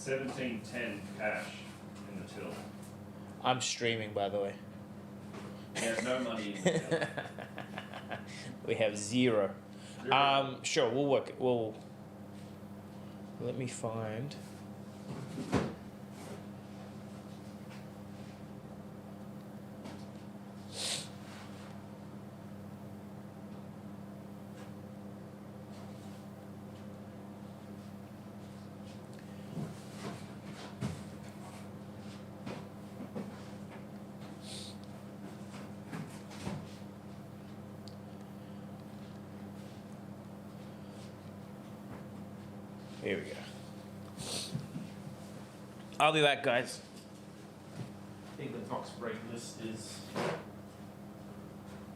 1710 cash in the till. I'm streaming, by the way. He has no money in the till. We have zero. Sure, we'll work it. Let me find. Here we go. I'll be back, guys. I think the box break list is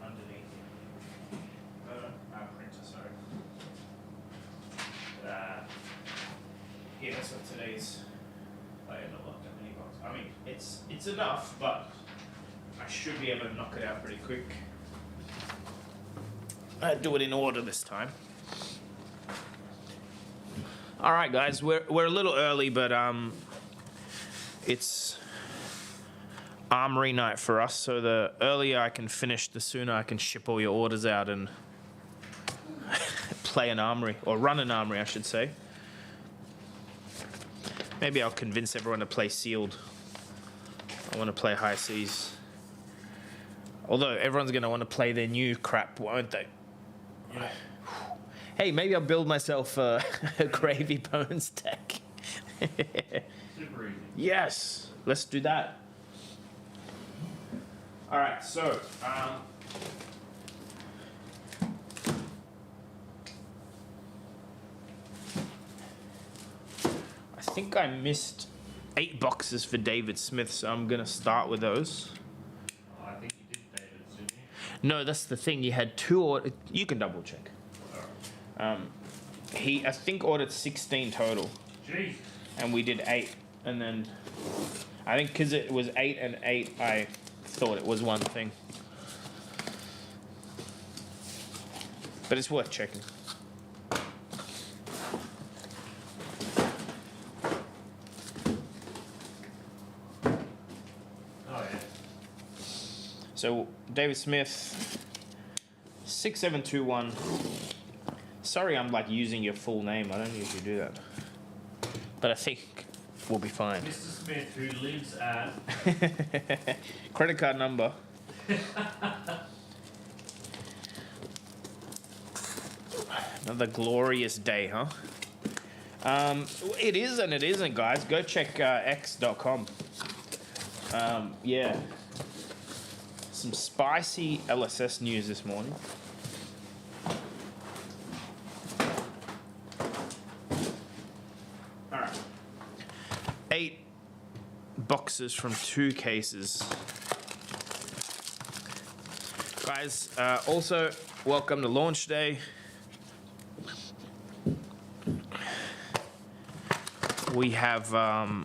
underneath our printer, sorry. Yeah, that's what today's. I had not looked at many box. I mean, it's enough, but I should be able to knock it out pretty quick. I'll do it in order this time. All right, guys, we're a little early, but it's armory night for us. So the earlier I can finish, the sooner I can ship all your orders out and play an armory, or run an armory, I should say. Maybe I'll convince everyone to play sealed. I want to play high seas. Although everyone's going to want to play their new crap, won't they? Yeah. Hey, maybe I'll build myself a gravy bones deck. Super easy. Yes, let's do that. All right, so I think I missed 8 boxes for David Smith, so I'm gonna start with those. Oh, I think you did David's, didn't you? No, that's the thing. You had 2 orders. You can double check. He, I think, ordered 16 total. Jeez. And we did 8. And then, I think because it was 8 and 8, I thought it was one thing. But it's worth checking. Oh, yeah. So, David Smith, 6721. Sorry, I'm like using your full name. I don't usually do that. But I think we'll be fine. Mr. Smith, who lives at... Credit card number. Another glorious day, huh? It is and it isn't, guys. Go check x.com. Yeah. Some spicy LSS news this morning. All right. 8 boxes from 2 cases. Guys, also, welcome to launch day. We have a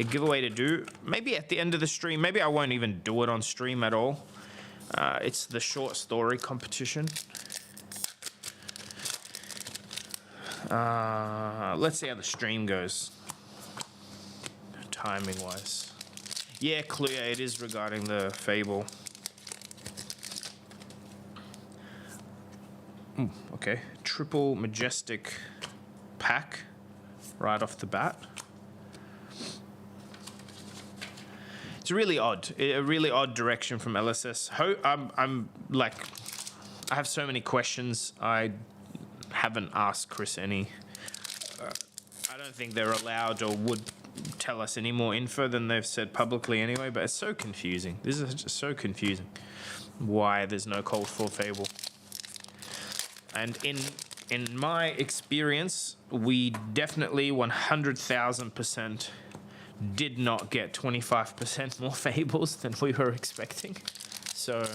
giveaway to do. Maybe at the end of the stream. Maybe I won't even do it on stream at all. It's the short story competition. Let's see how the stream goes. Timing wise. Yeah, clear. It is regarding the Fable. Okay. Triple Majestic pack right off the bat. It's really odd. A really odd direction from LSS. I'm like, I have so many questions. I haven't asked Chris any. I don't think they're allowed or would tell us any more info than they've said publicly anyway, but it's so confusing. This is just so confusing. Why there's no Cold 4 Fable. And in my experience, we definitely 100,000% did not get 25% more Fables than we were expecting. So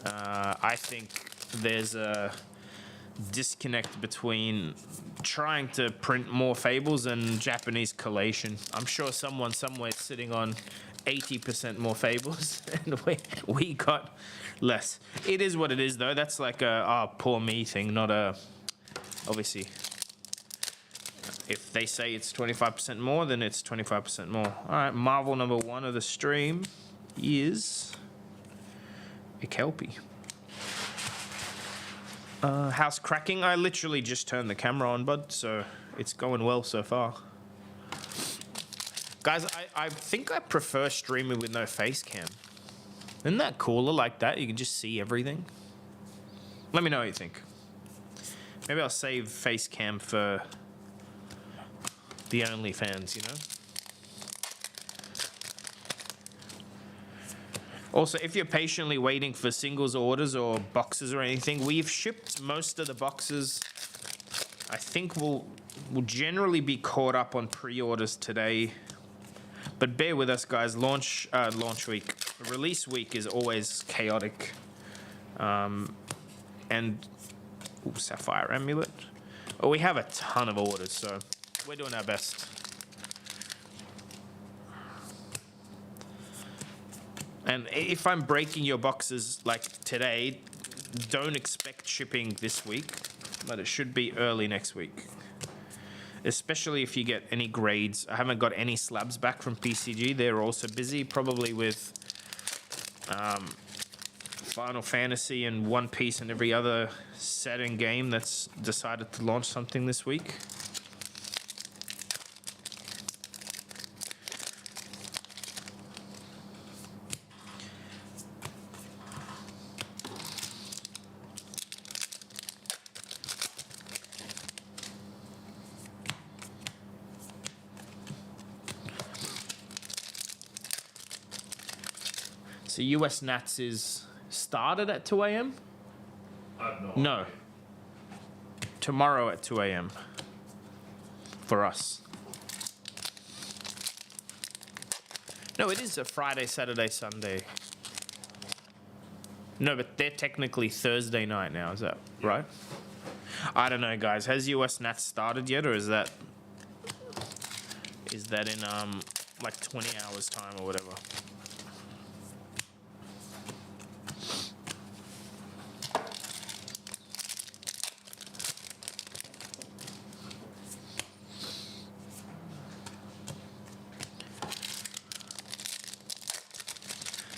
I think there's a disconnect between trying to print more Fables and Japanese collation. I'm sure someone somewhere is sitting on 80% more Fables and we got less. It is what it is, though. That's like a poor me thing, not a, obviously. If they say it's 25% more, then it's 25% more. All right, Marvel number 1 of the stream is a Kelpie. How's cracking? I literally just turned the camera on, bud, so it's going well so far. Guys, I think I prefer streaming with no face cam. Isn't that cooler like that? You can just see everything. Let me know what you think. Maybe I'll save face cam for the OnlyFans, you know? Also, if you're patiently waiting for singles orders or boxes or anything, we've shipped most of the boxes. I think we'll generally be caught up on pre-orders today. But bear with us, guys. Launch week, release week is always chaotic. And Sapphire Amulet. Oh, we have a ton of orders, so we're doing our best. And if I'm breaking your boxes like today, don't expect shipping this week, but it should be early next week. Especially if you get any grades. I haven't got any slabs back from PCG. They're also busy, probably with Final Fantasy and One Piece and every other set and game that's decided to launch something this week. So US Nats is started at 2 a.m.? I have No. idea. Tomorrow at 2 a.m. for us. No, it is a Friday, Saturday, Sunday. No, but they're technically Thursday night now, is that right? I don't know, guys. Has US Nats started yet, or is that in like 20 hours time or whatever?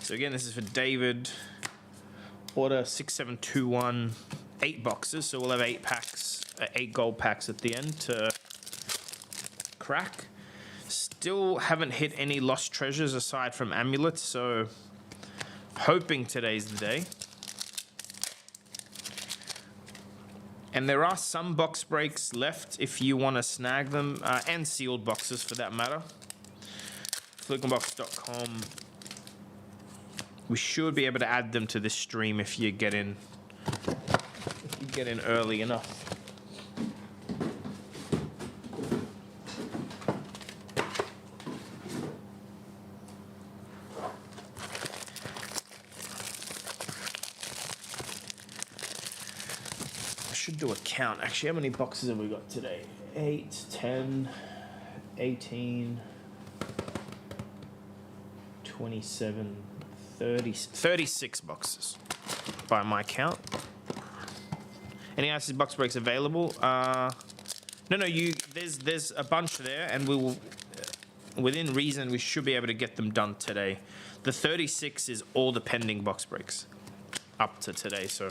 So again, this is for David. Order 6721, 8 boxes. So we'll have 8 packs, 8 gold packs at the end to crack. Still haven't hit any lost treasures aside from amulets. So hoping today's the day. And there are some box breaks left if you want to snag them, and sealed boxes for that matter. Flukenbox.com. We should be able to add them to this stream if you get in early enough. I should do a count. Actually, how many boxes have we got today? 8, 10, 18, 27, 30, 36 boxes by my count. Any IC box breaks available? No, there's a bunch there, and we will, within reason, we should be able to get them done today. The 36 is all the pending box breaks up to today, so.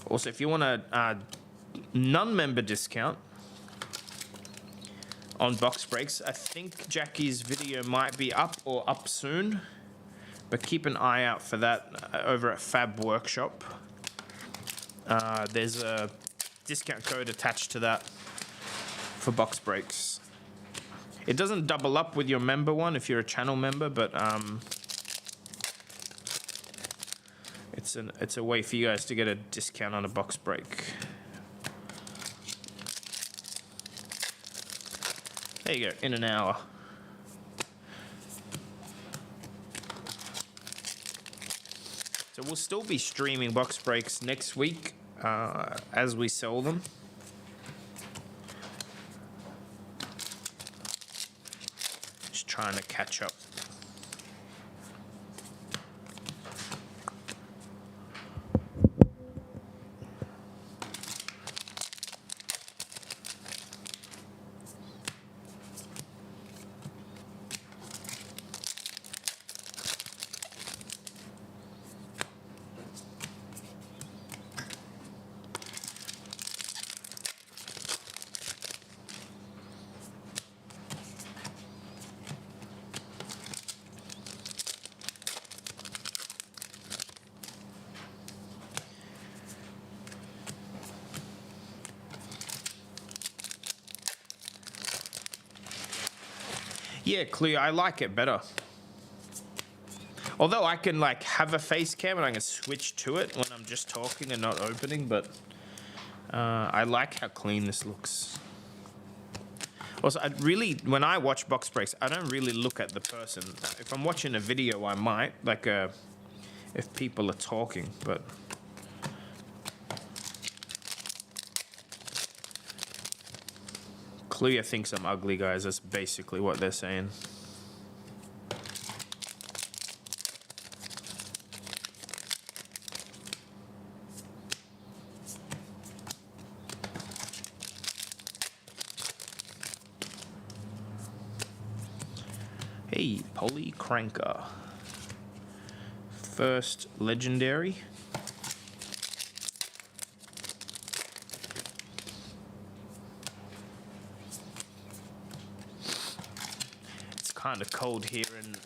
Also, if you want a non-member discount on box breaks, I think Jackie's video might be up or up soon, but keep an eye out for that over at Fab Workshop. There's a discount code attached to that for box breaks. It doesn't double up with your member one if you're a channel member, but it's a way for you guys to get a discount on a box break. There you go, in an hour. So we'll still be streaming box breaks next week as we sell them. Just trying to catch up. Yeah, clear. I like it better. Although I can like have a face cam and I can switch to it when I'm just talking and not opening, but I like how clean this looks. Also, when I watch box breaks, I don't really look at the person. If I'm watching a video, I might, like if people are talking, but... Clear thinks I'm ugly, guys. That's basically what they're saying. Hey, Polly Cranker. First legendary. It's kind of cold here in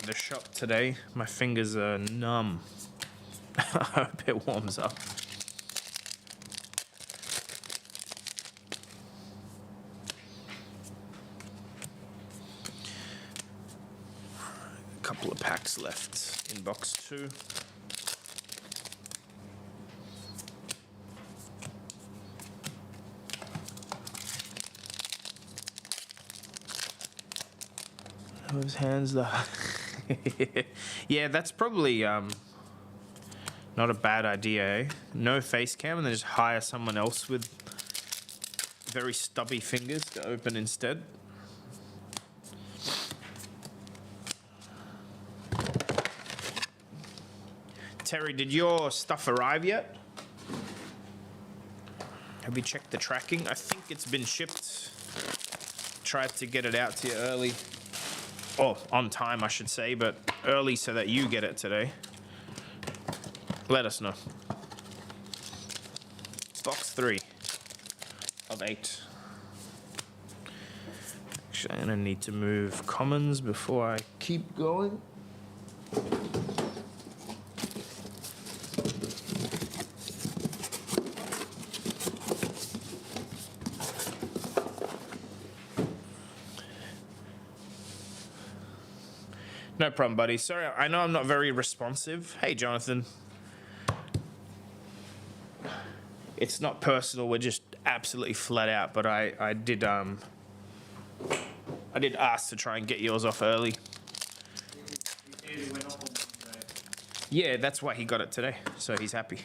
the shop today. My fingers are numb. I hope it warms up. Couple of packs left in box 2. Those hands though. Yeah, that's probably not a bad idea, eh? No face cam and then just hire someone else with very stubby fingers to open instead. Terry, did your stuff arrive yet? Have you checked the tracking? I think it's been shipped. Tried to get it out to you early. Oh, on time, I should say, but early so that you get it today. Let us know. Box 3 of 8. Actually, I'm gonna need to move commons before I keep going. No problem, buddy. Sorry, I know I'm not very responsive. Hey, Jonathan. It's not personal. We're just absolutely flat out. But I did ask to try and get yours off early. Yeah, that's why he got it today. So he's happy.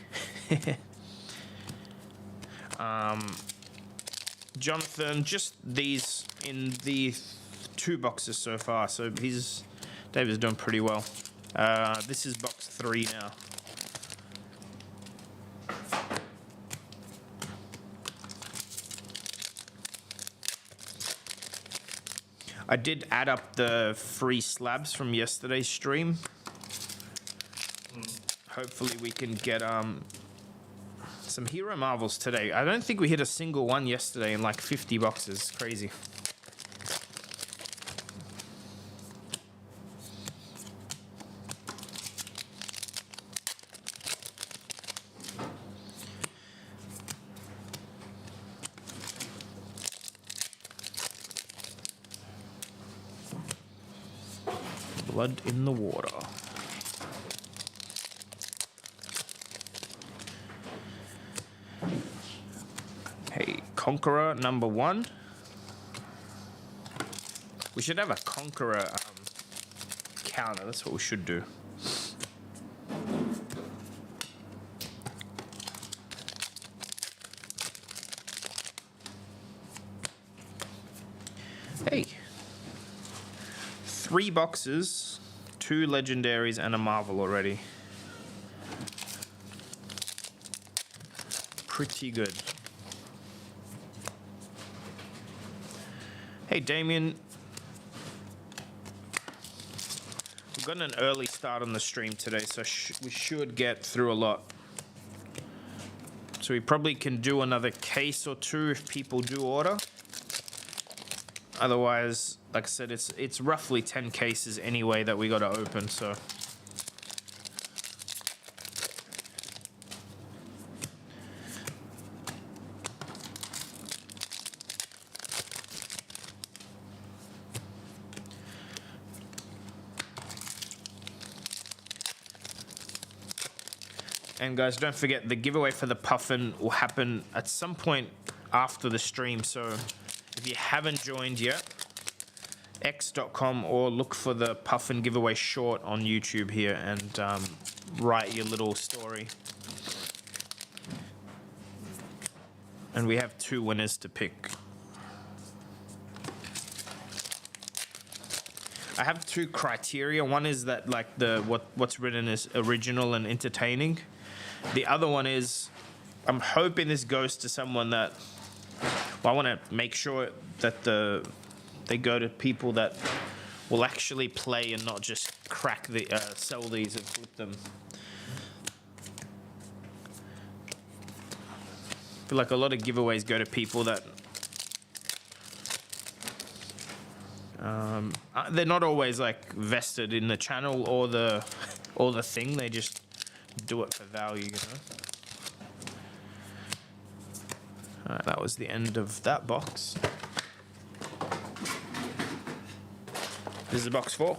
Jonathan, just these in the 2 boxes so far. So David's doing pretty well. This is box 3 now. I did add up the free slabs from yesterday's stream. Hopefully we can get some Hero Marvels today. I don't think we hit a single one yesterday in like 50 boxes. Crazy. Blood in the water. Hey, Conqueror number 1. We should have a Conqueror counter. That's what we should do. Hey. 3 boxes, 2 legendaries, and a Marvel already. Pretty good. Hey, Damien. We've gotten an early start on the stream today, so we should get through a lot. So we probably can do another case or 2 if people do order. Otherwise, like I said, it's roughly 10 cases anyway that we got to open, so. And guys, don't forget the giveaway for the Puffin will happen at some point after the stream. So if you haven't joined yet, x.com or look for the Puffin giveaway short on YouTube here and write your little story. And we have 2 winners to pick. I have 2 criteria. One is that like what's written is original and entertaining. The other one is I'm hoping this goes to someone that, well, I want to make sure that they go to people that will actually play and not just crack the sell these and flip them. I feel like a lot of giveaways go to people that they're not always like vested in the channel or the thing. They just do it for value, you know. Alright, that was the end of that box. This is box 4.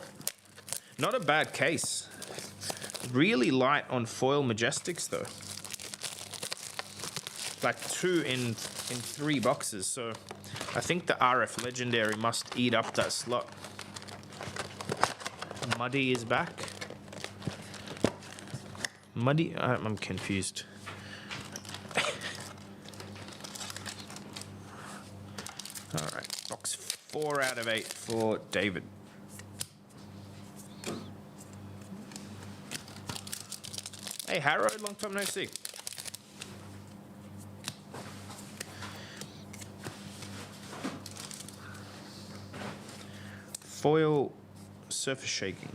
Not a bad case. Really light on foil Majestics though. Like 2 in 3 boxes, so I think the RF Legendary must eat up that slot. Muddy is back. Muddy? I'm confused. Alright, box 4 out of 8 for David. Hey Harrow, long time no see. Foil surface shaking.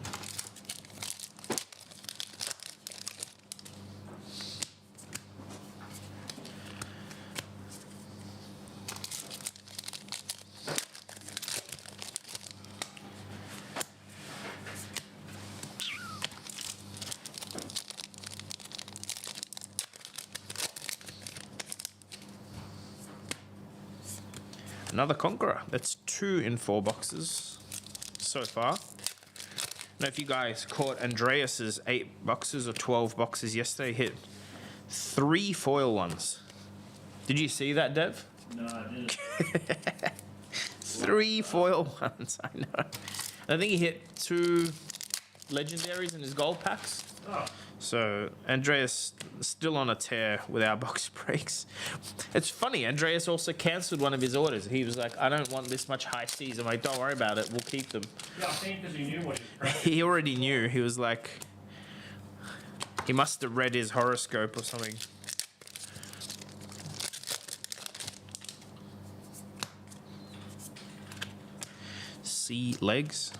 Another Conqueror. That's 2 in 4 boxes so far. Now, if you guys caught Andreas's 8 boxes or 12 boxes yesterday, hit 3 foil ones. Did you see that, Dev? No, I didn't. 3 foil ones, I know. I think he hit 2 legendaries in his gold packs. Oh. So Andreas still on a tear with our box breaks. It's funny, Andreas also cancelled one of his orders. He was like, I don't want this much high seas. I'm like, don't worry about it, we'll keep them. Yeah, I think because he knew what he was pressing. He already knew. He was like, he must have read his horoscope or something. Sea legs.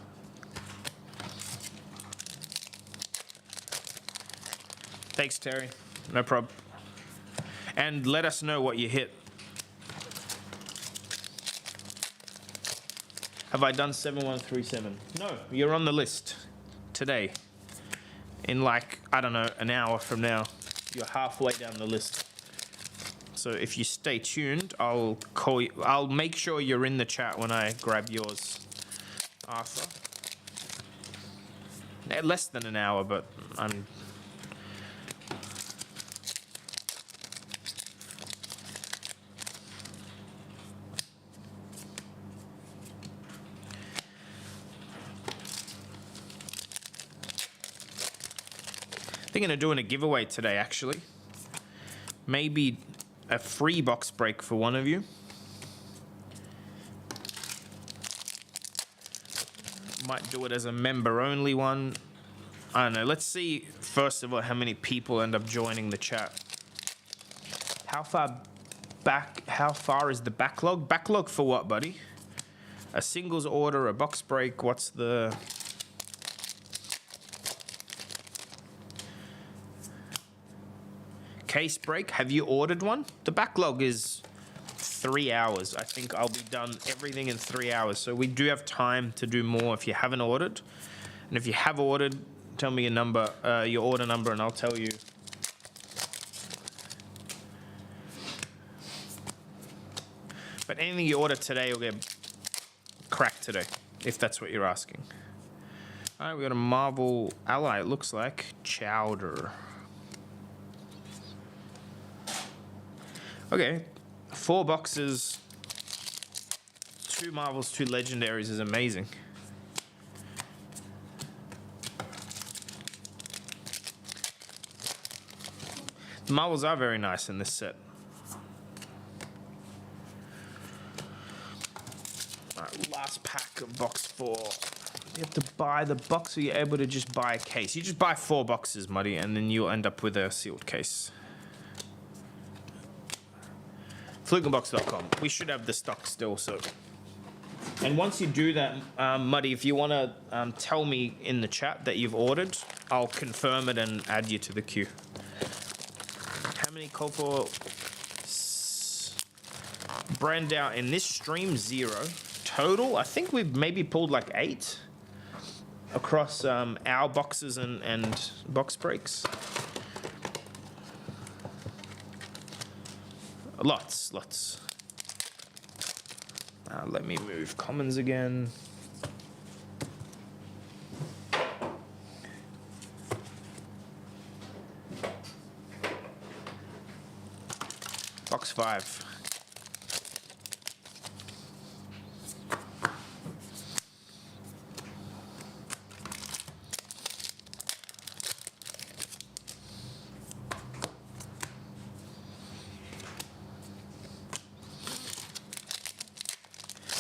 Thanks, Terry. No problem. And let us know what you hit. Have I done 7137? No, you're on the list today. In like, I don't know, an hour from now. You're halfway down the list. So if you stay tuned, I'll call you. I'll make sure you're in the chat when I grab yours, Arthur. Less than an hour, but I'm... Thinking of doing a giveaway today, actually. Maybe a free box break for one of you. Might do it as a member-only one. I don't know. Let's see, first of all, how many people end up joining the chat. How far is the backlog? Backlog for what, buddy? A singles order, a box break, what's the... Case break, have you ordered one? The backlog is 3 hours. I think I'll be done everything in 3 hours. So we do have time to do more if you haven't ordered. And if you have ordered, tell me your number, your order number, and I'll tell you. But anything you order today will get cracked today, if that's what you're asking. All right, we got a Marvel ally, it looks like. Chowder. Okay, 4 boxes, 2 Marvels, 2 Legendaries is amazing. The Marvels are very nice in this set. Alright, last pack of box 4. You have to buy the box, or you're able to just buy a case. You just buy 4 boxes, Muddy, and then you'll end up with a sealed case. Flukenbox.com. We should have the stock still, so. And once you do that, Muddy, if you want to tell me in the chat that you've ordered, I'll confirm it and add you to the queue. How many call for brand out in this stream? 0 total. I think we've maybe pulled like 8 across our boxes and box breaks. Lots. Let me move commons again. Box 5.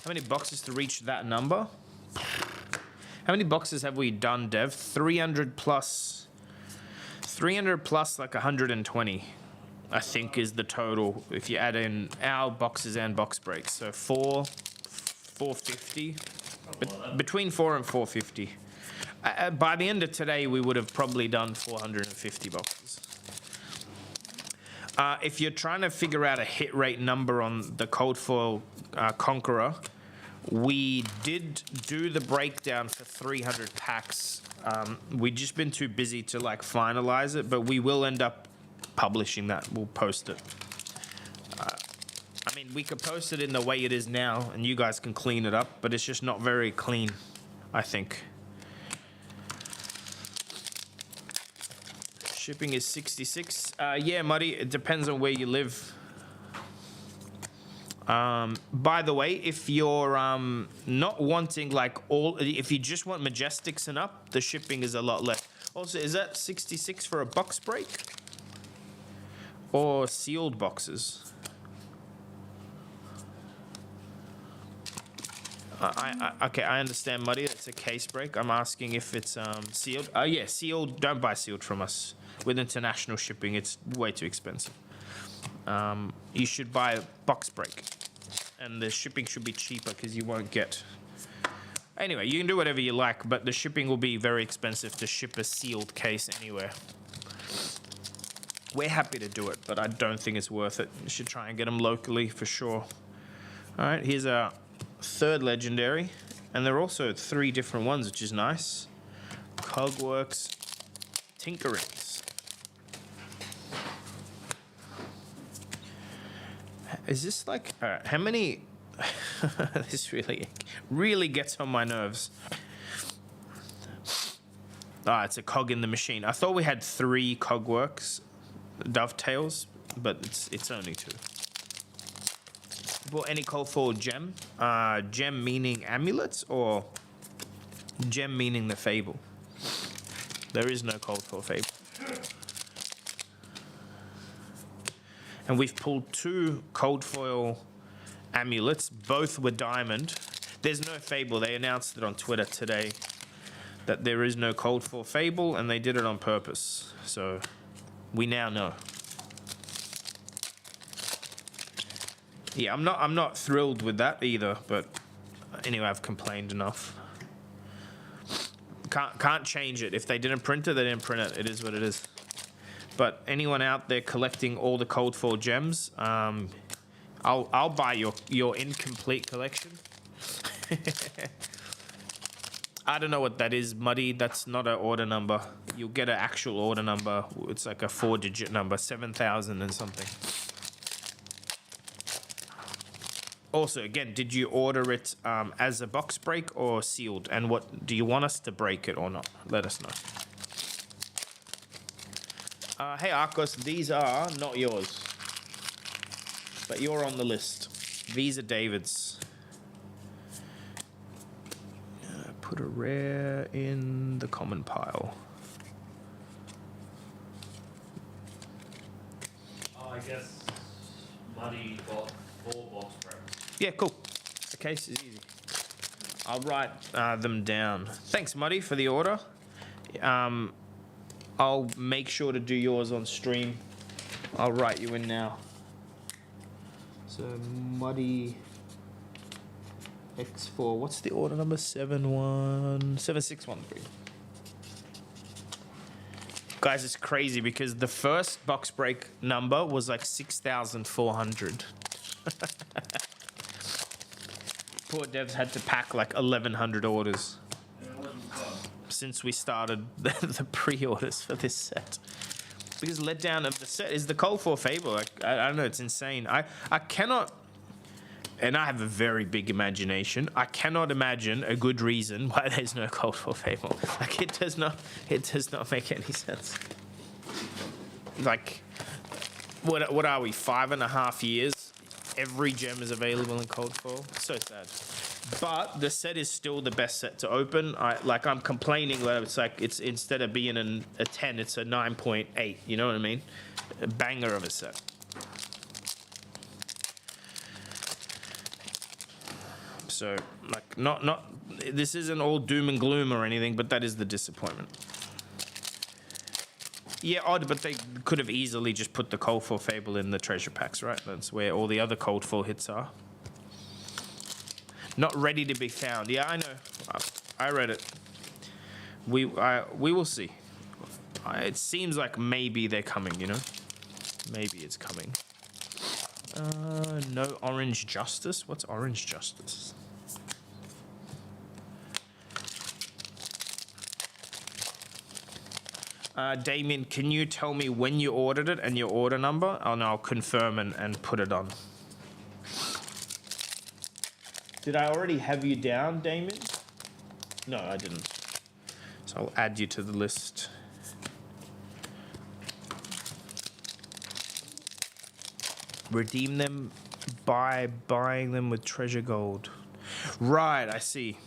How many boxes to reach that number? How many boxes have we done, Dev? 300 plus. 300 plus like 120, I think, is the total if you add in our boxes and box breaks. So 450. Between 4 and 450. By the end of today, we would have probably done 450 boxes. If you're trying to figure out a hit rate number on the Cold Foil Conqueror, we did do the breakdown for 300 packs. We've just been too busy to like finalize it, but we will end up publishing that. We'll post it. I mean, we could post it in the way it is now, and you guys can clean it up, but it's just not very clean, I think. Shipping is 66. Yeah, Muddy, it depends on where you live. By the way, if you're not wanting like if you just want Majestics and up, the shipping is a lot less. Also, is that 66 for a box break? Or sealed boxes? Okay, I understand, Muddy. It's a case break. I'm asking if it's sealed. Yeah, sealed. Don't buy sealed from us. With international shipping, it's way too expensive. You should buy a box break, and the shipping should be cheaper because you won't get. Anyway, you can do whatever you like, but the shipping will be very expensive to ship a sealed case anywhere. We're happy to do it, but I don't think it's worth it. You should try and get them locally for sure. All right, here's our 3rd legendary, and there are also 3 different ones, which is nice. Cogworks Tinkerings. Is this like how many? This really gets on my nerves. It's a cog in the machine. I thought we had 3 Cogworks dovetails, but it's only 2. Bought any call for gem? Gem meaning amulets, or gem meaning the Fable? There is no call for Fable. And we've pulled 2 cold foil amulets. Both were diamond. There's no Fable. They announced it on Twitter today that there is no cold foil Fable, and they did it on purpose. So we now know. Yeah, I'm not thrilled with that either. But anyway, I've complained enough. Can't change it. If they didn't print it, they didn't print it. It is what it is. But anyone out there collecting all the cold foil gems, I'll buy your incomplete collection. I don't know what that is, Muddy. That's not an order number. You'll get an actual order number. It's like a 4-digit number, 7,000 and something. Also, again, did you order it as a box break or sealed? And what do you want us to break it or not? Let us know. Hey Arcos, these are not yours. but you're on the list. These are David's. Put a rare in the common pile. Oh, I guess Muddy got 4 box breaks. Yeah, cool. The case is easy. I'll write them down. Thanks, Muddy, for the order. I'll make sure to do yours on stream. I'll write you in now. So, Muddy X4. What's the order number? 7613. Guys, it's crazy because the first box break number was like 6,400. Poor devs had to pack like 1,100 orders since we started the pre-orders for this set. Because letdown of the set is the Cold for Fable. I don't know, it's insane. I cannot, and I have a very big imagination, I cannot imagine a good reason why there's no Cold for Fable. Like, it does not make any sense. Like, what are we, 5.5 years? Every gem is available in Cold Fall. So sad. But the set is still the best set to open. I'm complaining that it's like, it's instead of being a 10, it's a 9.8. You know what I mean? A banger of a set. So, like, not this isn't all doom and gloom or anything, but that is the disappointment. Yeah, odd, but they could have easily just put the Cold Fall Fable in the treasure packs, right? That's where all the other Cold Fall hits are. Not ready to be found. Yeah, I know. I read it. We will see. It seems like maybe they're coming, you know? Maybe it's coming. No Orange Justice? What's Orange Justice? Damien, can you tell me when you ordered it and your order number? And I'll confirm and put it on. Did I already have you down, Damien? No, I didn't. So I'll add you to the list. Redeem them by buying them with treasure gold. Right, I see.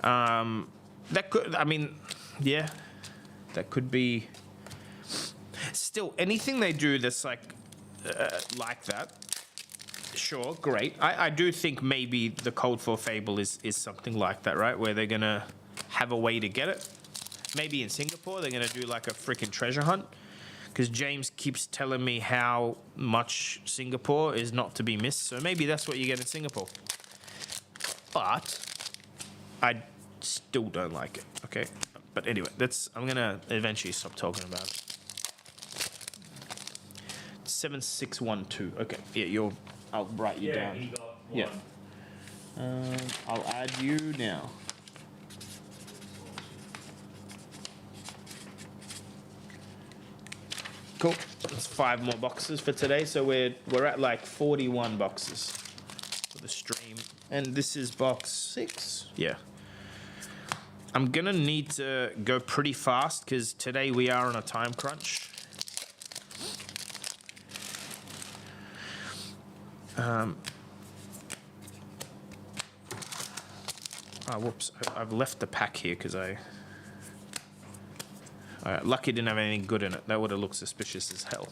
That could, I mean, yeah. That could be. Still, anything they do that's like that, sure, great. I do think maybe the Cold for Fable is something like that, right? Where they're gonna have a way to get it. Maybe in Singapore they're gonna do like a freaking treasure hunt. Because James keeps telling me how much Singapore is not to be missed. So maybe that's what you get in Singapore. But I still don't like it. Okay. But anyway, I'm gonna eventually stop talking about it. 7612. Okay, yeah, I'll write you down. He got 1. Yeah. I'll add you now. Cool. That's 5 more boxes for today, so we're at like 41 boxes for the stream, and this is box 6. Yeah. I'm gonna need to go pretty fast because today we are on a time crunch. Whoops! I've left the pack here because lucky didn't have anything good in it. That would have looked suspicious as hell.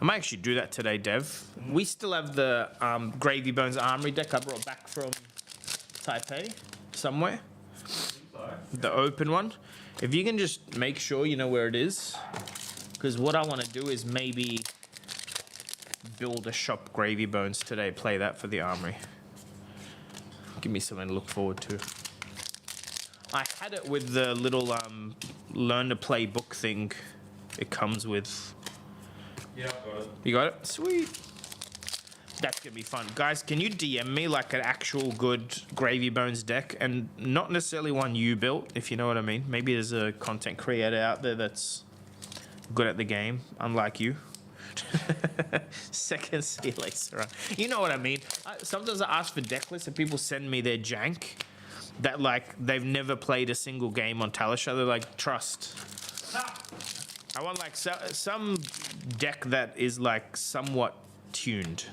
I might actually do that today, Dev. We still have the Gravy Bones Armory deck I brought back from Taipei somewhere. The open one. If you can just make sure you know where it is. Because what I want to do is maybe build a shop Gravy Bones today. Play that for the Armory. Give me something to look forward to. I had it with the little learn to play book thing it comes with. Yeah, I got it. You got it? Sweet. That's going to be fun. Guys, can you DM me like an actual good Gravy Bones deck? And not necessarily one you built, if you know what I mean. Maybe there's a content creator out there that's good at the game, unlike you. Second sea laser. You know what I mean? Sometimes I ask for deck lists and people send me their jank that like they've never played a single game on Talisha. They're like, trust. I want like some deck that is like somewhat tuned.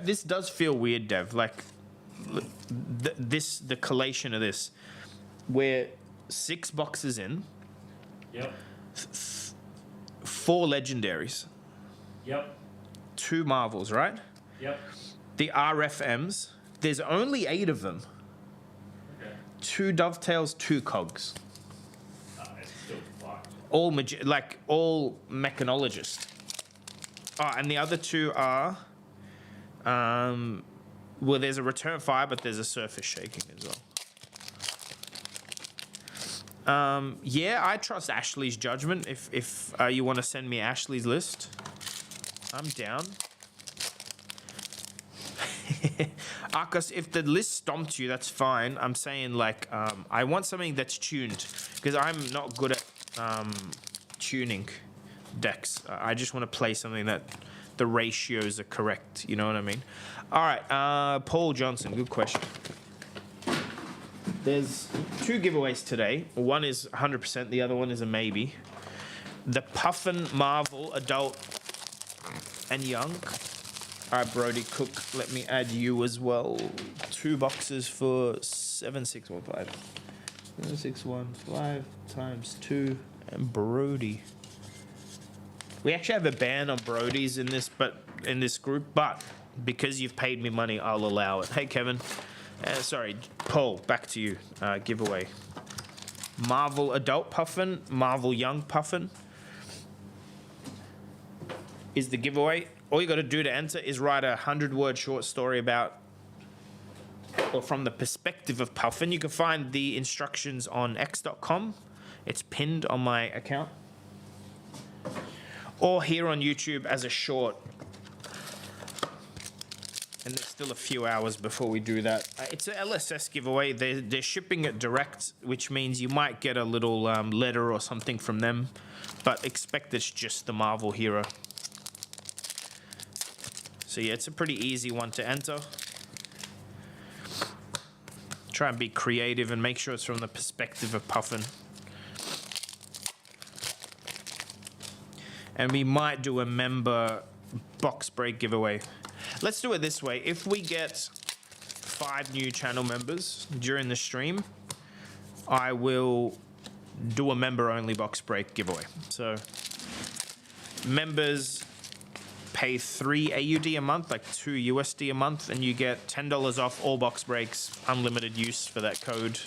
This does feel weird, Dev. Like the collation of this. We're 6 boxes in. Yep. 4 legendaries. Yep. 2 marvels, right? Yep. The RFMs. There's only 8 of them. Okay. 2 dovetails, 2 cogs. It's still fucked. All all mechanologists. Oh, and the other 2 are. Well, there's a return fire, but there's a surface shaking as well. Yeah, I trust Ashley's judgment. If you want to send me Ashley's list, I'm down. Arcos, if the list stomped you, that's fine. I'm saying like I want something that's tuned because I'm not good at tuning decks. I just want to play something that the ratios are correct. You know what I mean? All right, Paul Johnson, good question. There's 2 giveaways today. One is 100%, the other one is a maybe. The Puffin Marvel Adult and Young. All right, Brody Cook, let me add you as well. 2 boxes for 7615. 7615 times 2 and Brody. We actually have a ban on Brodies in this group, but because you've paid me money, I'll allow it. Hey, Kevin. Sorry, Paul, back to you. Giveaway. Marvel Adult Puffin, Marvel Young Puffin is the giveaway. All you got to do to enter is write a 100-word short story about, or from the perspective of Puffin. You can find the instructions on x.com. It's pinned on my account. Or here on YouTube as a short. And there's still a few hours before we do that. It's an LSS giveaway. They're shipping it direct, which means you might get a little letter or something from them. But expect it's just the Marvel hero. So yeah, it's a pretty easy one to enter. Try and be creative and make sure it's from the perspective of Puffin. And we might do a member box break giveaway. Let's do it this way. If we get 5 new channel members during the stream, I will do a member-only box break giveaway. So members pay 3 AUD a month, like 2 USD a month, and you get $10 off all box breaks, unlimited use for that code.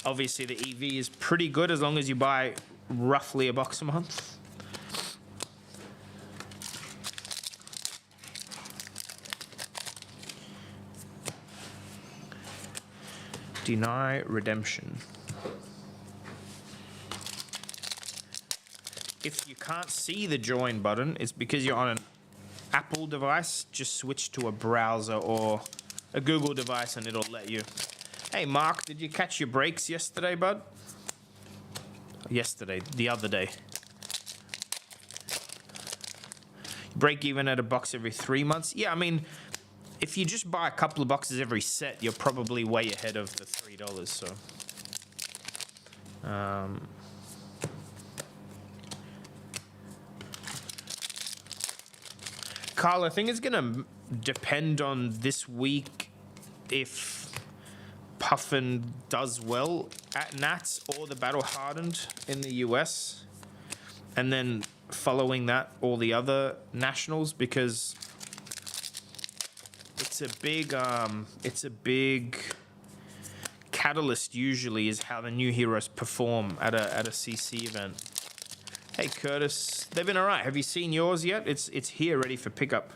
Obviously, the EV is pretty good as long as you buy roughly a box a month. Deny redemption. If you can't see the join button, it's because you're on an Apple device. Just switch to a browser or a Google device and it'll let you. Hey, Mark, did you catch your breaks yesterday, bud? Yesterday, the other day. Break even at a box every 3 months? Yeah, I mean, if you just buy a couple of boxes every set, you're probably way ahead of the $3, so. Carl, I think it's gonna depend on this week if Puffin does well at Nats or the Battle Hardened in the US. And then following that, all the other nationals, because it's a big catalyst usually is how the new heroes perform at a CC event. Hey Curtis, they've been alright. Have you seen yours yet? It's here ready for pickup.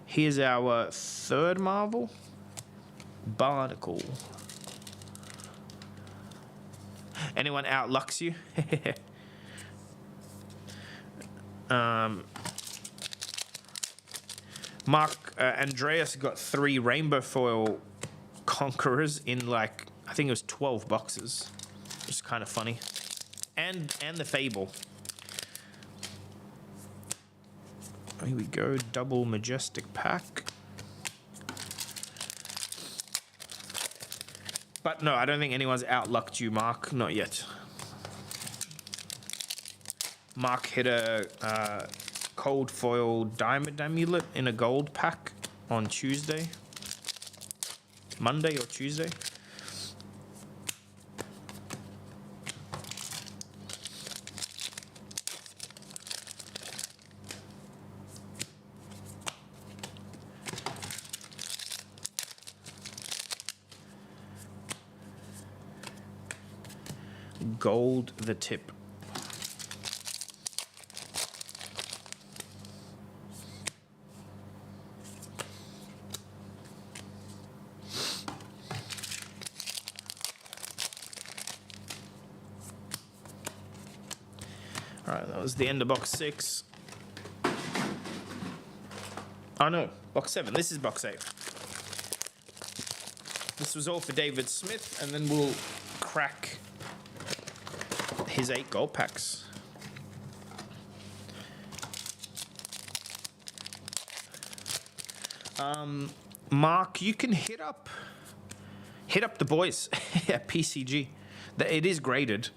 Here's our 3rd Marvel. Barnacle. Anyone outlucks you? Mark, Andreas got 3 rainbow foil conquerors in like, I think it was 12 boxes. Which is kind of funny. And the Fable. Here we go, double majestic pack. But no, I don't think anyone's outlucked you, Mark. Not yet. Mark hit a cold foil diamond amulet in a gold pack on Tuesday. Monday or Tuesday. Gold the tip. All right, that was the end of box 6. Oh no, box 7. This is box 8. This was all for David Smith, and then we'll crack his 8 gold packs. Mark, you can hit up the boys at PCG. It is graded.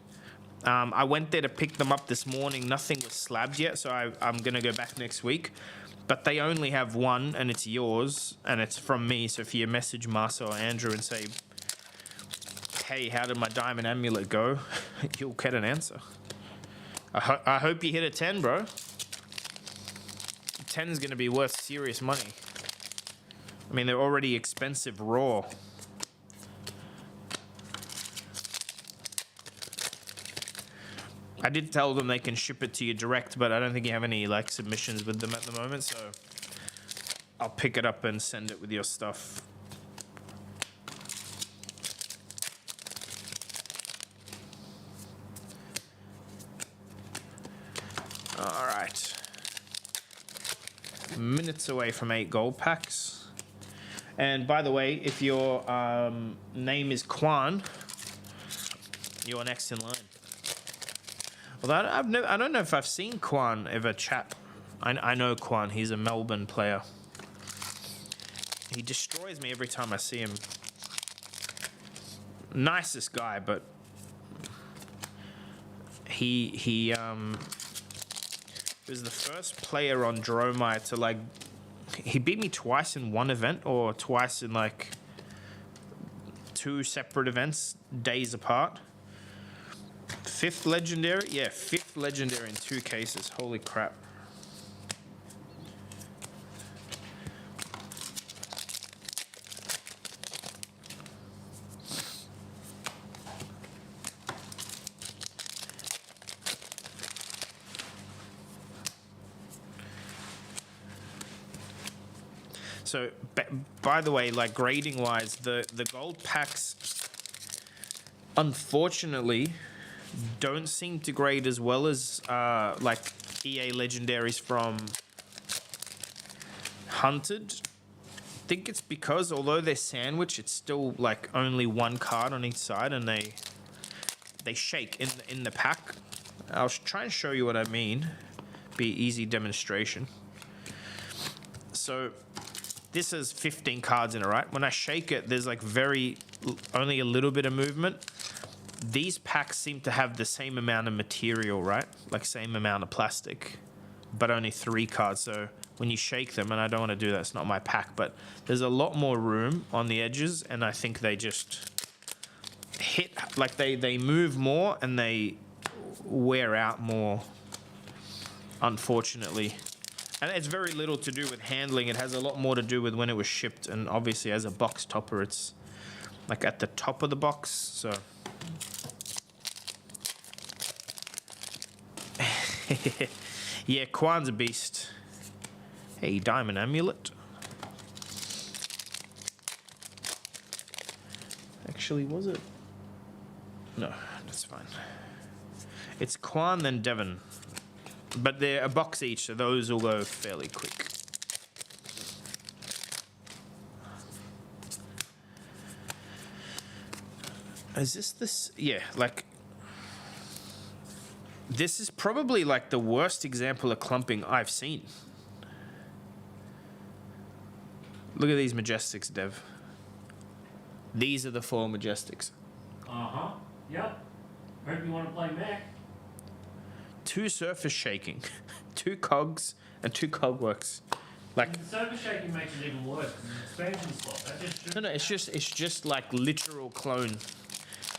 I went there to pick them up this morning. Nothing was slabbed yet, so I'm going to go back next week. But they only have one, and it's yours, and it's from me. So if you message Marcel or Andrew and say, hey, how did my diamond amulet go? You'll get an answer. I hope you hit a 10, bro. 10 is going to be worth serious money. I mean, they're already expensive raw. I did tell them they can ship it to you direct, but I don't think you have any like submissions with them at the moment, so I'll pick it up and send it with your stuff. All right. Minutes away from 8 gold packs. And by the way, if your name is Kwan, you're next in line. Although I don't know if I've seen Kwan ever chat. I know Kwan. He's a Melbourne player. He destroys me every time I see him. Nicest guy, but he was the first player on Dromai to like. He beat me twice in one event, or twice in like 2 separate events, days apart. 5th legendary? Yeah, 5th legendary in 2 cases. Holy crap. So, by the way, like grading wise, the gold packs, unfortunately, don't seem to grade as well as like EA legendaries from Hunted. I think it's because although they're sandwiched, it's still like only 1 card on each side, and they shake in the pack. I'll try and show you what I mean. Be easy demonstration. So this is 15 cards in it, right? When I shake it, there's like only a little bit of movement. These packs seem to have the same amount of material, right? Like same amount of plastic, but only 3 cards. So when you shake them, and I don't want to do that, it's not my pack, but there's a lot more room on the edges, and I think they just hit, like they move more and they wear out more, unfortunately. And it's very little to do with handling. It has a lot more to do with when it was shipped, and obviously as a box topper, it's like at the top of the box, so. Yeah, Kwan's a beast. Hey, diamond amulet. Actually, was it? No, that's fine. It's Kwan, then Devon. But they're a box each, so those will go fairly quick. Is this? Yeah, like. This is probably like the worst example of clumping I've seen. Look at these Majestics, Dev. These are the 4 Majestics. Uh-huh. Yep. Hope you want to play mech. 2 surface shaking, 2 cogs, and 2 cogworks. Like, And the surface shaking makes it even worse. It's an expansion slot. That just no, it's just like literal clone.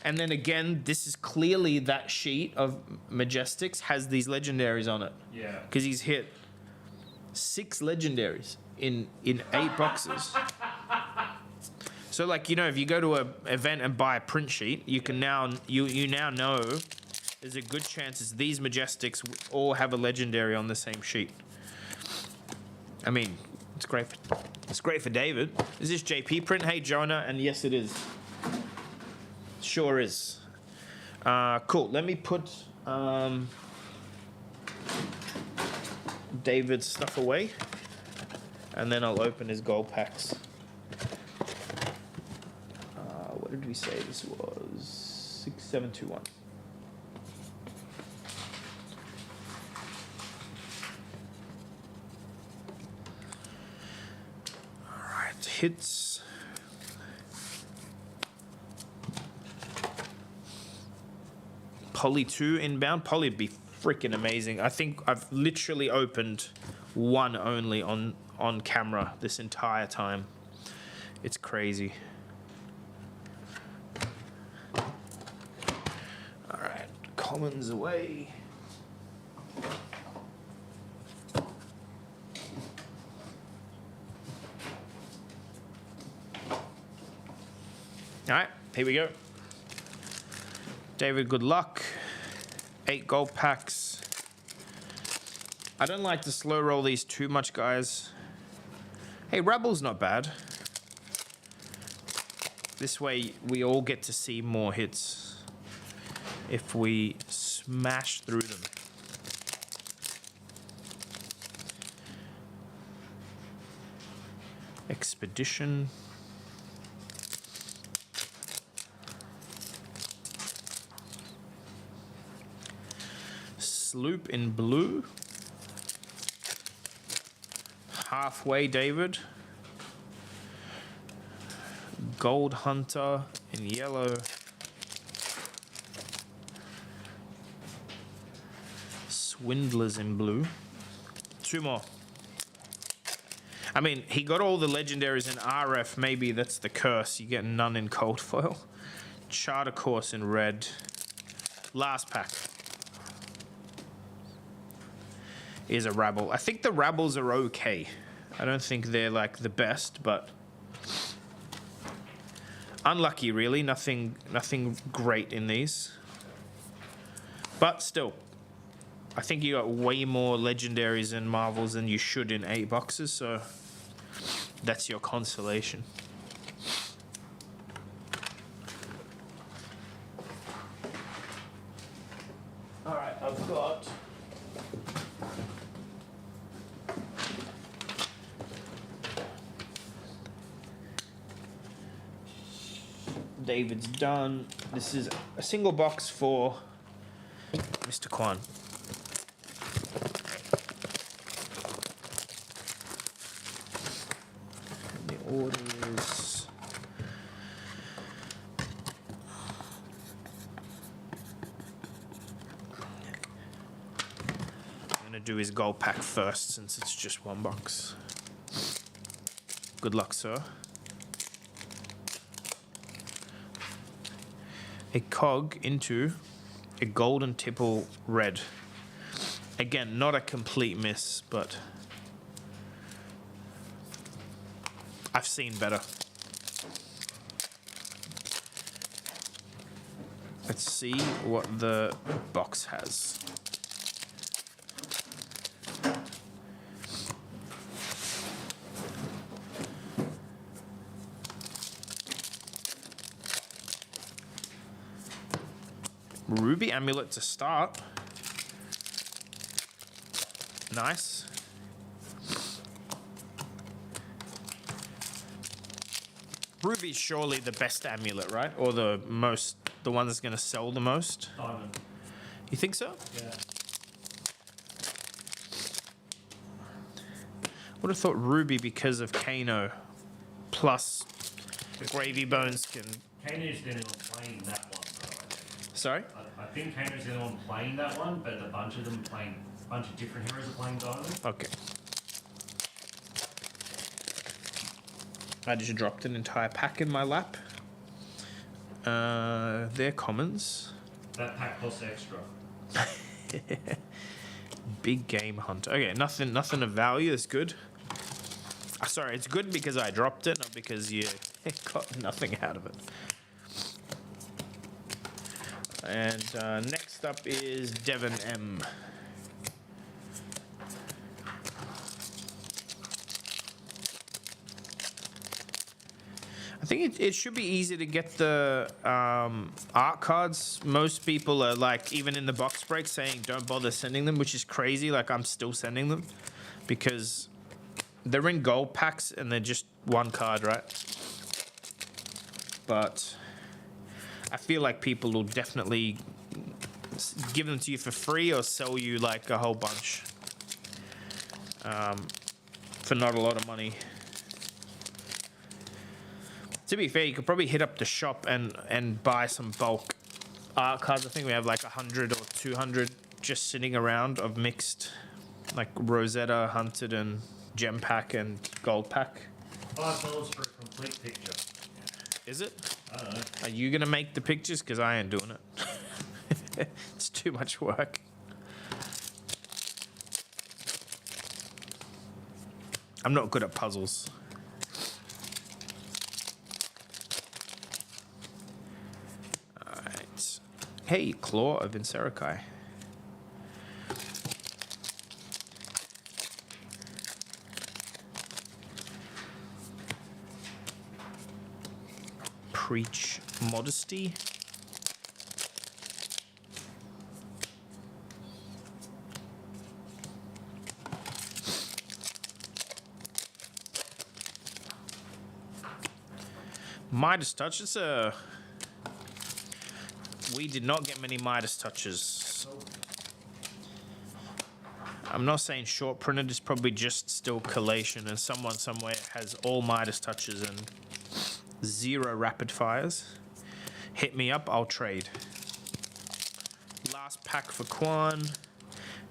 And then again, this is clearly that sheet of Majestics has these legendaries on it. Yeah. Because he's hit 6 legendaries in 8 boxes. So like, you know, if you go to an event and buy a print sheet, you can now you now know there's a good chance these Majestics all have a legendary on the same sheet. I mean, it's great for David. Is this JP print? Hey Jonah, and yes it is. Sure is. Cool. Let me put David's stuff away, and then I'll open his gold packs. What did we say this was? 6721. All right, hits. Poly 2 inbound. Poly would be freaking amazing. I think I've literally opened one only on camera this entire time. It's crazy. All right, commons away. All right, here we go. David, good luck. 8 gold packs. I don't like to slow roll these too much, guys. Hey, Rebel's not bad. This way, we all get to see more hits if we smash through them. Expedition. Sloop in blue. Halfway, David. Gold Hunter in yellow. Swindlers in blue. 2 more. I mean, he got all the legendaries in RF. Maybe that's the curse. You get none in cold foil. Charter Course in red. Last pack is a Rabble. I think the Rabbles are okay. I don't think they're like the best, but unlucky really. Nothing great in these. But still, I think you got way more legendaries and marvels than you should in 8 boxes, so that's your consolation. All right, I've got David's done. This is a single box for Mr. Kwan. The orders. I'm gonna do his gold pack first since it's just 1 box. Good luck, sir. A cog into a golden tipple red. Again, not a complete miss, but I've seen better. Let's see what the box has. Ruby amulet to start. Nice. Ruby's surely the best amulet, right? Or the one that's going to sell the most? Diamond. You think so? Yeah. Would have thought Ruby because of Kano. plus Gravy Bones can. Kano's the only one playing that one, though, I think. Sorry? I think Kano's the only one playing that one, but a bunch of them playing, a bunch of different heroes are playing Diamond. Okay. I just dropped an entire pack in my lap. They're commons. That pack costs extra. Big game hunt. Okay, nothing of value. That's good. Sorry, it's good because I dropped it, not because you got nothing out of it. And next up is Devon M. I think it should be easy to get the art cards. Most people are like, even in the box break, saying don't bother sending them, which is crazy. Like, I'm still sending them because they're in gold packs and they're just one card, right? But I feel like people will definitely give them to you for free or sell you like a whole bunch for not a lot of money. To be fair, you could probably hit up the shop and buy some bulk art cards. I think we have like 100 or 200 just sitting around of mixed, like Rosetta, Hunted, and Gem Pack and Gold Pack. $5 for a complete picture. Is it? I don't know. Are you gonna make the pictures? Because I ain't doing it. It's too much work. I'm not good at puzzles. Alright. Hey, Claw of Inserakai. Preach modesty. Midas Touch. It's a. We did not get many Midas Touches. I'm not saying short printed. It's probably just still collation, and someone somewhere has all Midas Touches and 0 rapid fires. Hit me up, I'll trade. Last pack for Quan.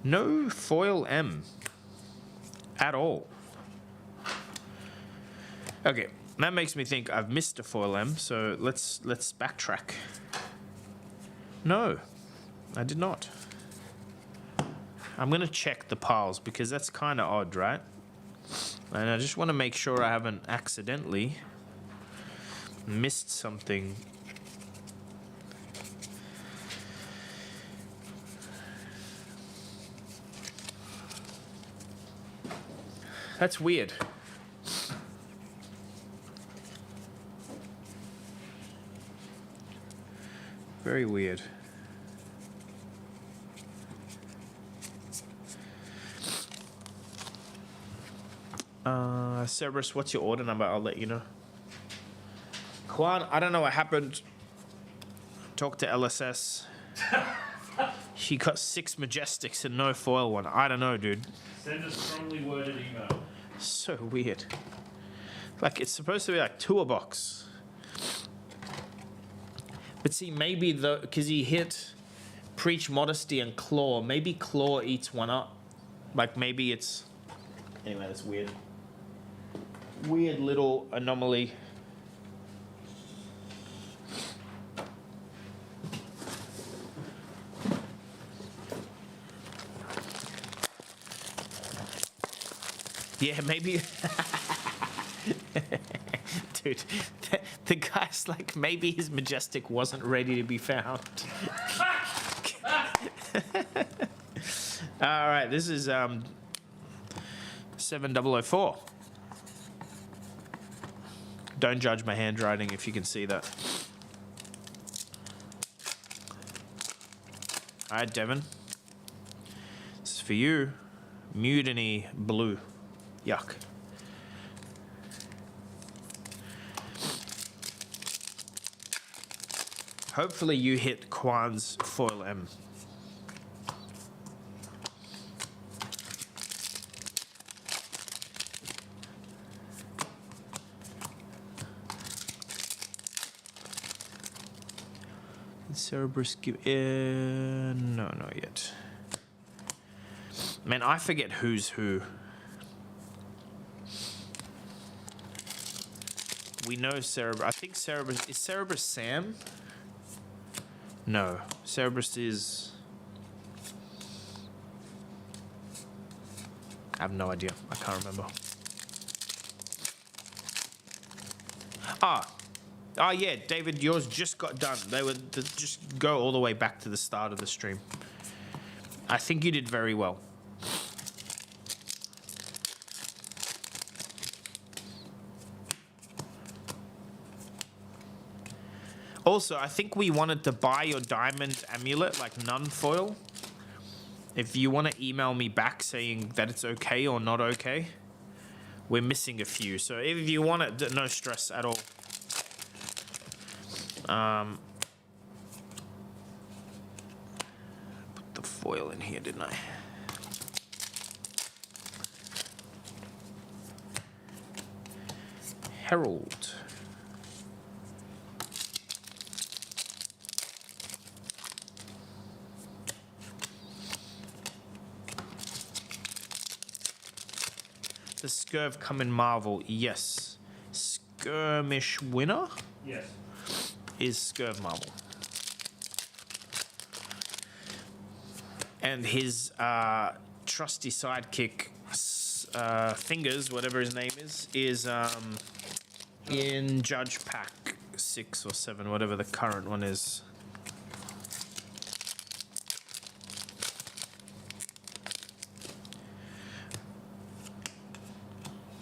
No foil M at all. Okay, that makes me think I've missed a foil M, so let's backtrack. No, I did not. I'm gonna check the piles because that's kind of odd, right? And I just want to make sure I haven't accidentally missed something. That's weird. Very weird. Cerberus, what's your order number? I'll let you know. Quan, I don't know what happened. Talk to LSS. He got 6 Majestics and no foil one. I don't know, dude. Send a strongly worded email. So weird. Like, it's supposed to be like 2 a box. But see, maybe because he hit Preach Modesty and Claw, maybe Claw eats one up. Like, maybe it's. Anyway, that's weird. Weird little anomaly. Yeah, maybe. Dude, the guy's like, maybe his Majestic wasn't ready to be found. All right, this is 7004. Don't judge my handwriting if you can see that. All right, Devon. This is for you. Mutiny Blue. Yuck. Hopefully you hit Quan's foil M. Cerberus give... no, not yet. Man, I forget who's who. We know Cerberus. I think Cerberus... Is Cerberus Sam? No. Cerberus is... I have no idea. I can't remember. Ah, yeah, David, yours just got done. They were just go all the way back to the start of the stream. I think you did very well. Also, I think we wanted to buy your diamond amulet, like non-foil. If you want to email me back saying that it's okay or not okay, we're missing a few. So if you want it, no stress at all. Put the foil in here, didn't I? Herald. The Scurv come in Marvel? Yes. Skirmish winner? Yes. Is Scurv Marvel. And his trusty sidekick, Fingers, whatever his name is in Judge Pack 6 or 7, whatever the current one is.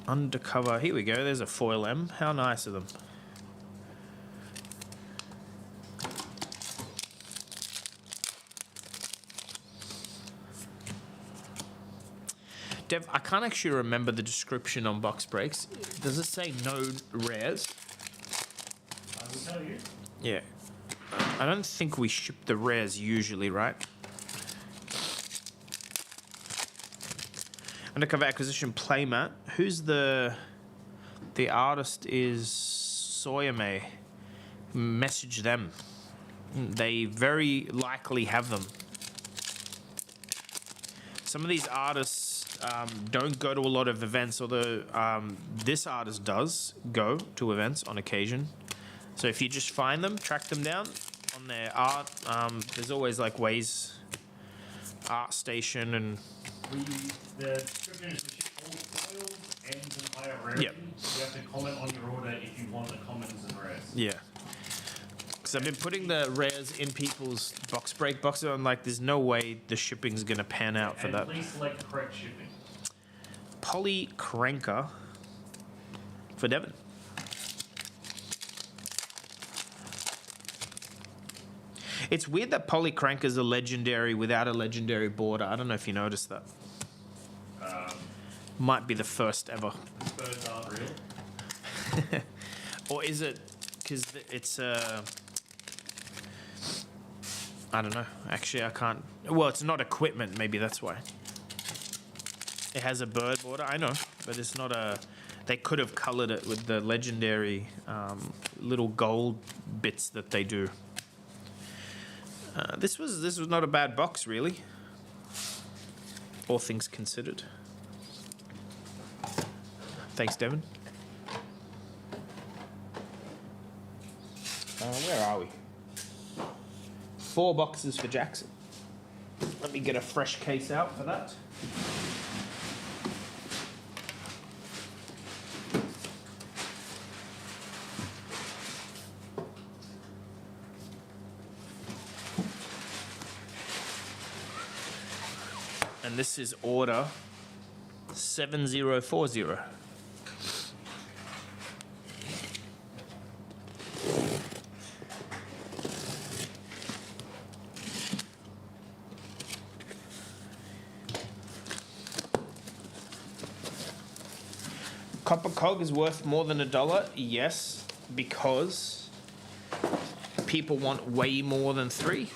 Undercover, here we go, there's a foil M. How nice of them. Dev, I can't actually remember the description on box breaks. Does it say no rares? I will tell you. Yeah. I don't think we ship the rares usually, right? Undercover acquisition playmat. Who's the artist is Soyame. Message them. They very likely have them. Some of these artists don't go to a lot of events, although this artist does go to events on occasion. So if you just find them, track them down on their art, there's always like ways, ArtStation and... The description is we ship all foils, M's and higher rarity. Yep. You have to comment on your order if you want the commons and rares. Yeah. Because I've been putting the rares in people's box break boxes. I'm like, there's no way the shipping's going to pan out for that. Please select correct shipping. Polly Cranker for Devon. It's weird that Polly Cranker's a legendary without a legendary border. I don't know if you noticed that. Might be the first ever. Birds aren't real. Or is it because it's I don't know. Actually, I can't. Well, it's not equipment. Maybe that's why. It has a bird border. I know, but it's not a. They could have colored it with the legendary little gold bits that they do. This was not a bad box, really. All things considered. Thanks, Devon. Where are we? 4 boxes for Jackson. Let me get a fresh case out for that. And this is order 7040. Copper cog is worth more than $1. Yes, because people want way more than 3.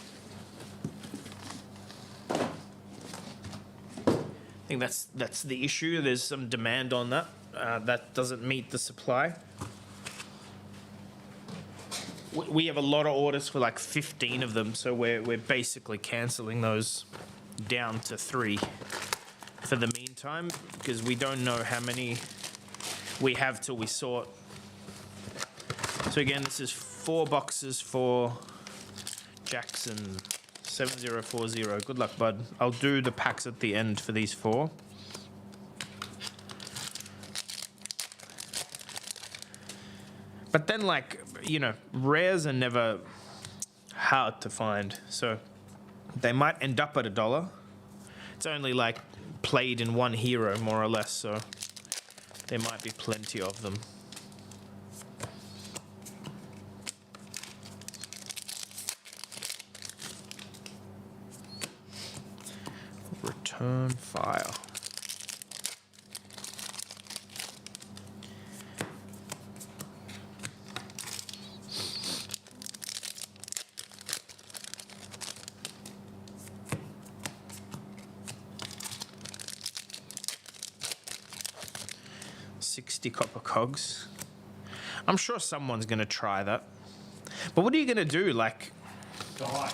I think that's the issue. There's some demand on that. That doesn't meet the supply. we have a lot of orders for like 15 of them, so we're basically cancelling those down to 3 for the meantime, because we don't know how many we have till we sort. So again, this is 4 boxes for Jackson 7040. Good luck, bud. I'll do the packs at the end for these 4. But then, like, you know, rares are never hard to find, so they might end up at $1. It's only like played in 1 hero, more or less, so there might be plenty of them. Return file. Copper cogs. I'm sure someone's gonna try that. But what are you gonna do? Like, Die.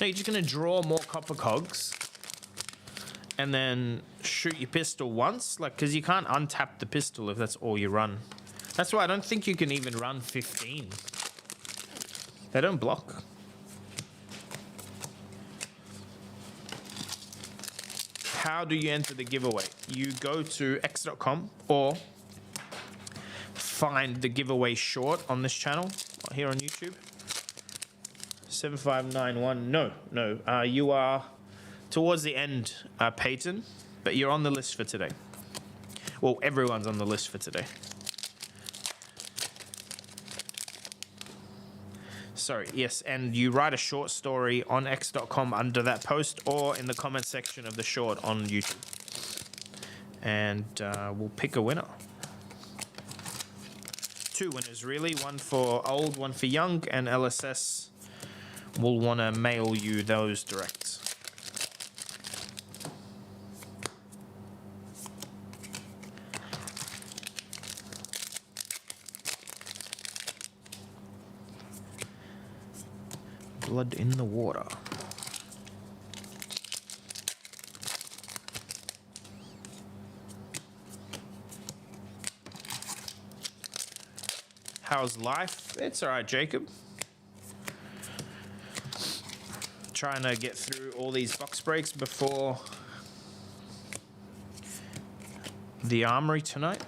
no, you're just gonna draw more copper cogs and then shoot your pistol once? Like, because you can't untap the pistol if that's all you run. That's why I don't think you can even run 15. They don't block. How do you enter the giveaway? You go to x.com or find the giveaway short on this channel here on YouTube. 7591. No. You are towards the end, Peyton, but you're on the list for today. Well, everyone's on the list for today. Sorry, yes, and you write a short story on x.com under that post or in the comment section of the short on YouTube. And we'll pick a winner. 2 winners, really. One for old, one for young, and LSS will want to mail you those direct. Blood in the water. How's life? It's all right, Jacob. Trying to get through all these box breaks before the armory tonight.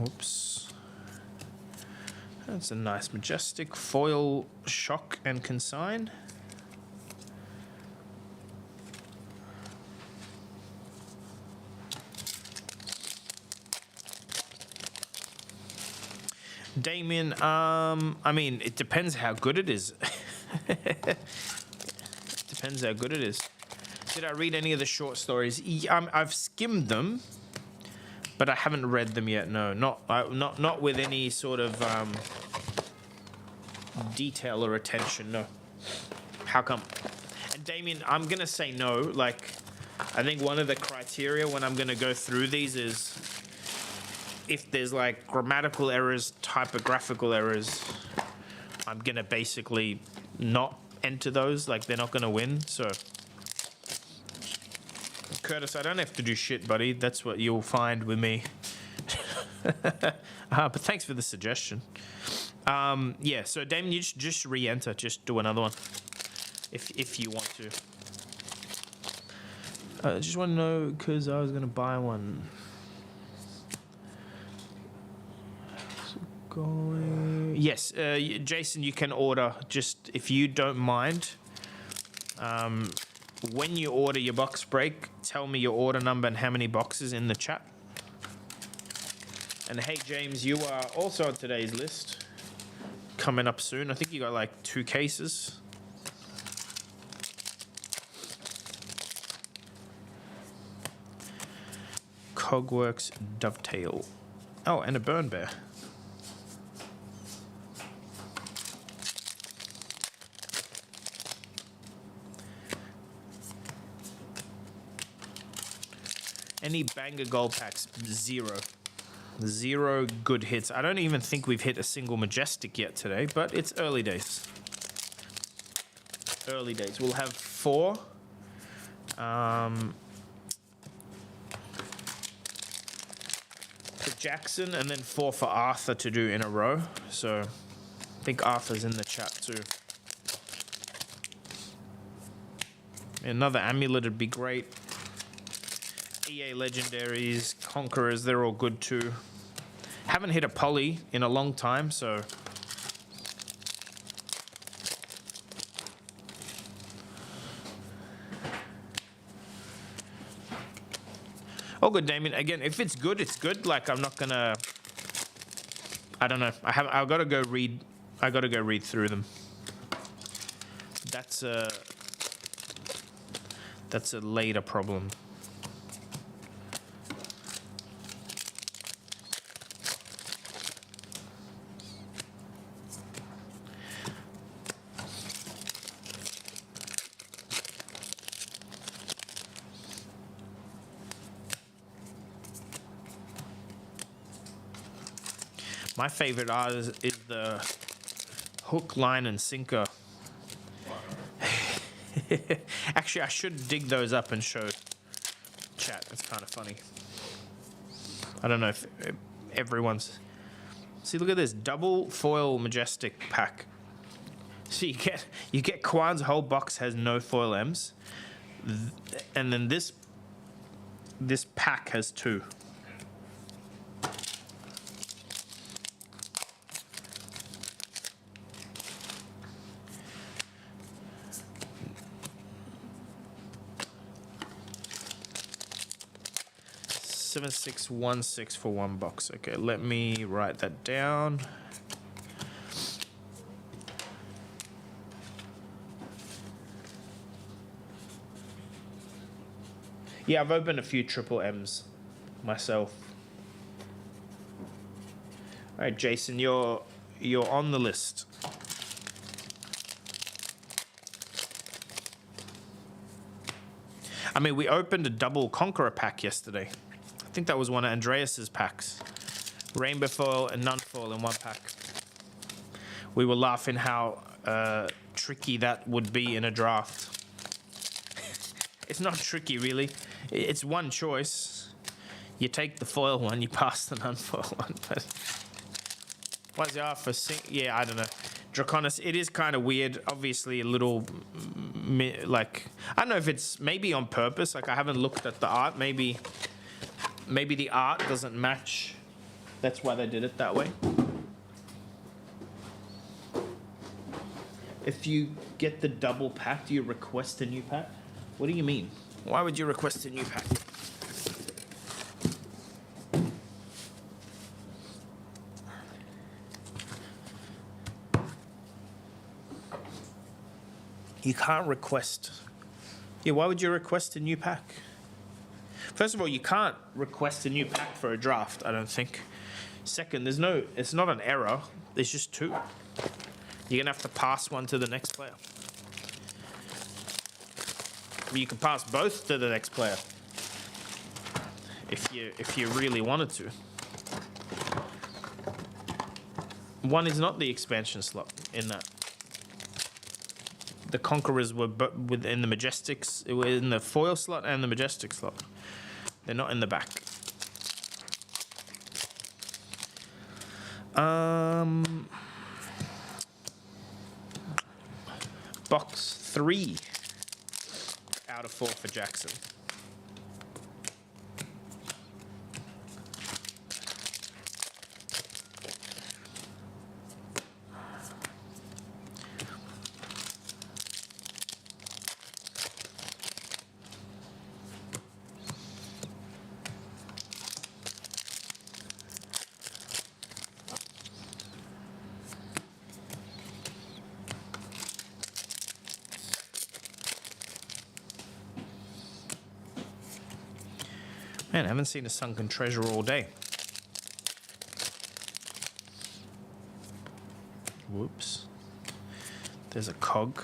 Oops. That's a nice majestic foil shock and consign. Damien, I mean, it depends how good it is. Depends how good it is. Did I read any of the short stories? I've skimmed them. But I haven't read them yet. No, not with any sort of detail or attention. No. How come? And Damien, I'm gonna say no. Like, I think one of the criteria when I'm gonna go through these is if there's like grammatical errors, typographical errors, I'm gonna basically not enter those. Like, they're not gonna win. So. Curtis, I don't have to do shit, buddy. That's what you'll find with me. But thanks for the suggestion. Yeah, so Damien, you just re-enter. Just do another one if you want to. I just want to know because I was going to buy one. Yes, Jason, you can order. Just if you don't mind. When you order your box break, tell me your order number and how many boxes in the chat. And hey, James, you are also on today's list. Coming up soon. I think you got like 2 cases. Cogworks Dovetail. Oh, and a Burn Bear. Any banger gold packs? Zero. Zero good hits. I don't even think we've hit a single Majestic yet today, but it's early days. Early days. We'll have 4. For Jackson, and then 4 for Arthur to do in a row. So I think Arthur's in the chat too. Another amulet would be great. EA legendaries, conquerors, they're all good too. Haven't hit a poly in a long time, so all good, Damien. Again, if it's good, it's good. Like, I'm not gonna, I don't know. I've got to go read. I got to go read through them. That's a later problem. My favorite art is the hook, line, and sinker. Actually, I should dig those up and show chat. It's kind of funny. I don't know if everyone's... See, look at this. Double foil Majestic pack. So you get Kwan's whole box has no foil M's. And then this pack has 2. $7616 for 1 box. Okay, let me write that down. Yeah, I've opened a few triple M's myself. All right, Jason, you're on the list. I mean, we opened a double Conqueror pack yesterday. I think that was one of Andreas's packs. Rainbow foil and non-foil in 1 pack. We were laughing how tricky that would be in a draft. It's not tricky, really. It's one choice. You take the foil one, you pass the non-foil one. But what's the for yeah, I don't know. Draconis, it is kind of weird. Obviously, a little, like, I don't know if it's maybe on purpose. Like, I haven't looked at the art. Maybe the art doesn't match. That's why they did it that way. If you get the double pack, do you request a new pack? What do you mean? Why would you request a new pack? You can't request. Yeah, why would you request a new pack? First of all, you can't request a new pack for a draft, I don't think. Second, it's not an error. There's just 2. You're going to have to pass one to the next player. You can pass both to the next player if you really wanted to. One is not the expansion slot in that. The Conquerors were within the Majestics, it were in the foil slot and the Majestic slot. They're not in the back. Box 3 out of 4 for Jackson. Man, I haven't seen a sunken treasure all day. Whoops. There's a cog.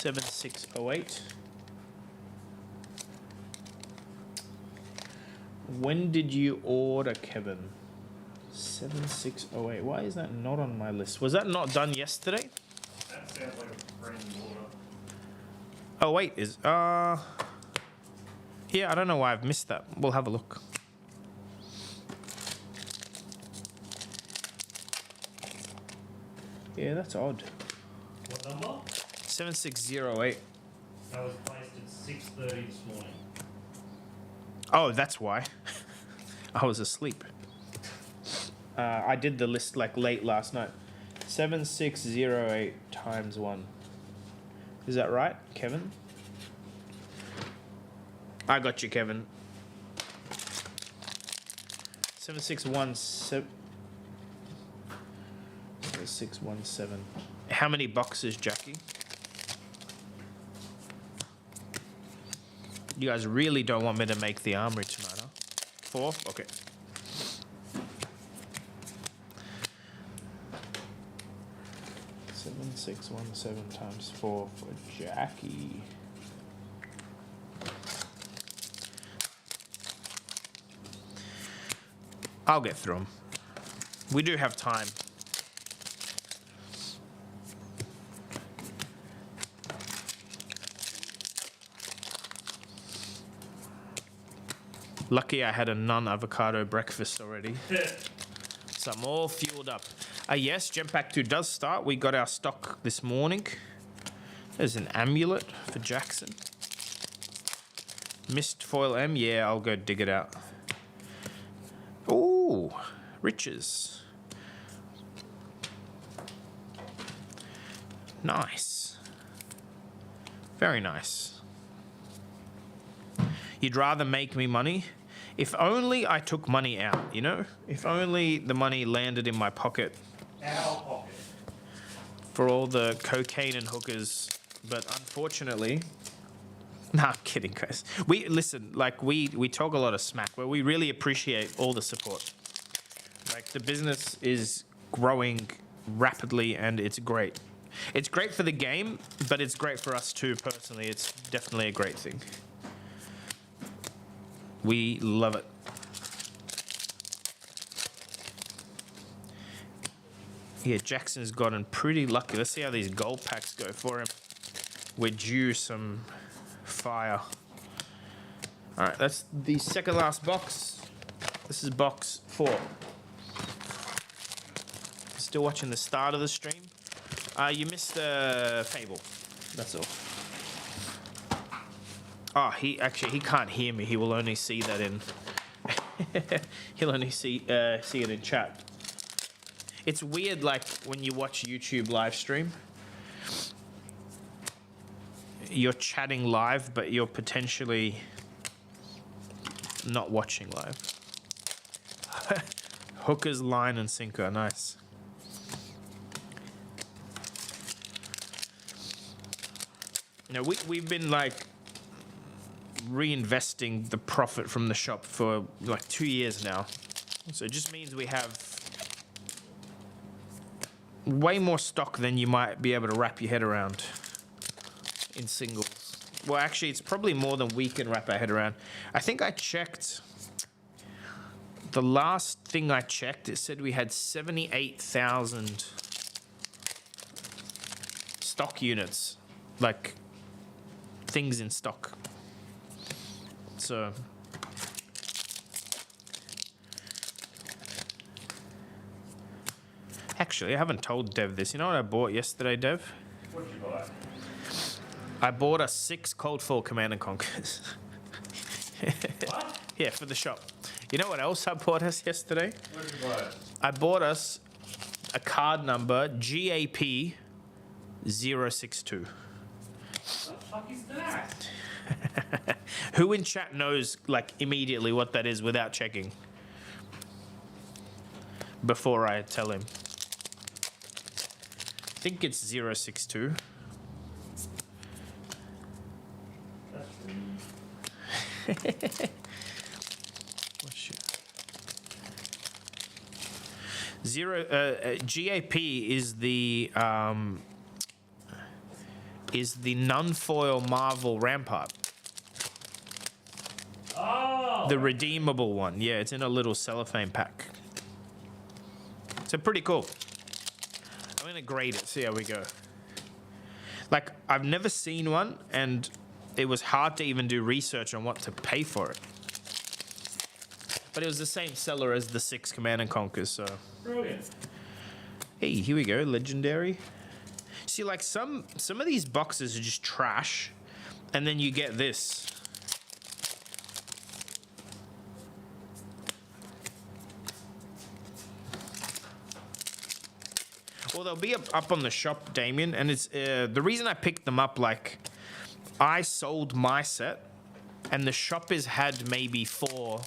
7608. When did you order, Kevin? 7608. Why is that not on my list? Was that not done yesterday? That sounds like a brand new order. Oh wait, yeah, I don't know why I've missed that. We'll have a look. Yeah, that's odd. What number? 7608. That was placed at 6:30 this morning. Oh, that's why. I was asleep. I did the list like late last night. 7608 times 1. Is that right, Kevin? I got you, Kevin. 7617. 7617. How many boxes, Jackie? You guys really don't want me to make the armory tonight, huh? 4? Okay. Seven, 6, 1, 7 times 4 for Jackie. I'll get through them. We do have time. Lucky I had a non-avocado breakfast already. So I'm all fueled up. Yes, Gem Pack 2 does start. We got our stock this morning. There's an amulet for Jackson. Mist foil M. Yeah, I'll go dig it out. Ooh, riches. Nice. Very nice. You'd rather make me money? If only I took money out, you know? If only the money landed in my pocket. Our pocket. For all the cocaine and hookers. But unfortunately... Nah, I'm kidding, guys. We talk a lot of smack, but we really appreciate all the support. Like, the business is growing rapidly and it's great. It's great for the game, but it's great for us too, personally. It's definitely a great thing. We love it. Yeah, Jackson's gotten pretty lucky. Let's see how these gold packs go for him. We're due some fire. All right, that's the second last box. This is box 4. Still watching the start of the stream. You missed Fable. That's all. Oh, he can't hear me. He will only see that in. He'll only see it in chat. It's weird, like when you watch YouTube live stream. You're chatting live, but you're potentially not watching live. Hookers, line, and sinker. Nice. You know, we've been like reinvesting the profit from the shop for like 2 years now. So it just means we have way more stock than you might be able to wrap your head around in singles. Well, actually, it's probably more than we can wrap our head around. I think I checked. The last thing I checked, it said we had 78,000 stock units, like things in stock. So actually, I haven't told Dev this. You know what I bought yesterday, Dev? What did you buy? I bought us 6 Cold Fall Command & Conquers. What? Yeah, for the shop. You know what else I bought us yesterday? What did you buy? I bought us a card number GAP 062. What the fuck is that? Who in chat knows like immediately what that is without checking? Before I tell him. I think it's 062. That's rude. GAP is the is the non-foil Marvel Rampart. Oh! The redeemable one. Yeah, it's in a little cellophane pack. So pretty cool. I'm gonna grade it, see how we go. Like, I've never seen one, and it was hard to even do research on what to pay for it. But it was the same seller as the 6 Command & Conquers, so... Brilliant. Hey, here we go, legendary. See, like, some of these boxes are just trash, and then you get this. Well, they'll be up on the shop, Damien, and it's the reason I picked them up. Like, I sold my set, and the shop has had maybe 4,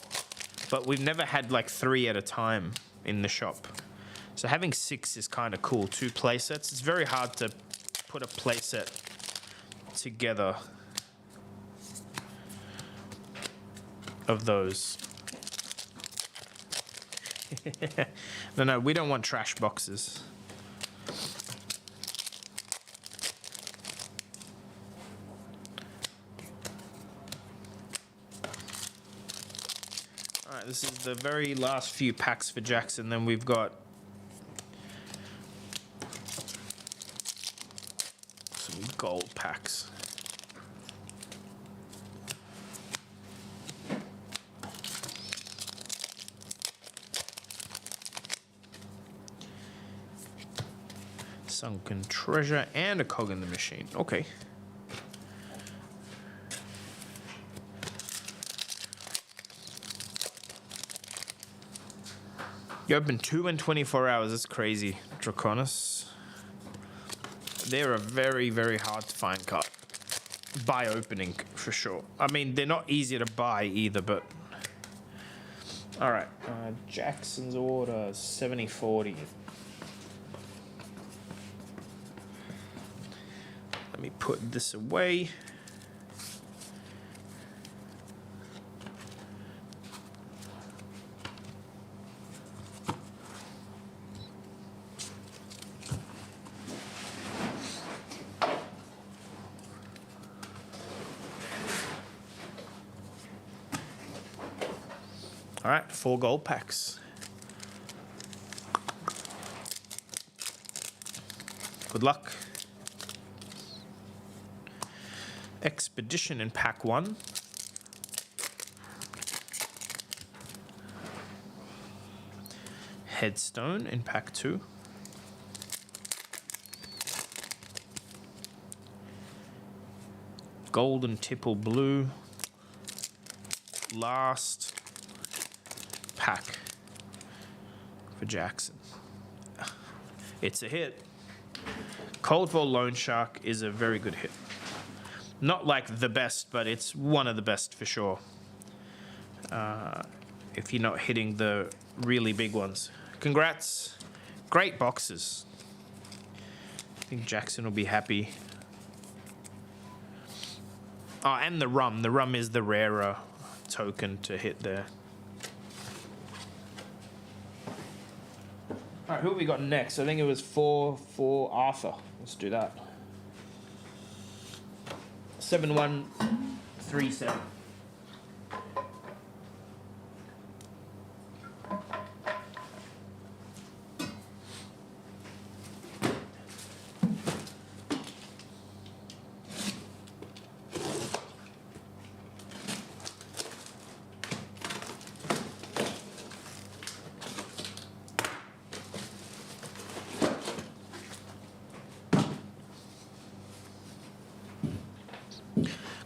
but we've never had like 3 at a time in the shop. So having 6 is kind of cool. 2 play sets. It's very hard to put a play set together of those. No, we don't want trash boxes. Alright, this is the very last few packs for Jackson. Then we've got some gold packs. Sunken treasure and a cog in the machine. Okay. You open 2 in 24 hours. That's crazy, Draconis. They're a very, very hard to find card. By opening, for sure. I mean, they're not easy to buy either, but... Alright, Jackson's order, 70-40. Let me put this away. All right, 4 gold packs. Good luck. Expedition in pack 1. Headstone in pack 2. Golden Tipple Blue. Last pack for Jackson. It's a hit. Coldfall Loan Shark is a very good hit. Not like the best, but it's one of the best for sure. If you're not hitting the really big ones. Congrats. Great boxes. I think Jackson will be happy. Oh, and the rum. The rum is the rarer token to hit there. All right, who have we got next? I think it was for Arthur. Let's do that. 7137.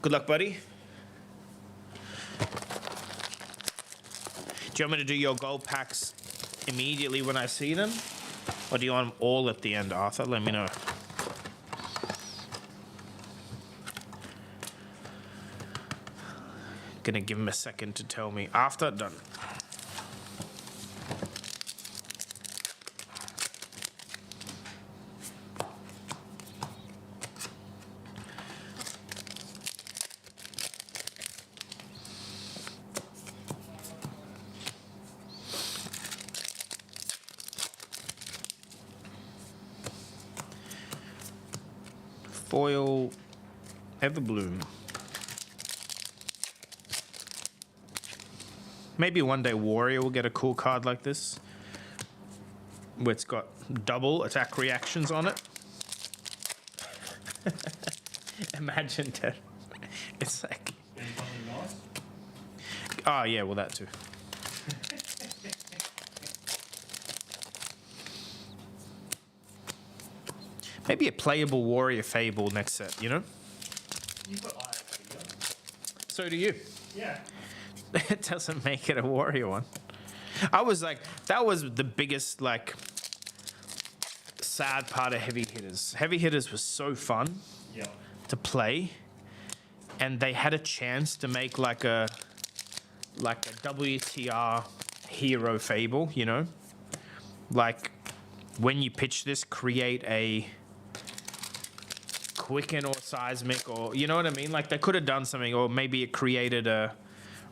Good luck, buddy. Do you want me to do your gold packs immediately when I see them? Or do you want them all at the end, Arthur? Let me know. Gonna give him a second to tell me. After, done. Foil Everbloom. Maybe one day Warrior will get a cool card like this, where it's got double attack reactions on it. Imagine that. It's like... Getting something nice? Oh, yeah, well, that too. Maybe a playable Warrior Fable next set, you know? You've got IX. So do you. Yeah. It doesn't make it a Warrior one. I was like, that was the biggest, like, sad part of Heavy Hitters. Heavy Hitters was so fun Yeah. to play, and they had a chance to make like a WTR hero Fable, you know? Like, when you pitch this, create a Quicken or Seismic, or, you know what I mean? Like, they could have done something, or maybe it created a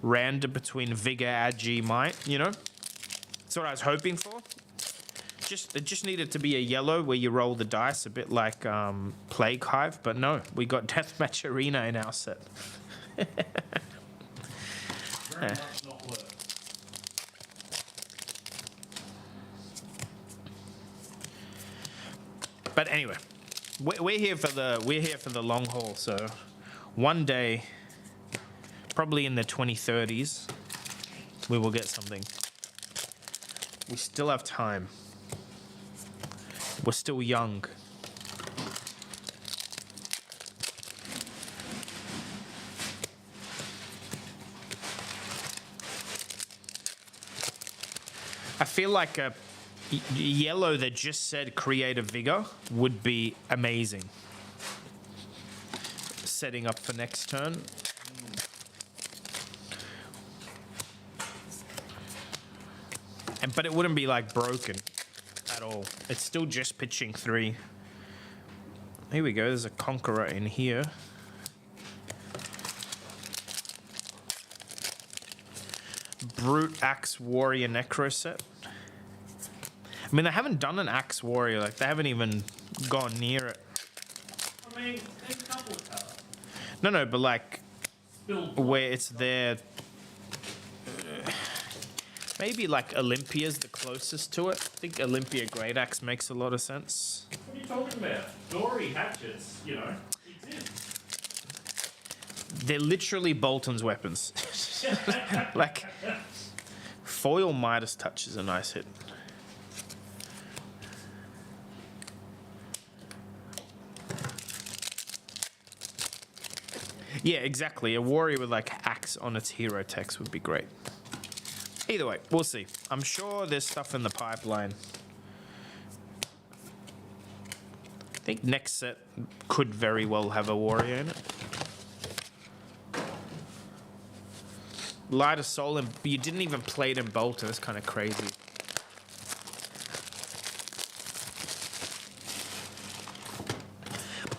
random between Vigor, Agi, Might, you know? That's what I was hoping for. It just needed to be a yellow where you roll the dice, a bit like Plague Hive, but no, we got Deathmatch Arena in our set. Very much not worth. But anyway, we're here for the long haul. So one day, probably in the 2030s, we will get something. We still have time. We're still young. I feel like a yellow that just said Creative Vigor would be amazing. Setting up for next turn. But it wouldn't be like broken at all. It's still just pitching 3. Here we go. There's a Conqueror in here. Brute Axe Warrior Necro set. I mean, they haven't done an Axe Warrior. Like, they haven't even gone near it. I mean, there's a couple of colors. No, but like, Build where it's there. Maybe like Olympia's the closest to it. I think Olympia Great Axe makes a lot of sense. What are you talking about? Dory hatchets, you know, exist. They're literally Bolton's weapons. Like, foil Midas Touch is a nice hit. Yeah, exactly. A warrior with like axe on its hero text would be great. Either way, we'll see. I'm sure there's stuff in the pipeline. I think next set could very well have a warrior in it. Light of Soul, and you didn't even play it in Bolton. That's kind of crazy.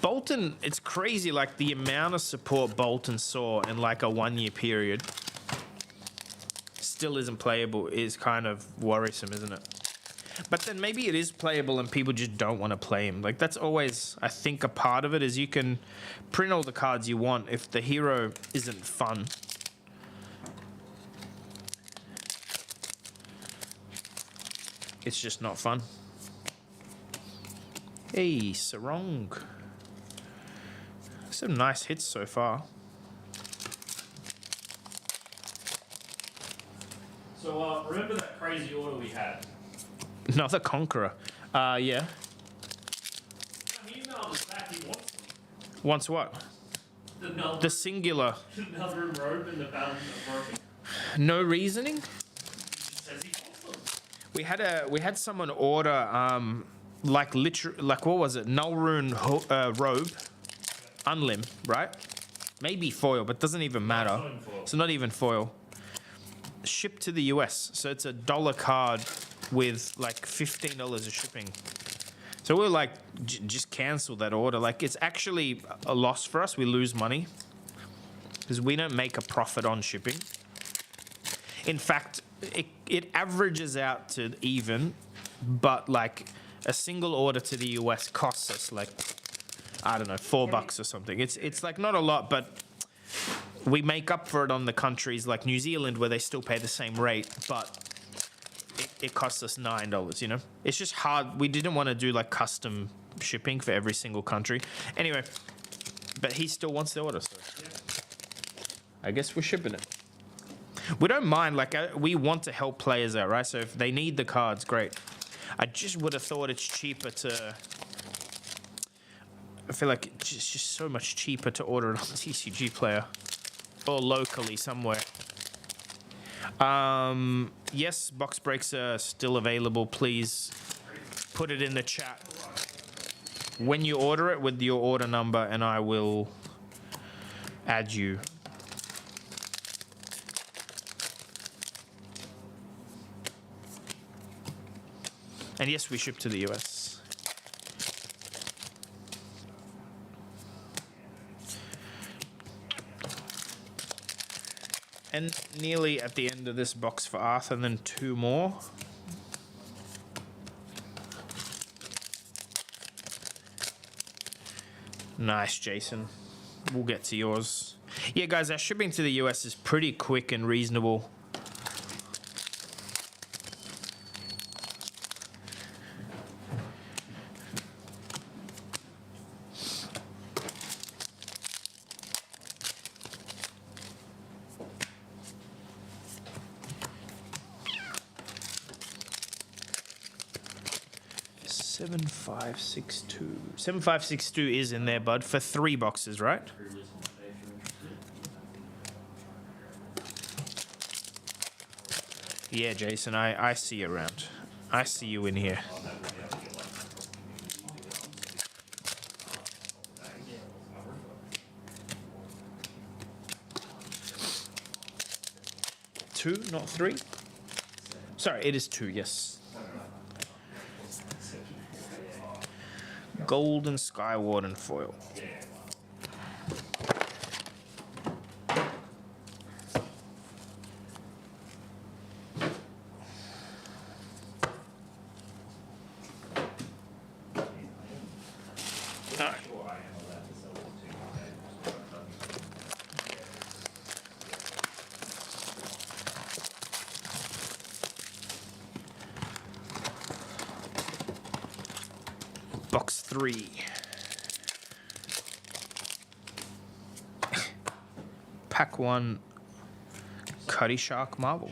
Bolton, it's crazy, like the amount of support Bolton saw in like a 1 year period still isn't playable is kind of worrisome, isn't it? But then maybe it is playable and people just don't want to play him. Like, that's always, I think, a part of it is you can print all the cards you want. If the hero isn't fun, it's just not fun. Hey, Sarong. Some nice hits so far. So, remember that crazy order we had? Another Conqueror. Yeah. He emailed us back, he wants them. Wants what? The singular. The Numbering Robe and the Battle of Broken. No reasoning? He just says he wants them. We had someone order like what was it? Nullrune robe, unlim, right? Maybe foil, but doesn't even matter. Not even foil. So not even foil. Shipped to the US, so it's $1 card with like $15 of shipping. So we're like, just cancel that order. Like, it's actually a loss for us. We lose money because we don't make a profit on shipping. In fact, it averages out to even, but like a single order to the US costs us like I don't know, $4 or something. It's like not a lot, but we make up for it on the countries like New Zealand where they still pay the same rate, but it costs us $9, you know? It's just hard. We didn't want to do like custom shipping for every single country. Anyway, but he still wants the order, so I guess we're shipping it. We don't mind, like, we want to help players out, right? So if they need the cards, great. I just would have thought it's cheaper to... I feel like it's just so much cheaper to order it on TCG Player. Or locally somewhere. Yes, box breaks are still available. Please put it in the chat when you order it with your order number, and I will add you. And yes, we ship to the US. And nearly at the end of this box for Arthur, and then 2 more. Nice, Jason. We'll get to yours. Yeah, guys, our shipping to the US is pretty quick and reasonable. $7562 is in there, bud, for 3 boxes, right? Yeah, Jason, I see you around. I see you in here. Two, not 3? Sorry, it is 2, yes. Golden Skywarden foil. Box 3. Pack 1. Cuddy Shark Marvel.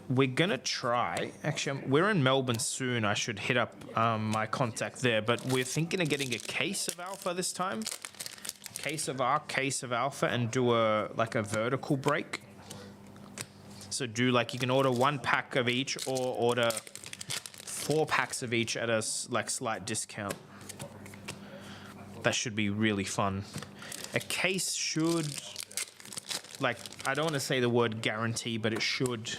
We're gonna try. Actually, we're in Melbourne soon. I should hit up my contact there. But we're thinking of getting a case of Alpha this time. Case of Arc, case of Alpha, and do a vertical break. So do like you can order 1 pack of each, or order 4 packs of each at a slight discount. That should be really fun. A case should, I don't want to say the word guarantee, but it should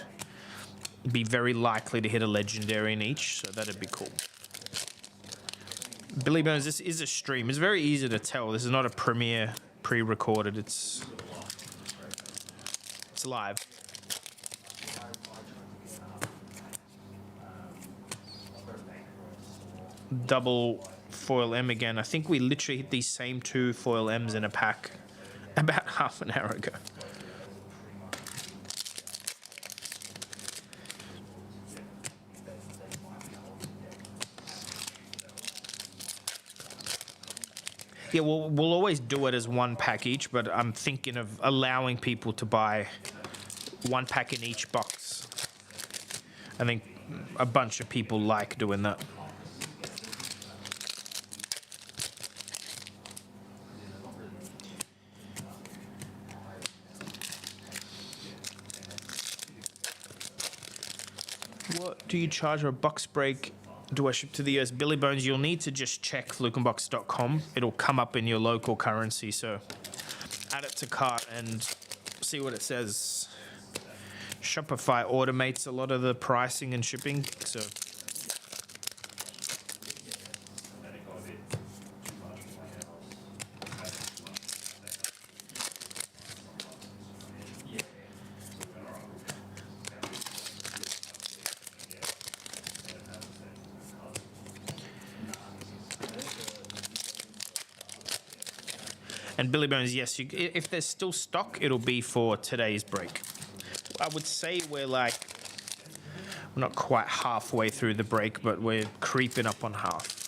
be very likely to hit a legendary in each, so that'd be cool. Billy Bones, this is a stream. It's very easy to tell. This is not a premiere pre-recorded. It's live. Double foil M again. I think we literally hit these same 2 foil M's in a pack about half an hour ago. Yeah, we'll always do it as 1 pack each, but I'm thinking of allowing people to buy 1 pack in each box. I think a bunch of people like doing that. What do you charge for a box break? Do I ship to the US? Billy Bones, you'll need to just check flukenbox.com. It'll come up in your local currency, so add it to cart and see what it says. Shopify automates a lot of the pricing and shipping, so And Billy Bones, yes, if there's still stock, it'll be for today's break. I would say we're not quite halfway through the break, but we're creeping up on half.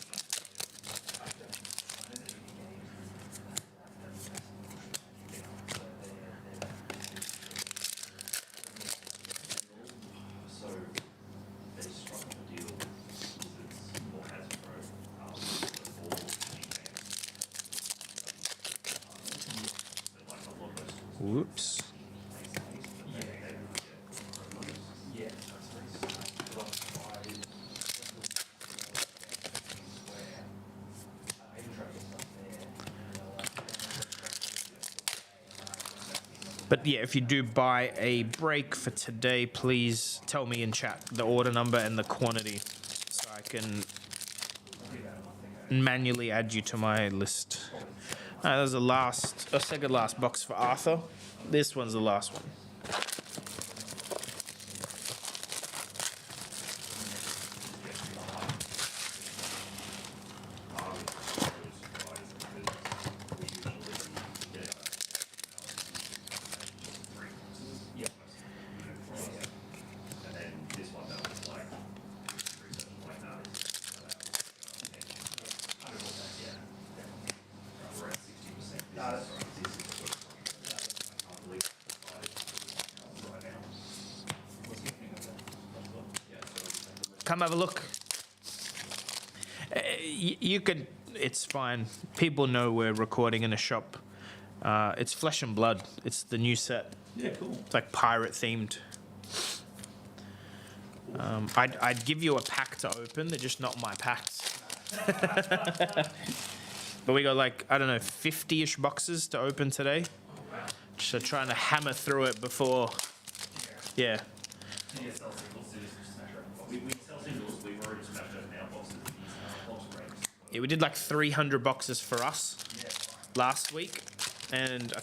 Whoops. But yeah, if you do buy a break for today, please tell me in chat the order number and the quantity so I can manually add you to my list. That was the second last box for Arthur. This one's the last one. Come have a look. You could, it's fine. People know we're recording in a shop. It's Flesh and Blood. It's the new set. Yeah, cool. It's like pirate themed. I'd give you a pack to open. They're just not my packs. But we got like, I don't know, 50-ish boxes to open today. So trying to hammer through it before, yeah. We sell singles, we've already smashed open our boxes. Box breaks. Yeah, we did like 300 boxes for us last week. And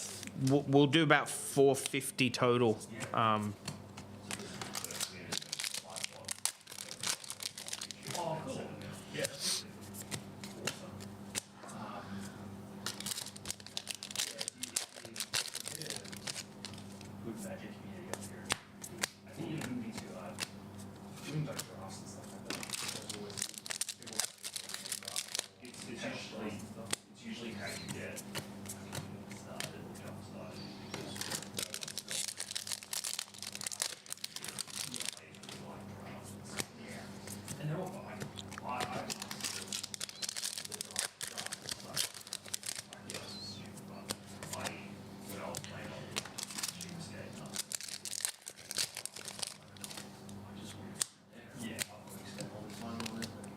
we'll do about 450 total. Oh, cool. Yeah. Good magic community up here. I think it wouldn't be too hard. Doing like drafts and stuff like that. It's usually how you get started. Yeah. And they're all fine.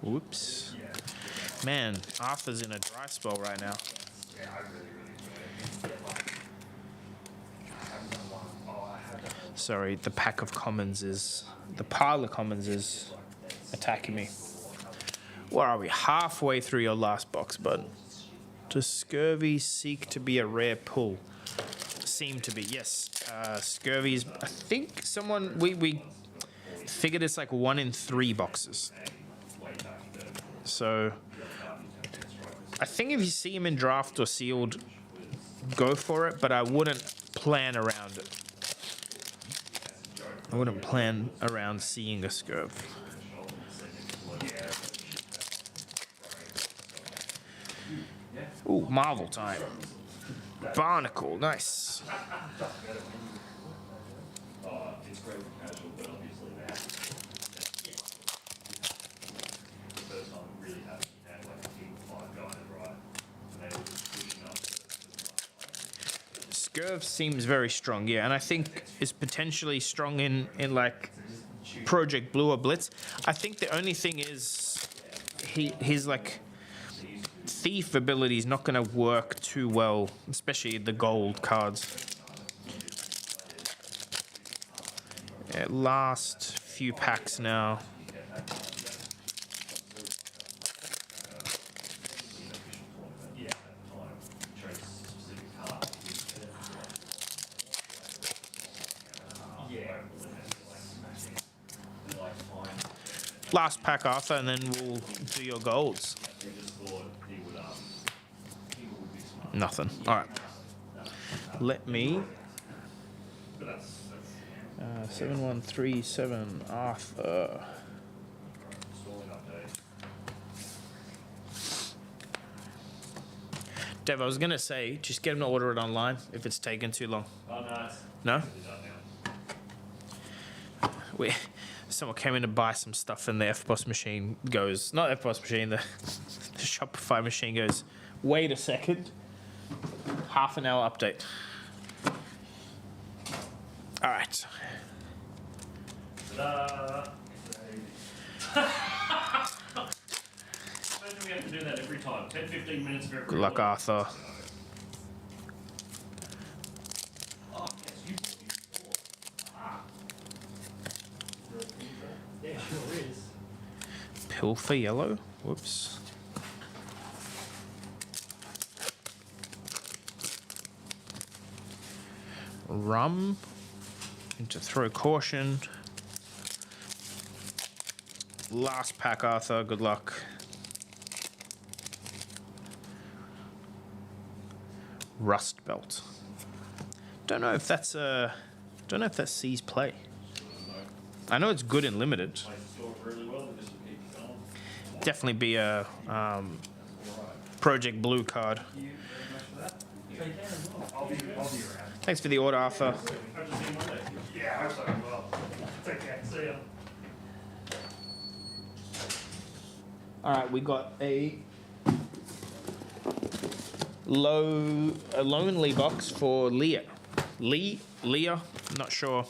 Whoops. Man, Arthur's in a dry spell right now. Sorry, the pack of commons is... The pile of commons is attacking me. Where are we? Halfway through your last box, bud. Does Scurvy seek to be a rare pull? Seem to be, yes. Scurvy's... I think someone... We figured it's like 1 in 3 boxes. So... I think if you see him in draft or sealed, go for it, but I wouldn't plan around it. I wouldn't plan around seeing a Scurv. Ooh, Marvel time. Barnacle, nice. It's great for casual, but obviously that. The first time we really had like a team of 5 guys, right? And they were just pushing up. Scurv seems very strong, yeah, and I think is potentially strong in like Project Blue or Blitz. I think the only thing is his like thief ability is not going to work too well, especially the gold cards. Yeah, last few packs now. Last pack, Arthur, and then we'll do your golds. Nothing. All right. Let me. But that's 7137 Arthur. installing update. Dev, I was gonna say, just get him to order it online if it's taken too long. Oh, no, it's No? done now. Someone came in to buy some stuff, and the FBOSS machine goes, not FBOSS machine, the Shopify machine goes, wait a second, half an hour update. All right. Ta-da! Imagine we have to do that every time. 10, 15 minutes for every Good luck, order. Arthur. Oh, yes, you bought these before. Ah. Yeah, sure is. Pill for yellow. Whoops. Rum. And to throw caution. Last pack, Arthur. Good luck. Rust belt. Don't know if that's C's play. I know it's good in limited. Place the store really well, but this will keep it going. Definitely be a All right. Project Blue card. Thank you very much for that. You can as well. I'll be around. Thanks for the order, Arthur. Hope to see you Monday. Yeah, I hope so as well. Take care. See ya. All right, we got a lonely box for Leah. Leah, not sure.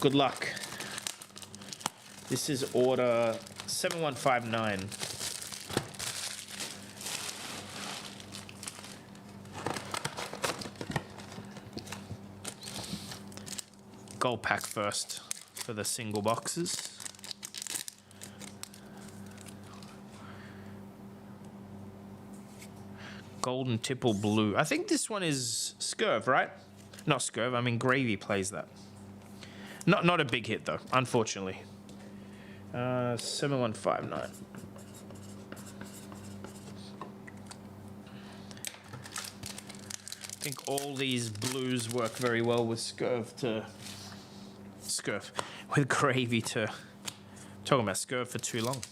Good luck. This is order 7159. Gold pack first for the single boxes. Golden Tipple Blue. I think this one is Scurv, right? Not Scurv, I mean Gravy plays that. Not a big hit though, unfortunately. 7159. I think all these blues work very well with with Gravy to talking about Scurv for too long.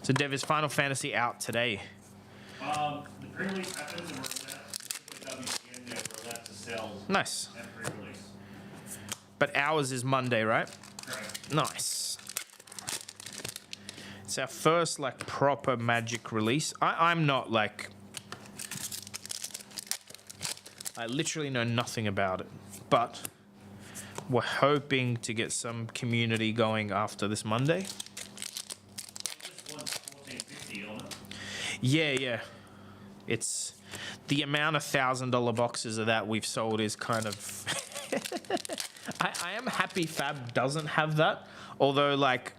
So Dev, is Final Fantasy out today? The pre-release happens and we're allowed, specifically WCN there, we're allowed to sell Nice. at pre-release. But ours is Monday, right? Correct. Nice. It's our first like proper Magic release. I'm not like, I literally know nothing about it, but we're hoping to get some community going after this Monday. Just won 1450 on it. Yeah. It's the amount of $1,000 boxes of that we've sold is kind of. I am happy Fab doesn't have that, although like.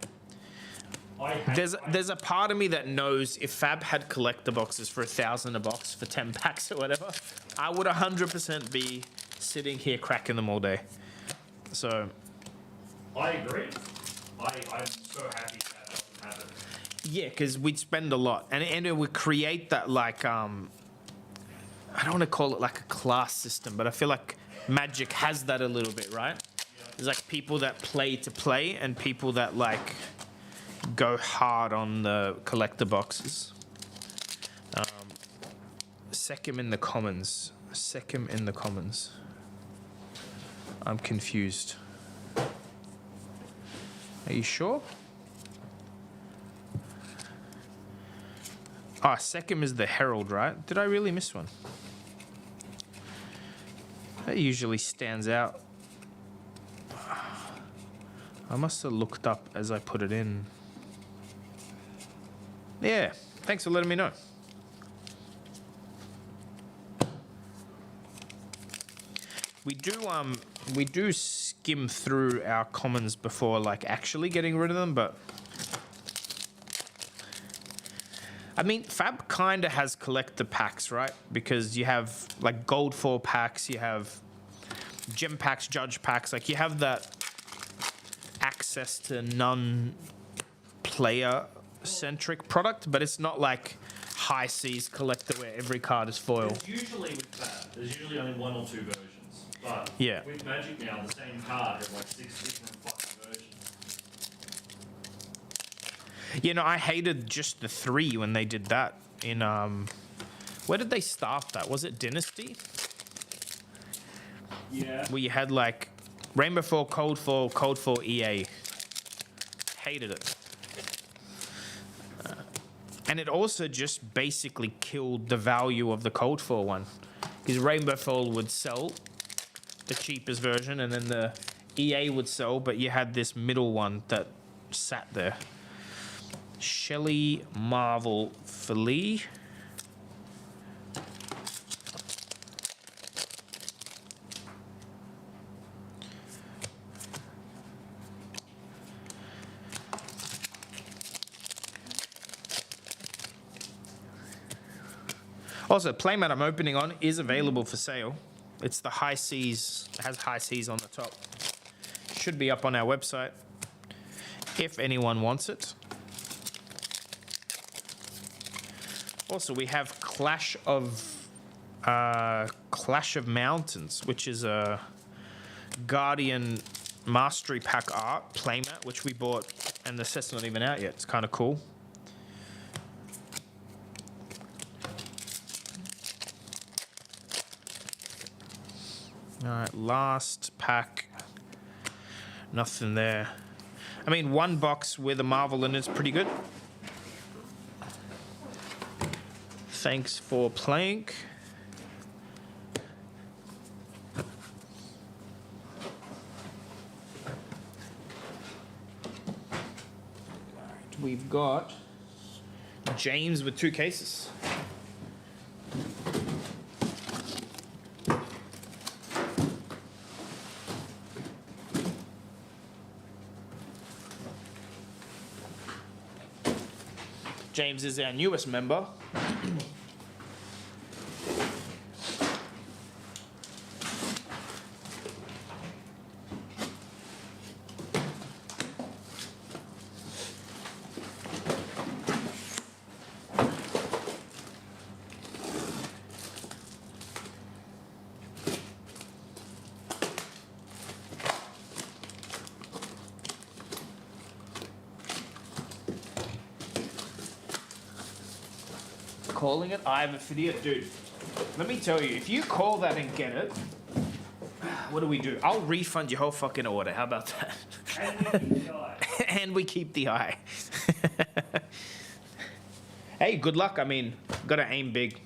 There's a part of me that knows if Fab had collector boxes for $1,000 a box for 10 packs or whatever, I would 100% be sitting here cracking them all day. So. I agree. I'm so happy that doesn't happen. Yeah, because we'd spend a lot, and it would create that like I don't want to call it like a class system, but I feel like Magic has that a little bit, right? There's like people that play to play, and people that like go hard on the collector boxes. Second in the commons. I'm confused. Are you sure? Ah, second is the Herald, right? Did I really miss one? That usually stands out. I must have looked up as I put it in. Yeah, thanks for letting me know. We do skim through our commons before like actually getting rid of them, but I mean Fab kinda has collector packs, right? Because you have like gold 4 packs, you have gem packs, judge packs, like you have that access to non-player centric product, but it's not like high seas collector where every card is foil. There's usually with that, there's usually only 1 or 2 versions. But Yeah. with Magic now, the same card has like 6 different fucking versions. You know, I hated just the 3 when they did that in where did they start that? Was it Dynasty? Yeah. Where you had like Rainbow Foil, Cold Foil, EA. Hated it. And it also just basically killed the value of the Cold Foil one. Because Rainbow Foil would sell the cheapest version and then the EA would sell, but you had this middle one that sat there. Shelly Marvel Philly. Also, playmat I'm opening on is available for sale. It's the High Seas, it has High Seas on the top. Should be up on our website if anyone wants it. Also, we have Clash of Mountains, which is a Guardian Mastery Pack art playmat, which we bought, and the set's not even out yet. It's kind of cool. All right, last pack. Nothing there. I mean, 1 box with a Marvel in it's pretty good. Thanks for playing. We've got James with 2 cases. James is our newest member. Calling it I have a video. Dude, let me tell you, if you call that and get it, what do? I'll refund your whole fucking order. How about that? And we keep the eye. Hey, good luck. I mean, gotta aim big.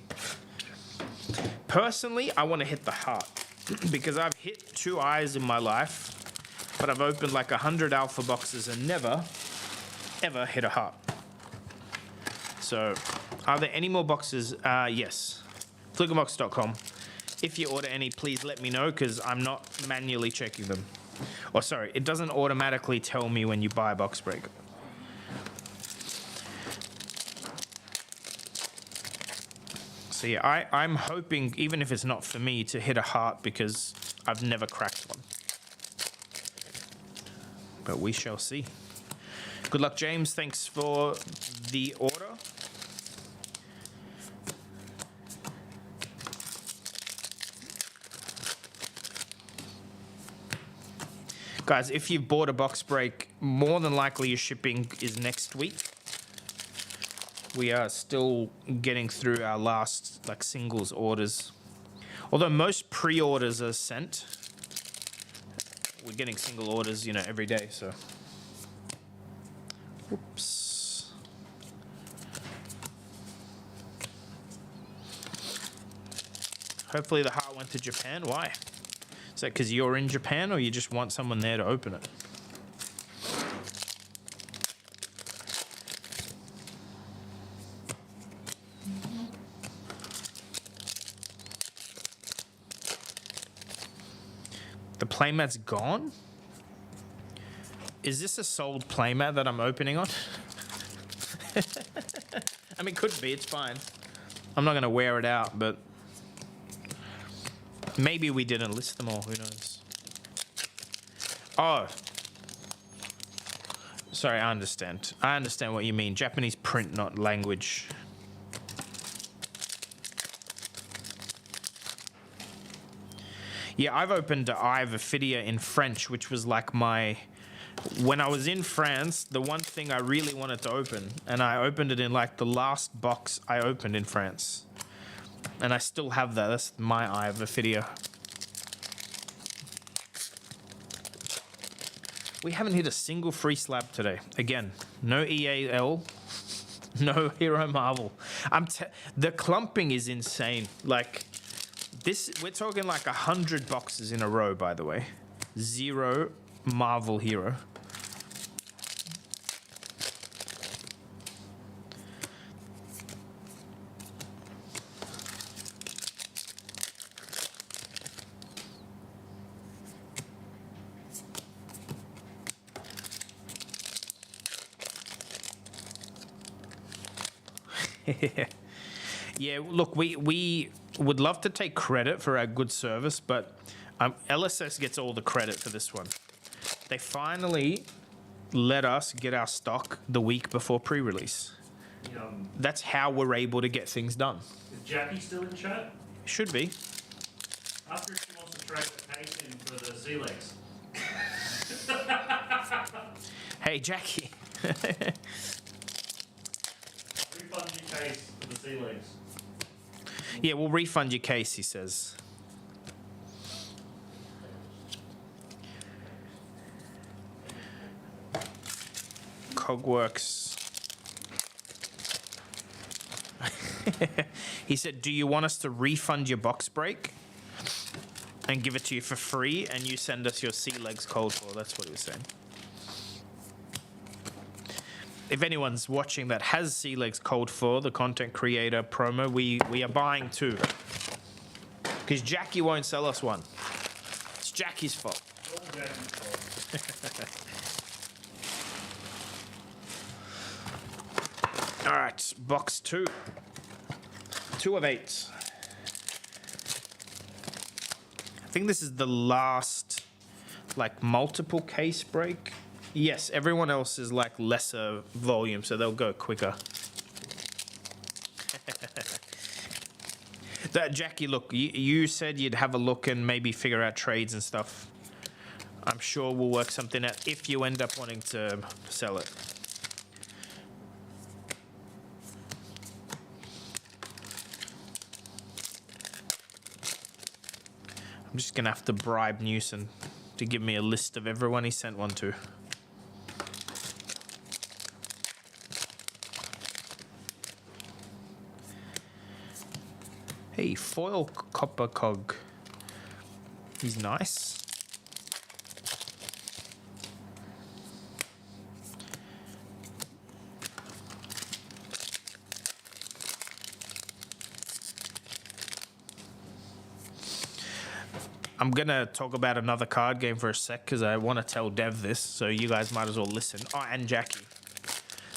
Personally, I want to hit the heart because I've hit 2 eyes in my life, but I've opened like 100 alpha boxes and never, ever hit a heart. So, are there any more boxes? Yes. Flickerbox.com. If you order any, please let me know because I'm not manually checking them. Or sorry, it doesn't automatically tell me when you buy a box break. So yeah, I'm hoping, even if it's not for me, to hit a heart because I've never cracked one. But we shall see. Good luck, James. Thanks for the order. Guys, if you've bought a box break, more than likely your shipping is next week. We are still getting through our last like singles orders. Although most pre-orders are sent, we're getting single orders, you know, every day, so. Whoops. Hopefully the heart went to Japan. Why? Is that because you're in Japan or you just want someone there to open it? The playmat's gone? Is this a sold playmat that I'm opening on? I mean, could be, it's fine. I'm not going to wear it out, but maybe we didn't list them all, who knows? Oh. Sorry, I understand. I understand what you mean. Japanese print, not language. Yeah, I've opened Eye of Ophidia in French, which was like my... When I was in France, the one thing I really wanted to open, and I opened it in like the last box I opened in France. And I still have that. That's my Eye of Ophidia. We haven't hit a single free slab today. Again, no EAL, no Hero Marvel. The clumping is insane. Like this, we're talking like 100 boxes in a row, by the way. 0 Marvel Hero. Yeah, look, we would love to take credit for our good service, but LSS gets all the credit for this one. They finally let us get our stock the week before pre-release. That's how we're able to get things done. Is Jackie still in chat? Should be. After she wants to trade the case in for the sea legs. Hey, Jackie. Refund your case for the sea legs. Yeah, we'll refund your case, he says. Cogworks. He said, do you want us to refund your box break and give it to you for free, and you send us your sea legs cold for? That's what he was saying. If anyone's watching that has sea legs cold for the content creator promo, we are buying 2. Because Jackie won't sell us one. It's Jackie's fault. All Jackie's fault. All right, box 2. 2 of 8. I think this is the last, like, multiple case break. Yes, everyone else is like lesser volume, so they'll go quicker. Jackie, look, you said you'd have a look and maybe figure out trades and stuff. I'm sure we'll work something out if you end up wanting to sell it. I'm just going to have to bribe Newson to give me a list of everyone he sent one to. Hey, foil copper cog. He's nice. I'm gonna talk about another card game for a sec because I want to tell Dev this, so you guys might as well listen. Oh, and Jackie.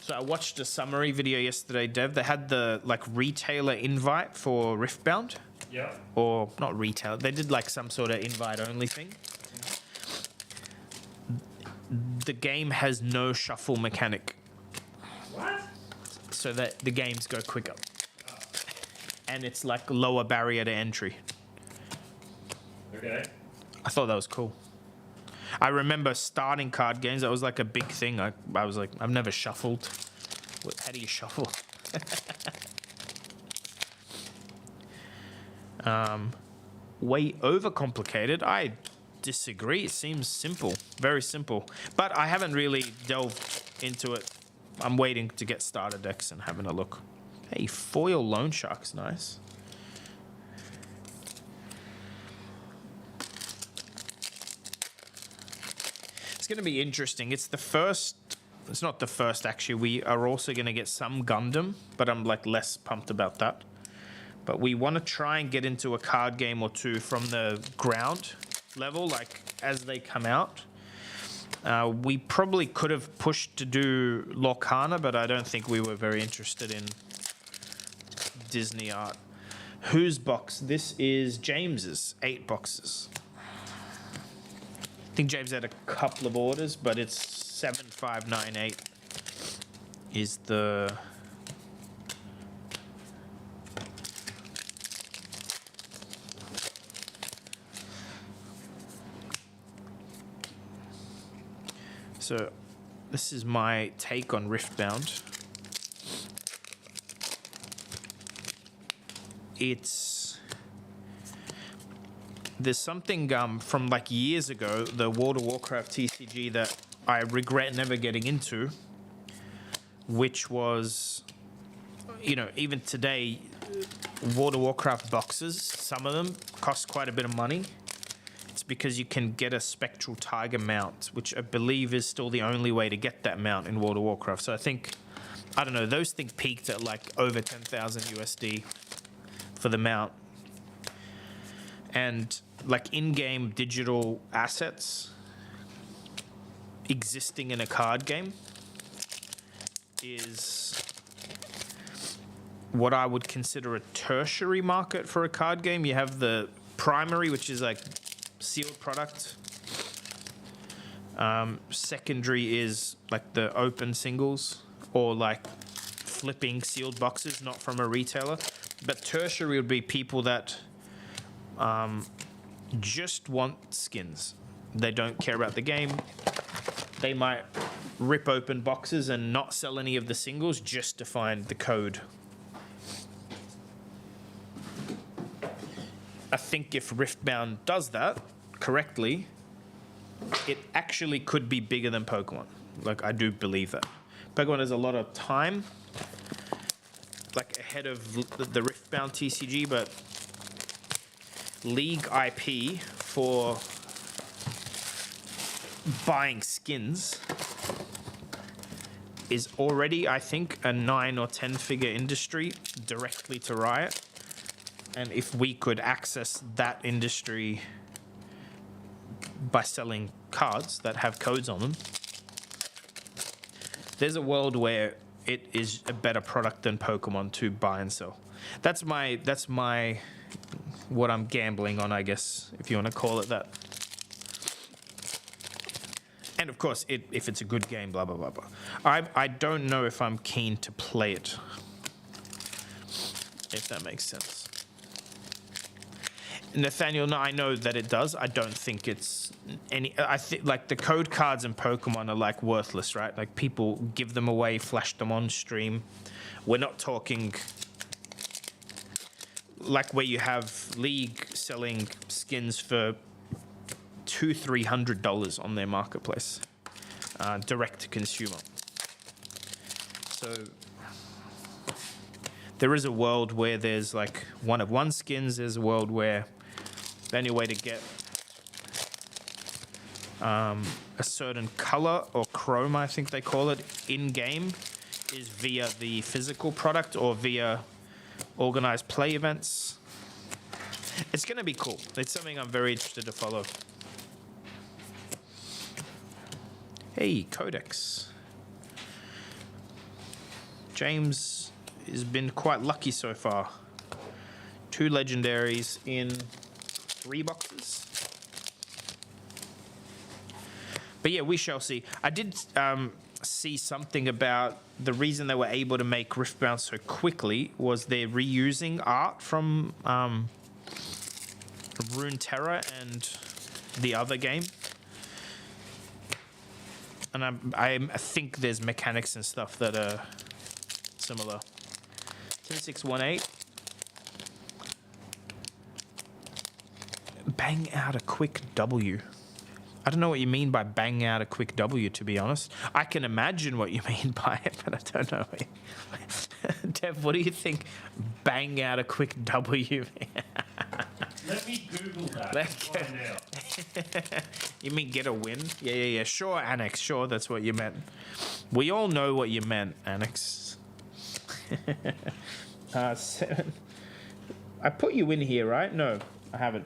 So I watched a summary video yesterday, Dev. They had the like retailer invite for Riftbound. Yeah. Or not retail. They did like some sort of invite only thing. The game has no shuffle mechanic. What? So that the games go quicker. Oh. And it's like lower barrier to entry. Okay. I thought that was cool. I remember starting card games. That was like a big thing. I was like, I've never shuffled. How do you shuffle? Way overcomplicated. I disagree. It seems simple. Very simple. But I haven't really delved into it. I'm waiting to get starter decks and having a look. Hey, foil loan shark's nice. It's going to be interesting. It's the first. It's not the first, actually. We are also going to get some Gundam, but I'm like less pumped about that. But we want to try and get into a card game or two from the ground level, like as they come out. We probably could have pushed to do Lorcana, but I don't think we were very interested in Disney art. Whose box? This is James's. 8 boxes. I think James had a couple of orders, but it's 7598 is the. So this is my take on Riftbound. There's something from like years ago, the World of Warcraft TCG, that I regret never getting into, which was, you know, even today, World of Warcraft boxes, some of them cost quite a bit of money. It's because you can get a Spectral Tiger mount, which I believe is still the only way to get that mount in World of Warcraft. So I think, I don't know, those things peaked at like over 10,000 USD for the mount. And like in-game digital assets existing in a card game is what I would consider a tertiary market for a card game. You have the primary, which is like sealed product. Secondary is like the open singles or like flipping sealed boxes, not from a retailer. But tertiary would be people that just want skins. They don't care about the game. They might rip open boxes and not sell any of the singles just to find the code. I think if Riftbound does that correctly, it actually could be bigger than Pokemon. Like, I do believe that. Pokemon has a lot of time, like ahead of the Riftbound TCG, but League IP for buying skins is already, I think, a 9 or 10 figure industry directly to Riot. And if we could access that industry by selling cards that have codes on them, there's a world where it is a better product than Pokemon to buy and sell. That's my what I'm gambling on, I guess, if you want to call it that. And of course, if it's a good game, blah, blah, blah, blah. I don't know if I'm keen to play it, if that makes sense. Nathaniel, no, I know that it does. I don't think it's any. I think like the code cards in Pokemon are like worthless, right? Like people give them away, flash them on stream. We're not talking like where you have League selling skins for $200-300 on their marketplace, direct to consumer. So there is a world where there's like one of one skins. There's a world where the only way to get a certain color or chrome, I think they call it, in game is via the physical product or via organized play events. It's going to be cool. It's something I'm very interested to follow. Hey, Codex. James has been quite lucky so far. 2 legendaries in 3 boxes. But yeah, we shall see. I did see something about the reason they were able to make Riftbound so quickly was they're reusing art from Runeterra and the other game. And I think there's mechanics and stuff that are similar. 7618. Bang out a quick W. I don't know what you mean by bang out a quick W, to be honest. I can imagine what you mean by it, but I don't know. Dev, what do you think bang out a quick W? Let me Google that and find out. You mean get a win? Yeah. Sure, Annex. Sure, that's what you meant. We all know what you meant, Annex. 7. I put you in here, right? No, I haven't.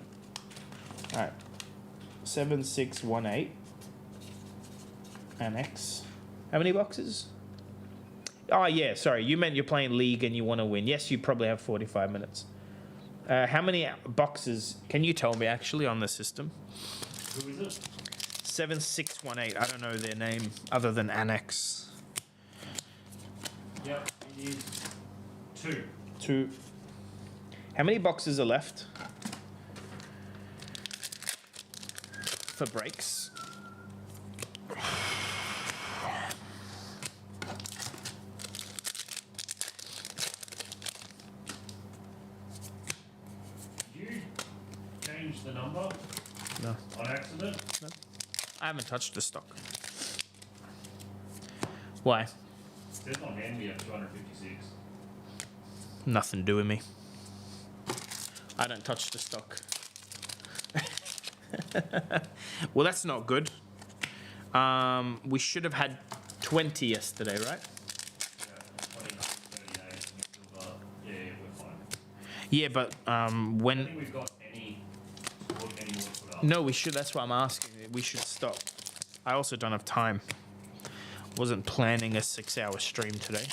All right. 7618. Annex. How many boxes? Oh, yeah, sorry. You meant you're playing League and you want to win. Yes, you probably have 45 minutes. How many boxes can you tell me actually on the system? Who is it? 7618. I don't know their name other than Annex. Yep, it is 2. 2. How many boxes are left for breaks? Did you change the number No. on accident? I haven't touched the stock. Why? It says on hand we have 256. Nothing to do with me. I don't touch the stock. Well, that's not good. We should have had 20 yesterday, right? Yeah, 20, 38, we still got, yeah, we're fine. Yeah, but I when... think we've got any more to put up. No, we should. That's why I'm asking. We should stop. I also don't have time. Wasn't planning a 6-hour stream today.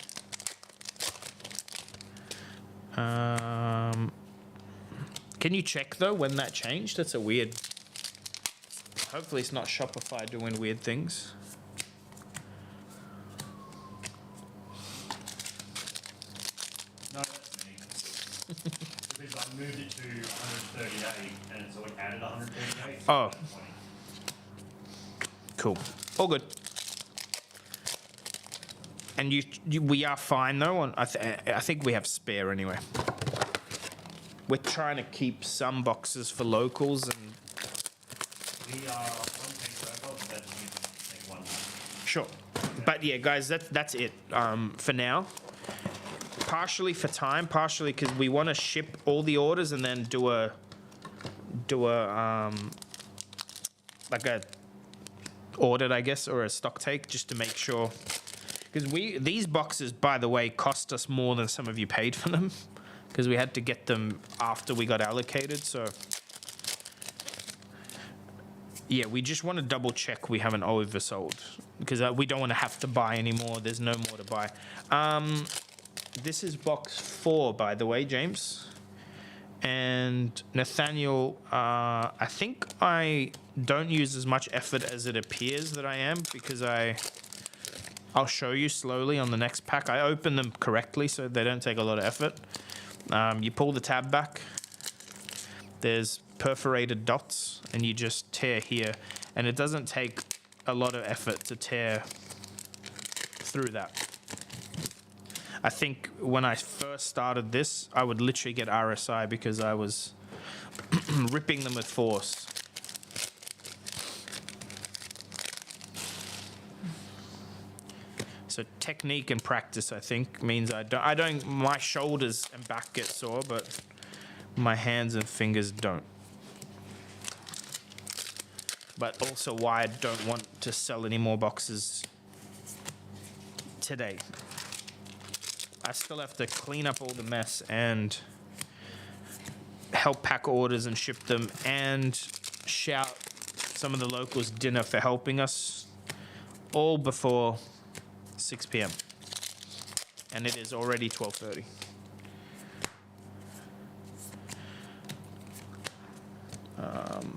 Can you check though when that changed? That's a weird. Hopefully it's not Shopify doing weird things. No, that's me. Because I moved it to 138 and so it added 138. So Oh. it's 20. Cool. All good. And we are fine though. I think we have spare anyway. We're trying to keep some boxes for locals and We are on paper, but that you can take one. sure. But yeah, guys, that's it for now. Partially for time, partially because we want to ship all the orders and then do a like a audit, I guess, or a stock take just to make sure. Because these boxes, by the way, cost us more than some of you paid for them because we had to get them after we got allocated. So yeah, we just want to double check we haven't oversold because we don't want to have to buy anymore. There's no more to buy. This is box 4, by the way, James. And Nathaniel, I think I don't use as much effort as it appears that I am because I'll show you slowly on the next pack. I open them correctly so they don't take a lot of effort. You pull the tab back. There's perforated dots and you just tear here. And it doesn't take a lot of effort to tear through that. I think when I first started this, I would literally get RSI because I was ripping them with force. So technique and practice, I think, means I don't, my shoulders and back get sore, but my hands and fingers don't. But also why I don't want to sell any more boxes today. I still have to clean up all the mess and help pack orders and ship them and shout some of the locals dinner for helping us all before 6 p.m. And it is already 12:30.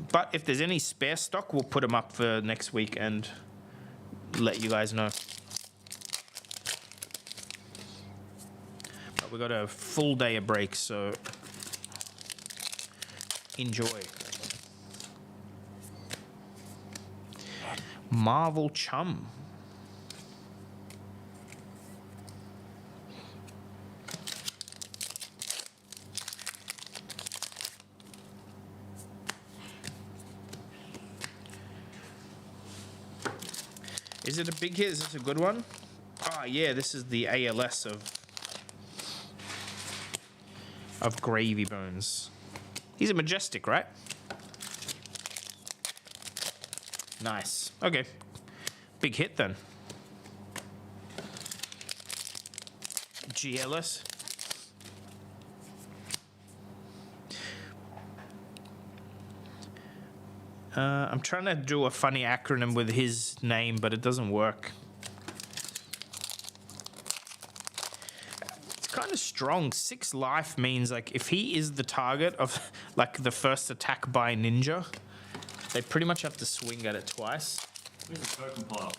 But if there's any spare stock, we'll put them up for next week and let you guys know. But we got a full day of breaks, so enjoy. Marvel Chum. Is it a big hit? Is this a good one? Ah, yeah, this is the ALS of Gravy Bones. He's a Majestic, right? Nice. Okay. Big hit then. GLS. I'm trying to do a funny acronym with his name, but it doesn't work. It's kind of strong. 6 life means like if he is the target of like the first attack by ninja, They pretty much have to swing at it twice. Where's the token pile?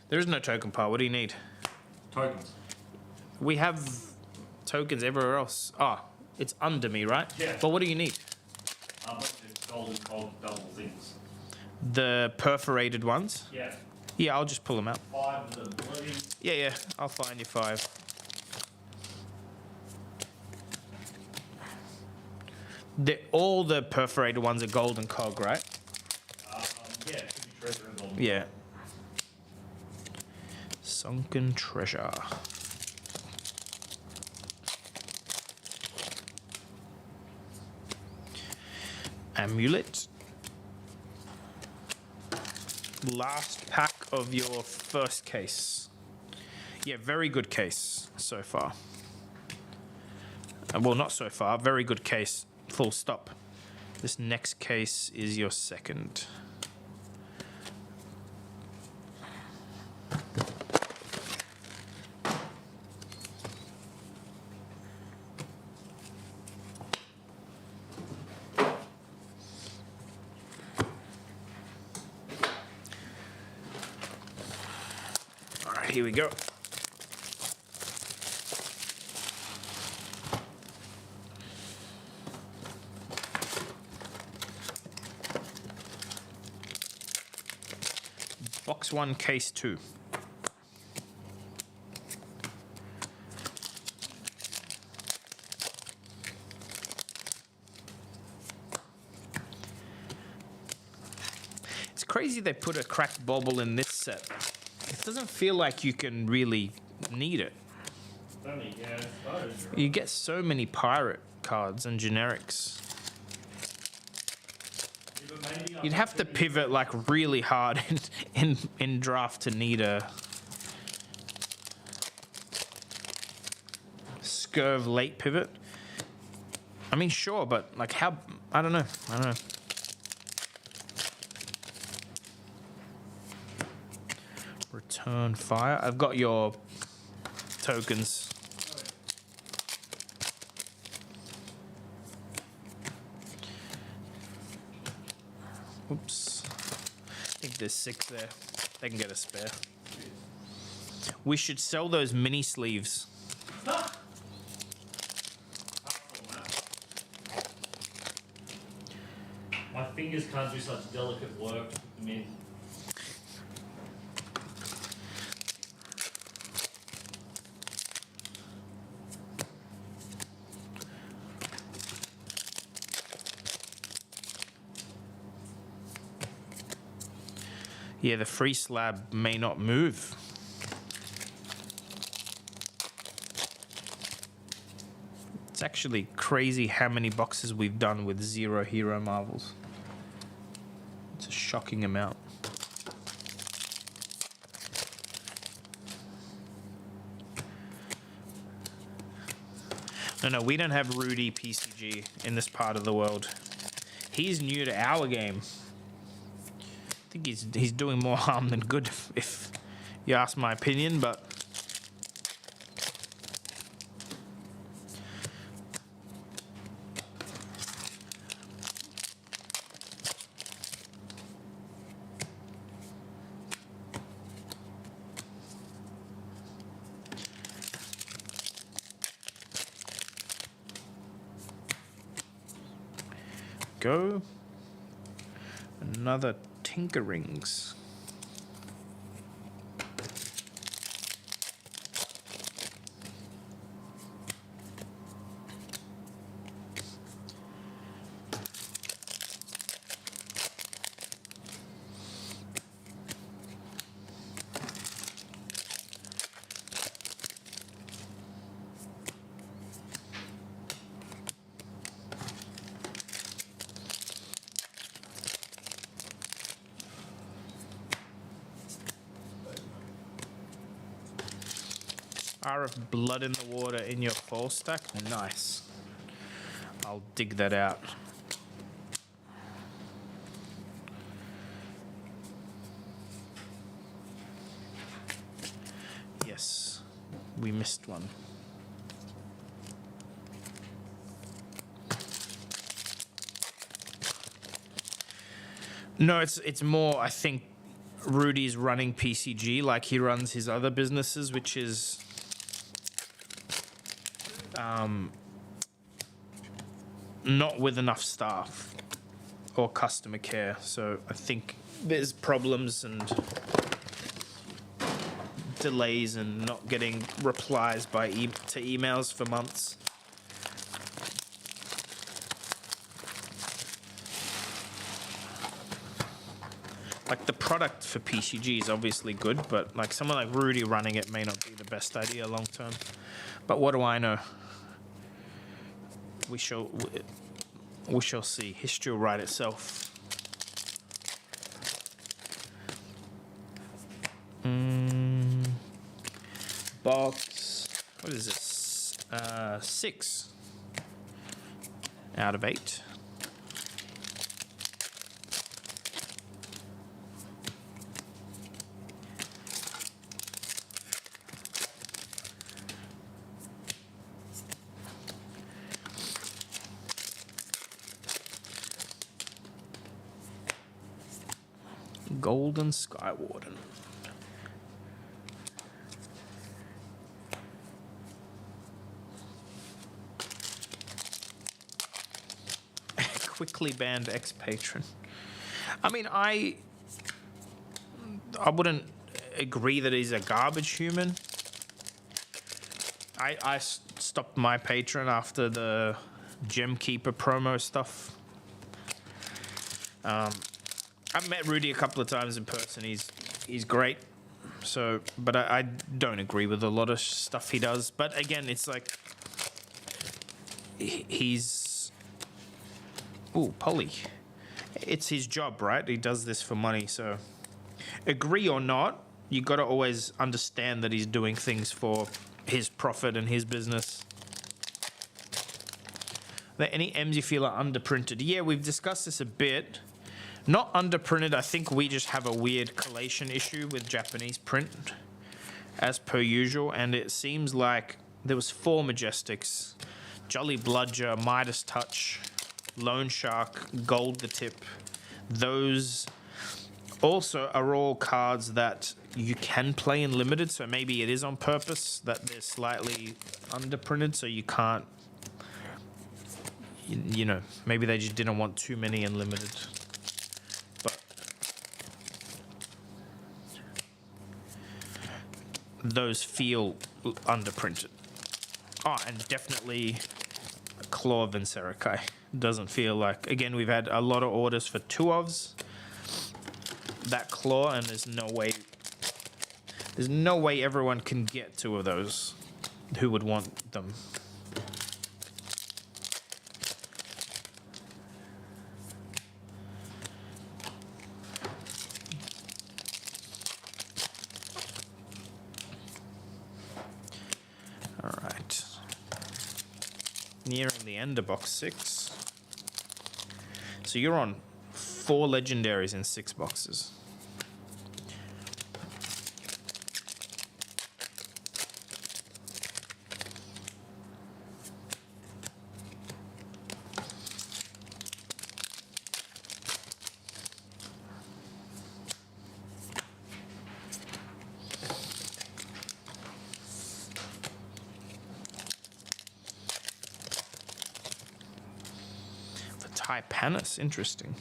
There is no token pile. What do you need? Tokens. We have tokens everywhere else. Ah, it's under me, right? Yeah. But what do you need? A bunch of golden cold double things. The perforated ones? Yeah. Yeah, I'll just pull them out. 5 of the bloody. Yeah, I'll find you 5. All the perforated ones are golden cog, right? Yeah, it could be treasure and gold. Yeah. Sunken treasure. Amulet. Last pack of your first case. Yeah, very good case so far. Well, not so far. Very good case. Full stop. This next case is your second. All right, here we go. Box 1, case 2. It's crazy they put a cracked bauble in this set. It doesn't feel like you can really need it. Funny, yeah, I suppose. You get so many pirate cards and generics. Yeah, but maybe You'd have to pivot like really hard in draft to need a Scurv late pivot. I mean, sure, but like how? I don't know. Return fire. I've got your tokens. Oops. I think there's 6 there. They can get a spare. We should sell those mini sleeves. My fingers can't do such delicate work to put them in. Yeah, the free slab may not move. It's actually crazy how many boxes we've done with 0 hero marvels. It's a shocking amount. No, we don't have Rudy PCG in this part of the world. He's new to our game. I think he's doing more harm than good, if you ask my opinion, but go. Another Tinkerings. Are of blood in the water in your fall stack? Nice. I'll dig that out. Yes, we missed one. No, it's more. I think Rudy's running PCG like he runs his other businesses, which is not with enough staff or customer care. So I think there's problems and delays and not getting replies to emails for months. Like the product for PCG is obviously good, but like someone like Rudy running it may not be the best idea long term. But what do I know? We shall see. History will write itself. Box. What is this? 6 out of 8. Golden Skywarden. Quickly banned ex-patron. I mean, I wouldn't agree that he's a garbage human. I stopped my patron after the Gem Keeper promo stuff. I've met Rudy a couple of times in person. He's great. So, but I don't agree with a lot of stuff he does. But again, it's like he's Polly. It's his job, right? He does this for money. So, agree or not, you got to always understand that he's doing things for his profit and his business. Are there any M's you feel are underprinted? Yeah, we've discussed this a bit. Not underprinted. I think we just have a weird collation issue with Japanese print, as per usual. And it seems like there was 4 Majestics: Jolly Bludger, Midas Touch, Loan Shark, Gold the Tip. Those also are all cards that you can play in limited. So maybe it is on purpose that they're slightly underprinted, so you can't. You know, maybe they just didn't want too many in limited. Those feel underprinted. Oh, and definitely Claw of Vincerikai. Doesn't feel like... Again, we've had a lot of orders for 2 ofs. That Claw, and there's no way everyone can get 2 of those who would want them. Nearing the end of box 6. So you're on 4 legendaries in 6 boxes. Typanis, interesting.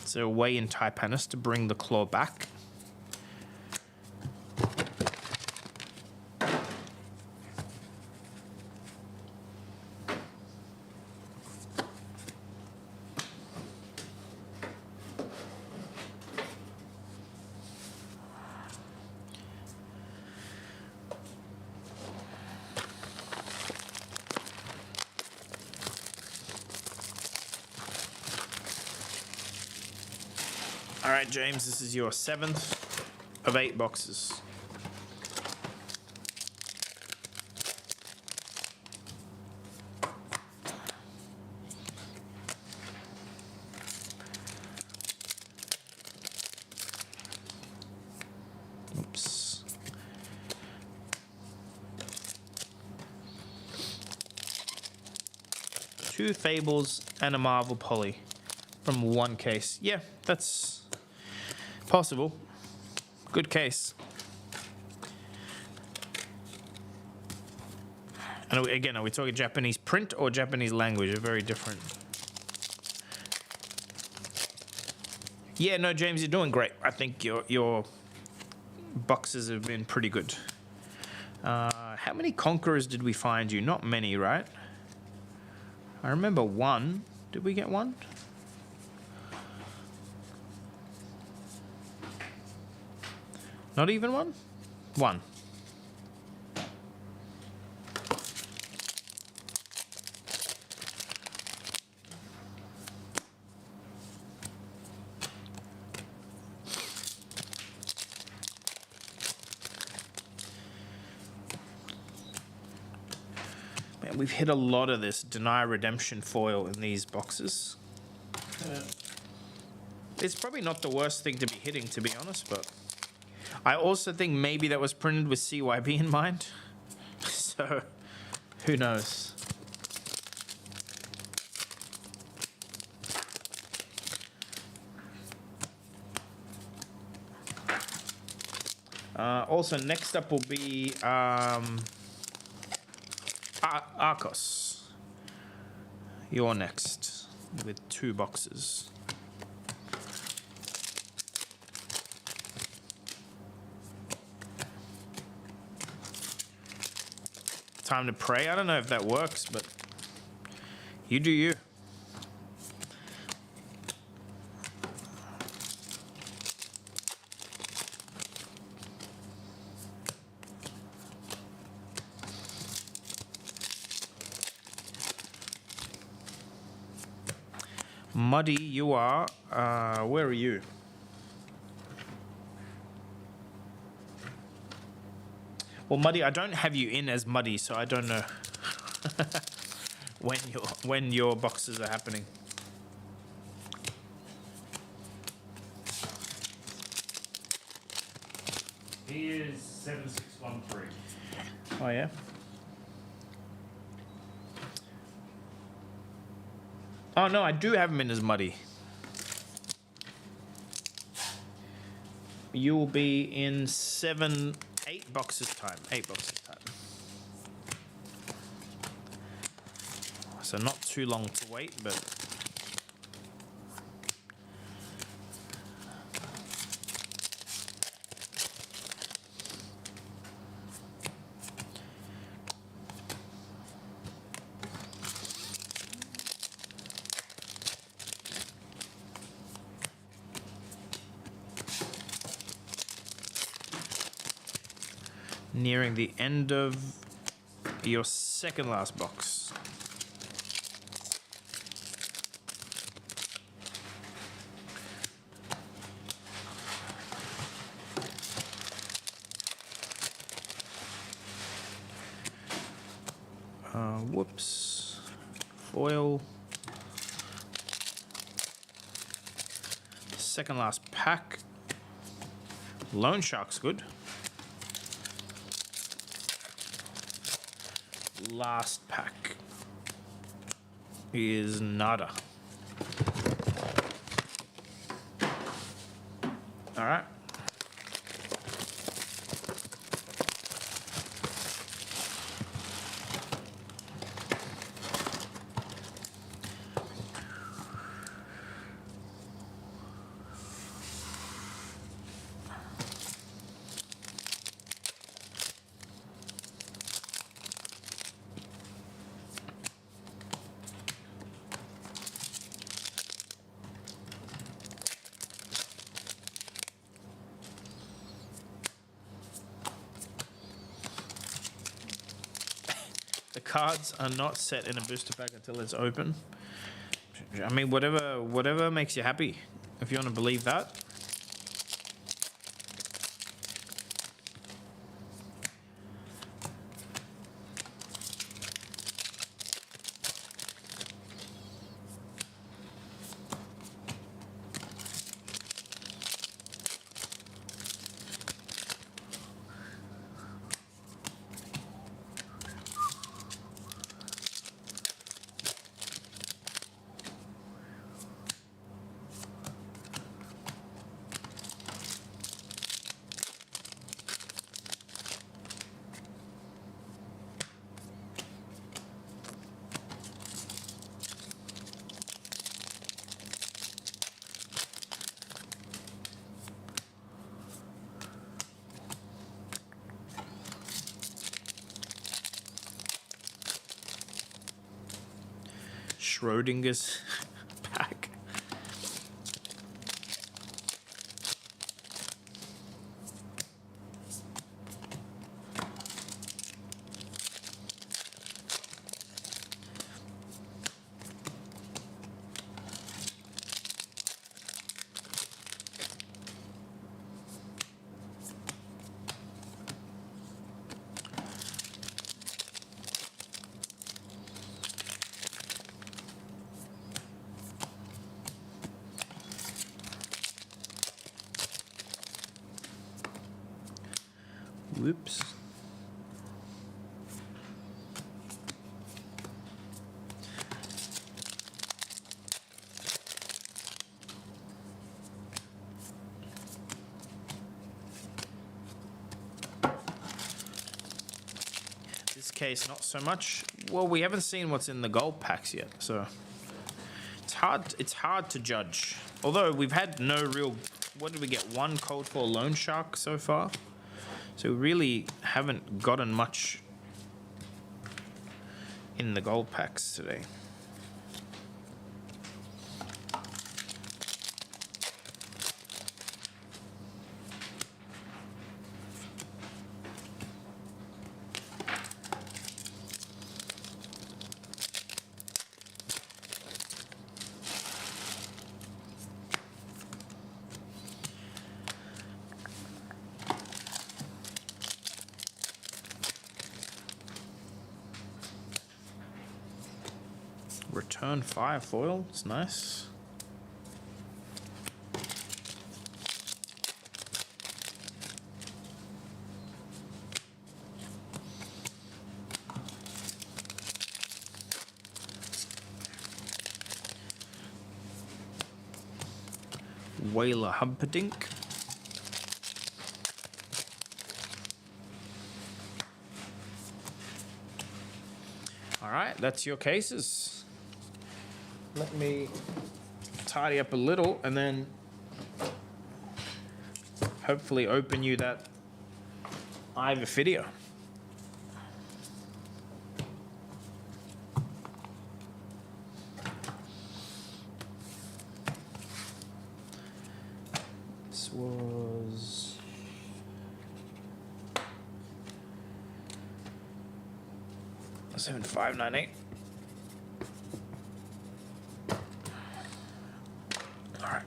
Is there a way in Typanis to bring the claw back? All right, James, this is your 7th of 8 boxes. Oops. 2 Fables and a Marvel Poly from one case. Yeah, that's possible. Good case. And again, are we talking Japanese print or Japanese language? They're very different. Yeah, no, James, you're doing great. I think your boxes have been pretty good. How many Conquerors did we find you? Not many, right? I remember one. Did we get one? Not even one? One. Man, we've hit a lot of this deny redemption foil in these boxes. It's probably not the worst thing to be hitting, to be honest, but I also think maybe that was printed with CYB in mind. So, who knows? Also, next up will be Arcos. You're next with 2 boxes. Time to pray. I don't know if that works, but you do you. Muddy, you are. Where are you? Well, Muddy, I don't have you in as Muddy, so I don't know when your boxes are happening. He is 7613. Oh yeah. Oh no, I do have him in as Muddy. You will be in 8 boxes time. 8 boxes time. So not too long to wait, but nearing the end of your second last box. Whoops. Foil. Second last pack. Loan Shark's good. Last pack is nada. All right. The cards are not set in a booster pack until it's open. I mean, whatever makes you happy, if you want to believe that. Schrodinger's pack. Whoops. This case, not so much. Well, we haven't seen what's in the gold packs yet, so it's hard to judge. Although we've had no real, what did we get? One Cold for Loan Shark so far. So we really haven't gotten much in the gold packs today. Return 5 foil, it's nice. Whaler Humperdinck. All right, that's your cases. Let me tidy up a little and then hopefully open you that Iva This was $7,598.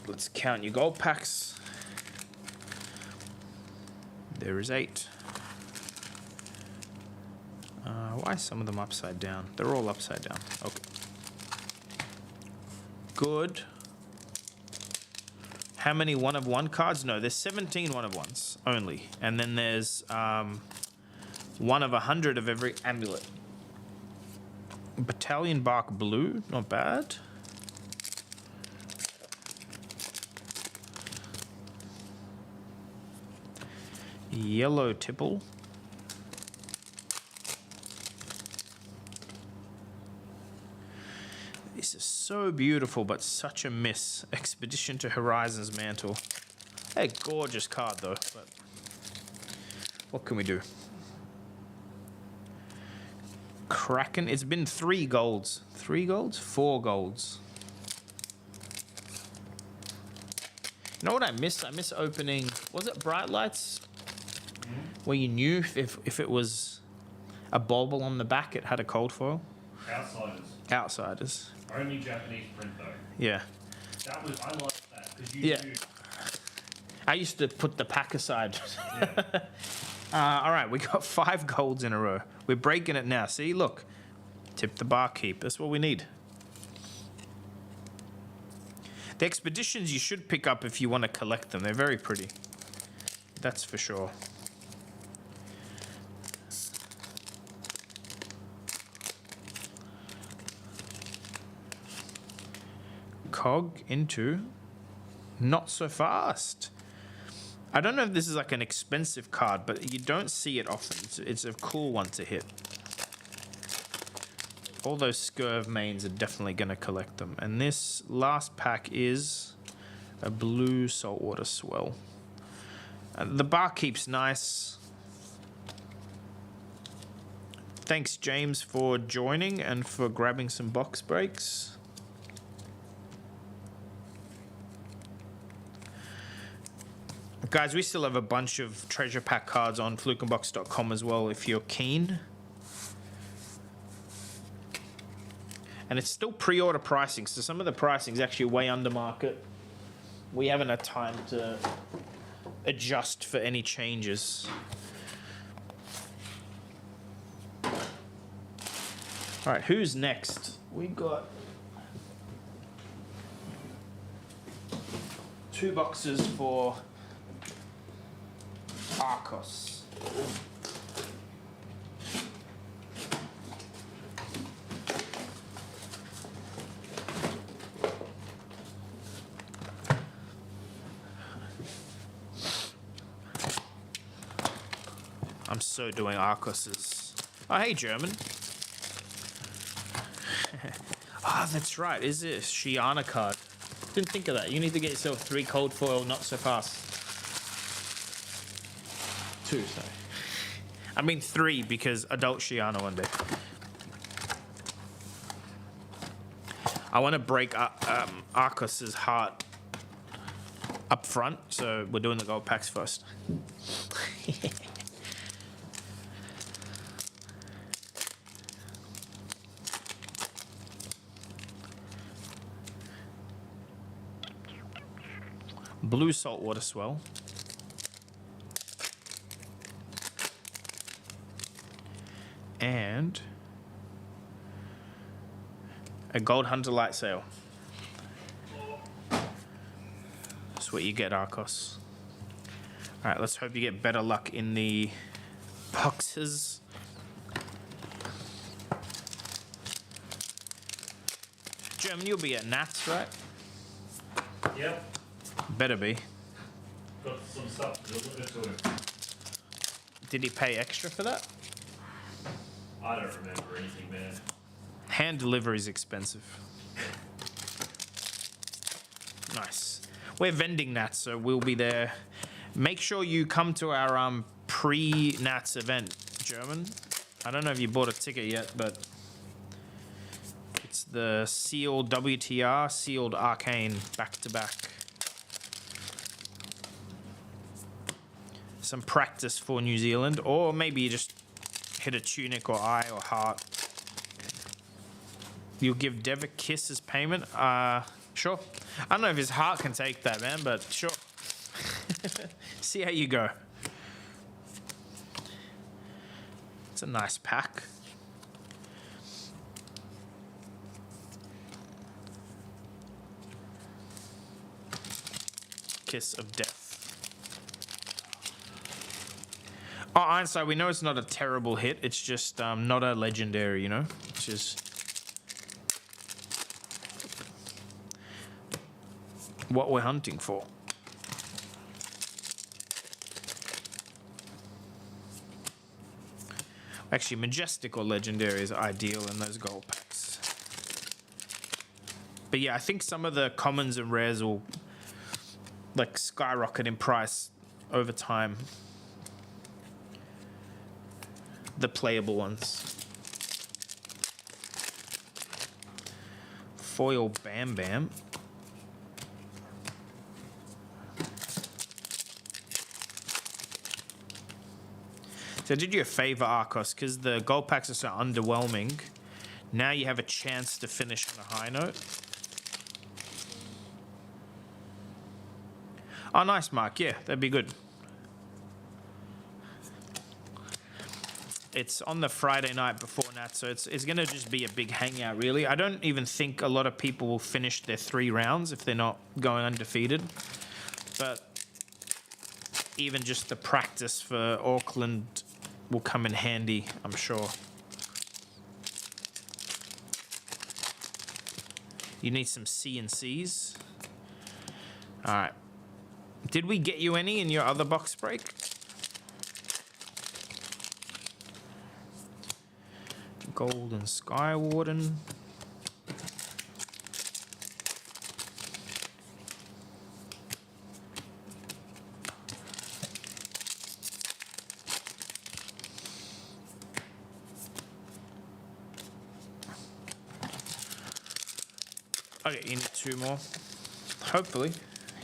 Let's count your gold packs. There is 8. Why are some of them upside down? They're all upside down. Okay. Good. How many 1 of 1 cards? No, there's 17 1 of 1s only. And then there's 1 of 100 of every amulet. Battalion Bark Blue, not bad. Yellow Tipple. This is so beautiful, but such a miss. Expedition to Horizon's Mantle. A gorgeous card, though. But what can we do? Kraken. It's been 3 golds. 3 golds? 4 golds. You know what I missed? I miss opening. Was it Bright Lights? Where you knew if it was a bauble on the back, it had a cold foil? Outsiders. Only Japanese print though. Yeah. That was, I liked that because you Yeah. knew. I used to put the pack aside. Yeah. All right, we got 5 golds in a row. We're breaking it now. See, look. Tip the barkeep. That's what we need. The expeditions you should pick up if you want to collect them. They're very pretty. That's for sure. Cog into Not So Fast. I don't know if this is like an expensive card, but you don't see it often. It's a cool one to hit. All those Scurv mains are definitely going to collect them. And this last pack is a blue Saltwater Swell. The barkeep's nice. Thanks, James, for joining and for grabbing some box breaks. Guys, we still have a bunch of treasure pack cards on flukenbox.com as well if you're keen. And it's still pre-order pricing, so some of the pricing is actually way under market. We haven't had time to adjust for any changes. All right, who's next? We got 2 boxes for Arcos. I'm so doing Arcos's. Oh, hey, German. Ah, that's right. Is it a Shiana card? Didn't think of that. You need to get yourself 3 cold foil, not so fast. 2, sorry. I mean 3 because adult Shiana one day. I want to break Arcos's heart up front, so we're doing the gold packs first. Blue saltwater swell. And a gold hunter light sail. That's what you get, Arcos. All right, let's hope you get better luck in the boxes. German, you'll be at Nats, right? Yep. Better be. Got some stuff to deliver to him. Did he pay extra for that? I don't remember anything, man. Hand delivery is expensive. Nice. We're vending Nats, so we'll be there. Make sure you come to our pre-Nats event, German. I don't know if you bought a ticket yet, but it's the sealed WTR, sealed Arcane back-to-back. Some practice for New Zealand, or maybe you just hit a tunic or eye or heart. You'll give Dev a kiss as payment? Sure. I don't know if his heart can take that, man, but sure. See how you go. It's a nice pack. Kiss of death. Oh, Einstein, we know it's not a terrible hit. It's just not a legendary, you know? Which is what we're hunting for. Actually, majestic or legendary is ideal in those gold packs. But yeah, I think some of the commons and rares will like skyrocket in price over time. The playable ones. Foil Bam Bam. So I did you a favor, Arcos, because the gold packs are so underwhelming. Now you have a chance to finish on a high note. Oh, nice, Mark. Yeah, that'd be good. It's on the Friday night before Nat, so it's going to just be a big hangout, really. I don't even think a lot of people will finish their 3 rounds if they're not going undefeated. But even just the practice for Auckland will come in handy, I'm sure. You need some C&Cs. All right. Did we get you any in your other box break? Golden Sky Warden. Okay, you need 2 more. Hopefully.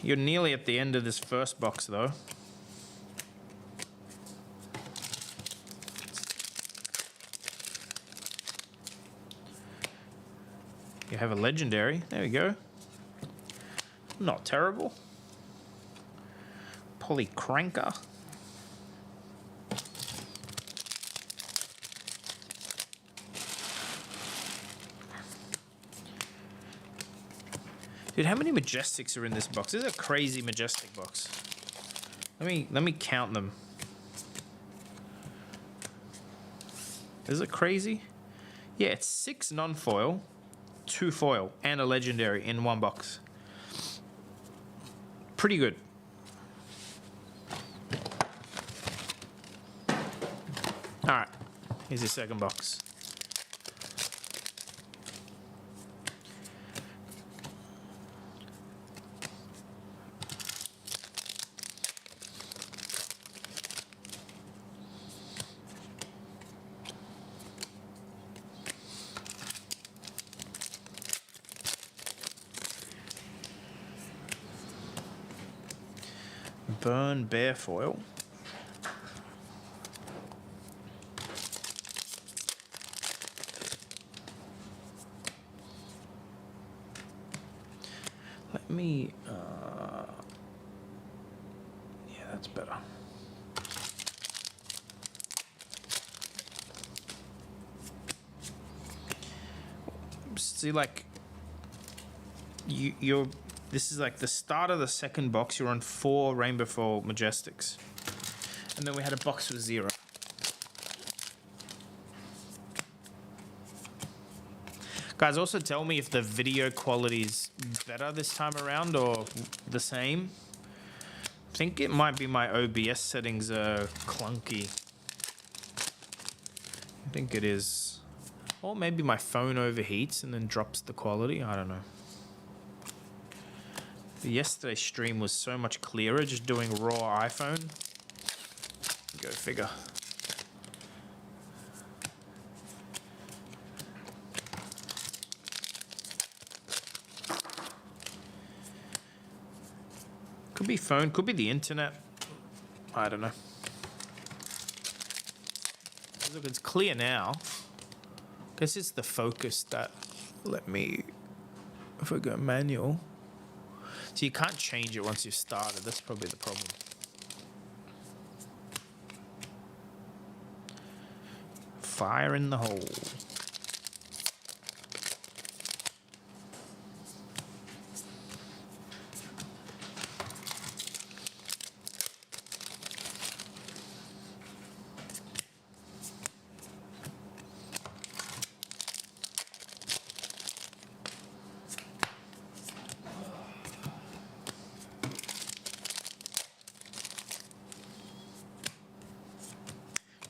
You're nearly at the end of this first box, though. You have a legendary. There we go. Not terrible. Polycranker. Dude, how many Majestics are in this box? This is a crazy Majestic box. Let me count them. Is it crazy? Yeah, it's 6 non-foil, 2 foil, and a legendary in one box. Pretty good. Alright, here's your second box. Burn Bear foil. Let me, yeah, that's better. See, like, you're, this is like the start of the second box. You're on 4 Rainbow Foil Majestics. And then we had a box with 0. Guys, also tell me if the video quality is better this time around or the same. I think it might be my OBS settings are clunky. I think it is. Or maybe my phone overheats and then drops the quality. I don't know. Yesterday's stream was so much clearer just doing raw iPhone. Go figure. Could be phone, could be the internet. I don't know. Look, it's clear now. Guess it's the focus that let me, if I go manual. So you can't change it once you've started. That's probably the problem. Fire in the hole.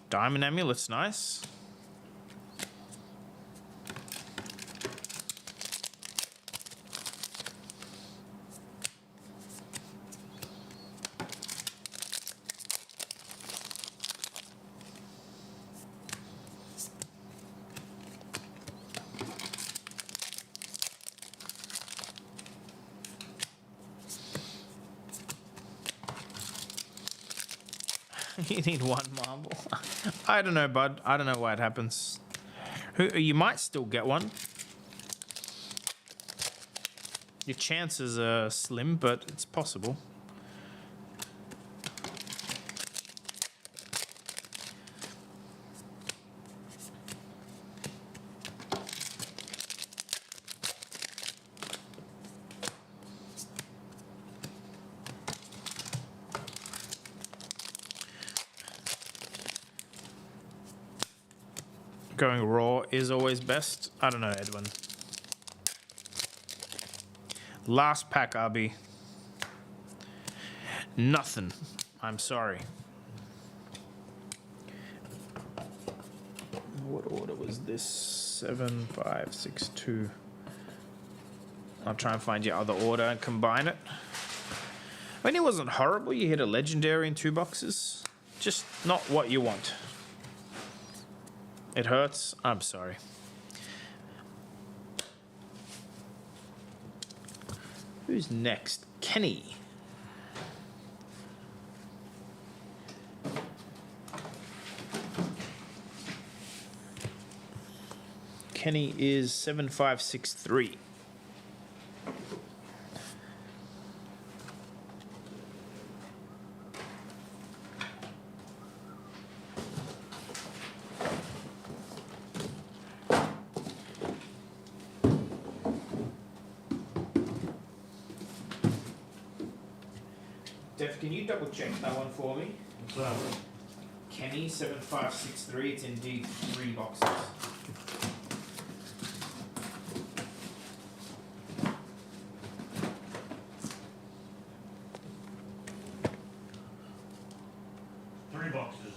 Diamond amulet's nice. You need 1 marble. I don't know, bud. I don't know why it happens. You might still get one. Your chances are slim, but it's possible. Going raw is always best. I don't know, Edwin. Last pack, RB. Nothing. I'm sorry. What order was this? 7, 5, 6, 2. I'll try and find your other order and combine it. I mean, it wasn't horrible. You hit a legendary in 2 boxes. Just not what you want. It hurts. I'm sorry. Who's next? Kenny. Kenny is 7563. Dev, can you double check that one for me? What's that? Kenny 7563. It's indeed 3 boxes. Three boxes.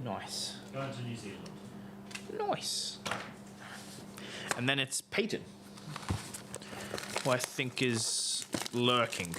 Nice. Going to New Zealand. Nice. And then it's Peyton, who I think is lurking.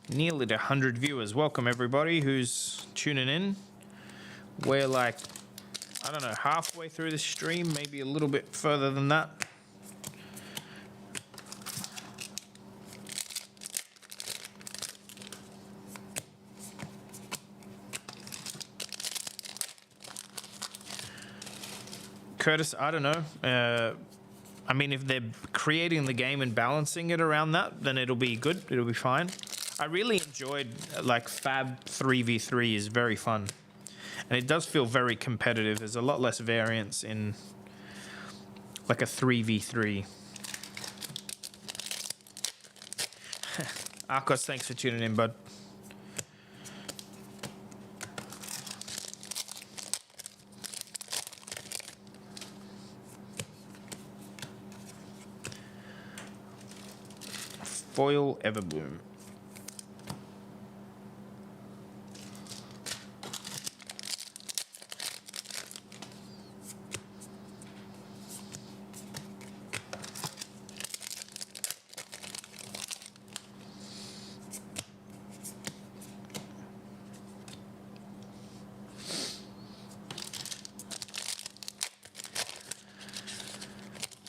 Nearly at 100 viewers. Welcome everybody who's tuning in. We're like, I don't know, halfway through the stream, maybe a little bit further than that. Curtis, I don't know. I mean, if they're creating the game and balancing it around that, then it'll be good. It'll be fine. I really enjoyed, like, Fab 3v3 is very fun. And it does feel very competitive. There's a lot less variance in, like, a 3v3. Arcos, thanks for tuning in, bud. Foil Everbloom.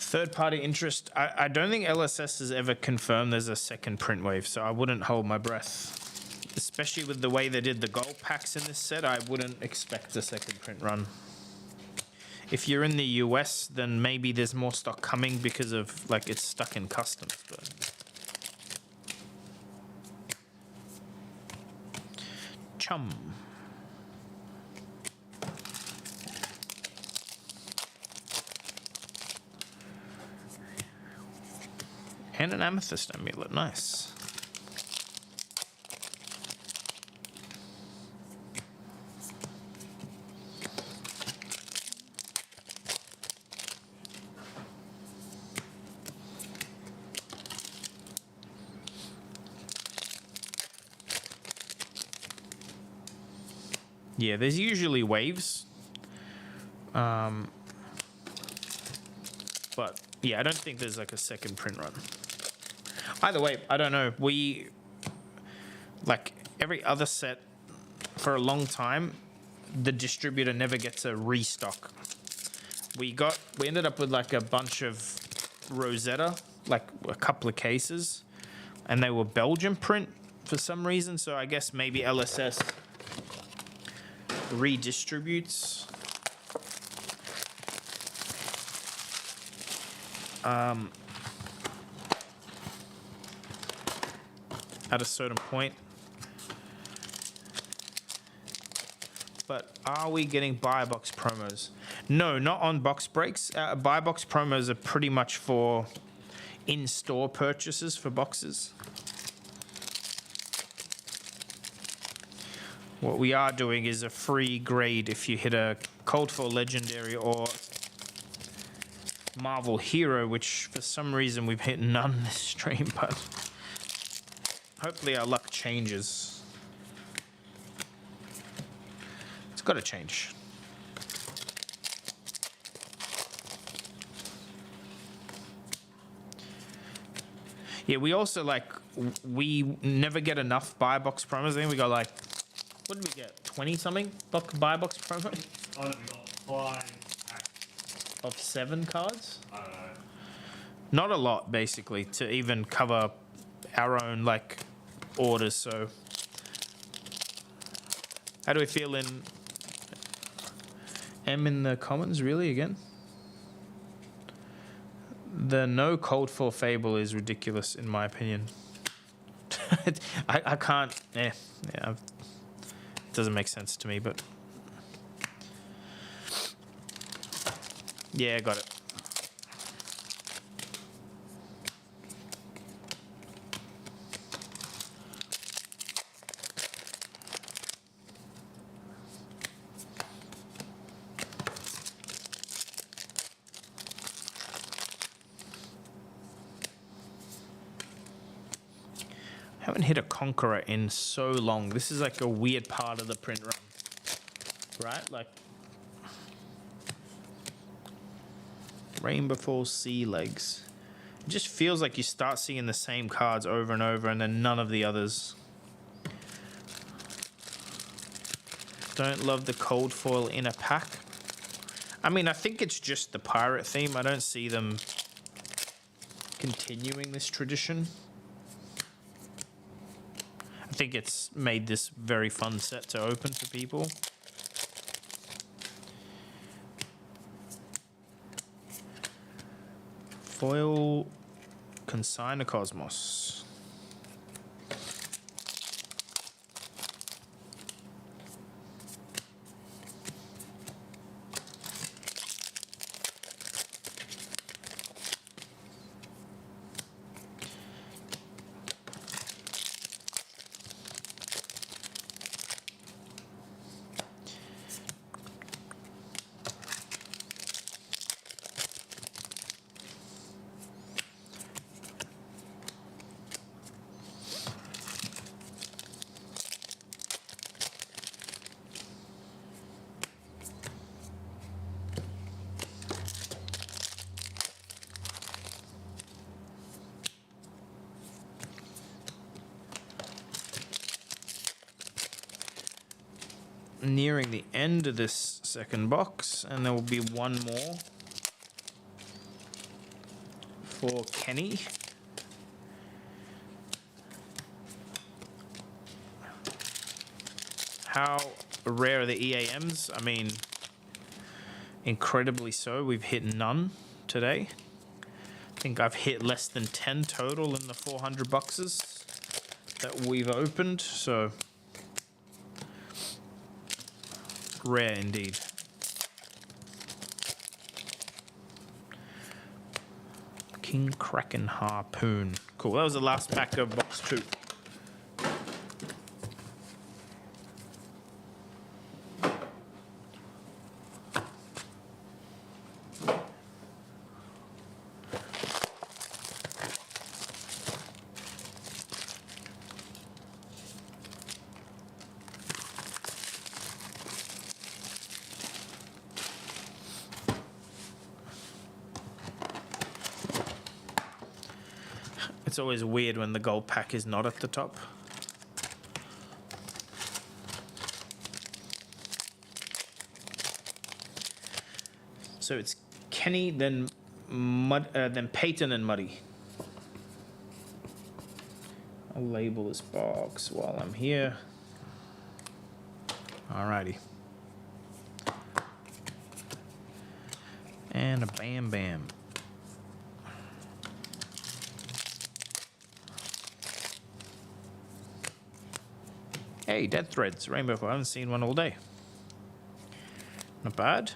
Third-party interest. I don't think LSS has ever confirmed there's a second print wave, so I wouldn't hold my breath. Especially with the way they did the gold packs in this set, I wouldn't expect a second print run. If you're in the US, then maybe there's more stock coming because of, like, it's stuck in customs. But Chum. And an amethyst amulet, nice. Yeah, there's usually waves. But yeah, I don't think there's like a second print run. Either way, I don't know. We, like every other set for a long time, the distributor never gets a restock. We ended up with like a bunch of Rosetta, like a couple of cases, and they were Belgian print for some reason. So I guess maybe LSS redistributes. At a certain point. But are we getting buy box promos? No, not on box breaks. Buy box promos are pretty much for in-store purchases for boxes. What we are doing is a free grade if you hit a Cold for Legendary or Marvel Hero, which for some reason we've hit none this stream, but hopefully our luck changes. It's got to change. Yeah, we also we never get enough buy box promos. I think we got what did we get? 20 something buy box promo Oh, we got 5 packs. of 7 cards. I don't know. Not a lot, basically, to even cover our own orders. So, how do we feel in M in the commons? Really, again? The no cold for Fable is ridiculous, in my opinion. I can't. Yeah. It doesn't make sense to me, but yeah, got it. Haven't hit a Conqueror in so long. This is a weird part of the print run, right? Rainbow Falls Sea Legs. It just feels like you start seeing the same cards over and over, and then none of the others. Don't love the cold foil in a pack. I mean, I think it's just the pirate theme. I don't see them continuing this tradition. I think it's made this very fun set to open for people. Foil Consigner Cosmos. Nearing the end of this second box, and there will be one more for Kenny. How rare are the EAMs? I mean, incredibly so. We've hit none today. I think I've hit less than 10 total in the 400 boxes that we've opened, so rare indeed. King Kraken Harpoon. Cool, that was the last pack of box 2. It's always weird when the gold pack is not at the top. So it's Kenny, then then Peyton and Muddy. I'll label this box while I'm here. Alrighty. And a Bam Bam. Hey, Dead Threads, Rainbow. I haven't seen one all day. Not bad.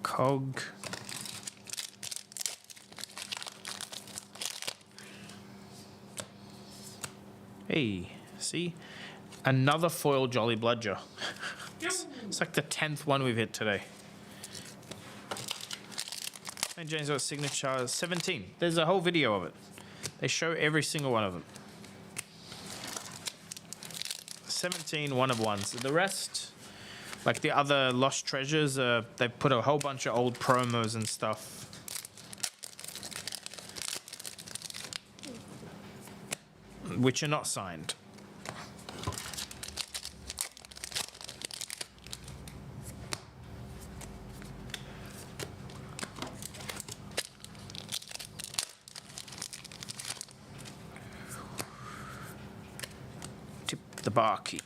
Cog. Hey, see? Another foil Jolly Bludger. It's like the 10th one we've hit today. And James got signature 17. There's a whole video of it. They show every single one of them. 17 one of ones. The rest, like the other lost treasures, they put a whole bunch of old promos and stuff. Which are not signed. Tip the barkeep.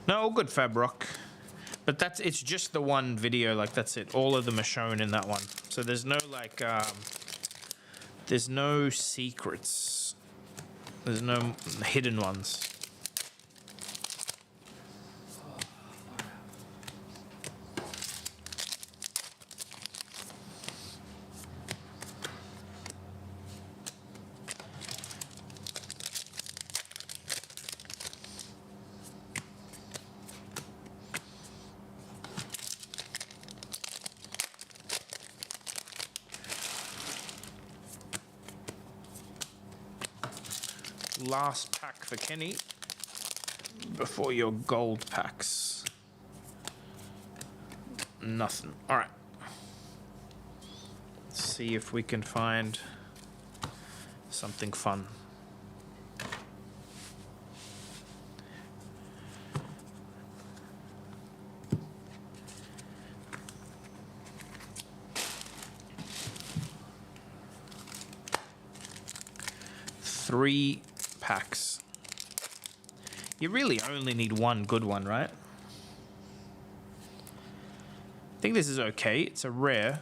No, all good, Fabrock. But it's just the one video, like that's it. All of them are shown in that one. So there's no like, there's no secrets. There's no hidden ones. Last pack for Kenny before your gold packs. Nothing. All right. Let's see if we can find something fun. Three packs. You really only need one good one, right? I think this is okay. It's a rare.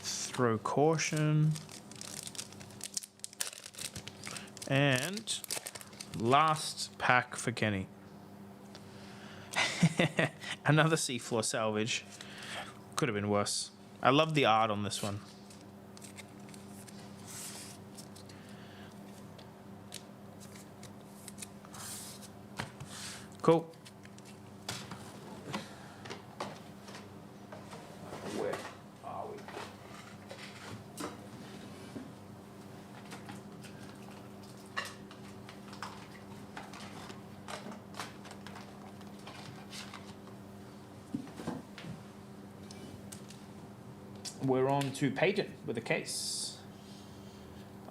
Throw caution. And last pack for Kenny. Another seafloor salvage. Could have been worse. I love the art on this one. Cool. Where are we? We're on to Peyton with a case.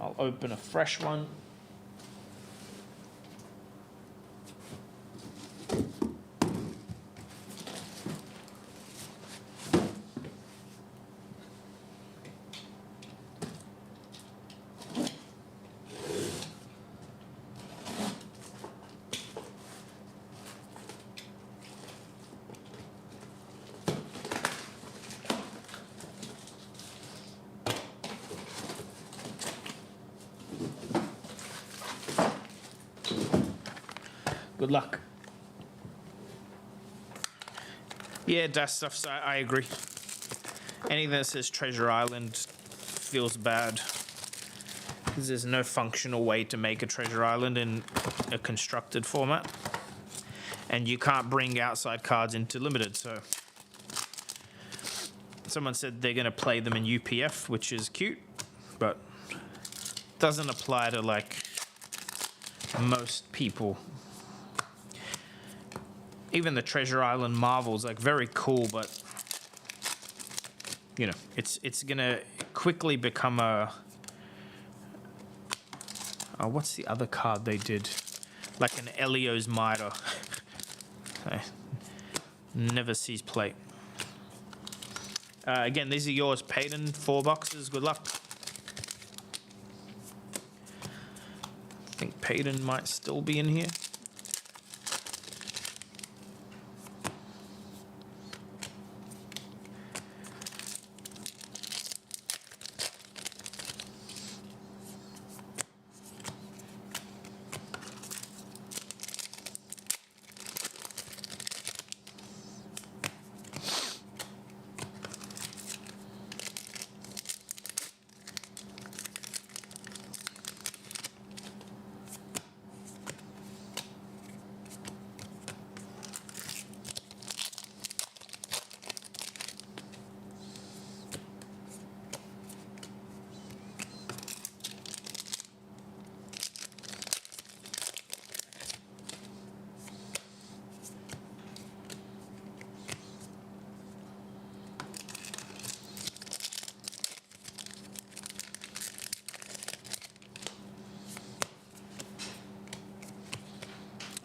I'll open a fresh one. Good luck. Yeah, that stuff. So I agree. Anything that says Treasure Island feels bad because there's no functional way to make a Treasure Island in a constructed format, and you can't bring outside cards into limited. So someone said they're going to play them in UPF, which is cute, but doesn't apply to like most people. Even the Treasure Island Marvel's like very cool, but you know, it's gonna quickly become a what's the other card they did? Like an Elio's Mitre. Never sees play. Again, these are yours, Peyton. 4 boxes. Good luck. I think Peyton might still be in here.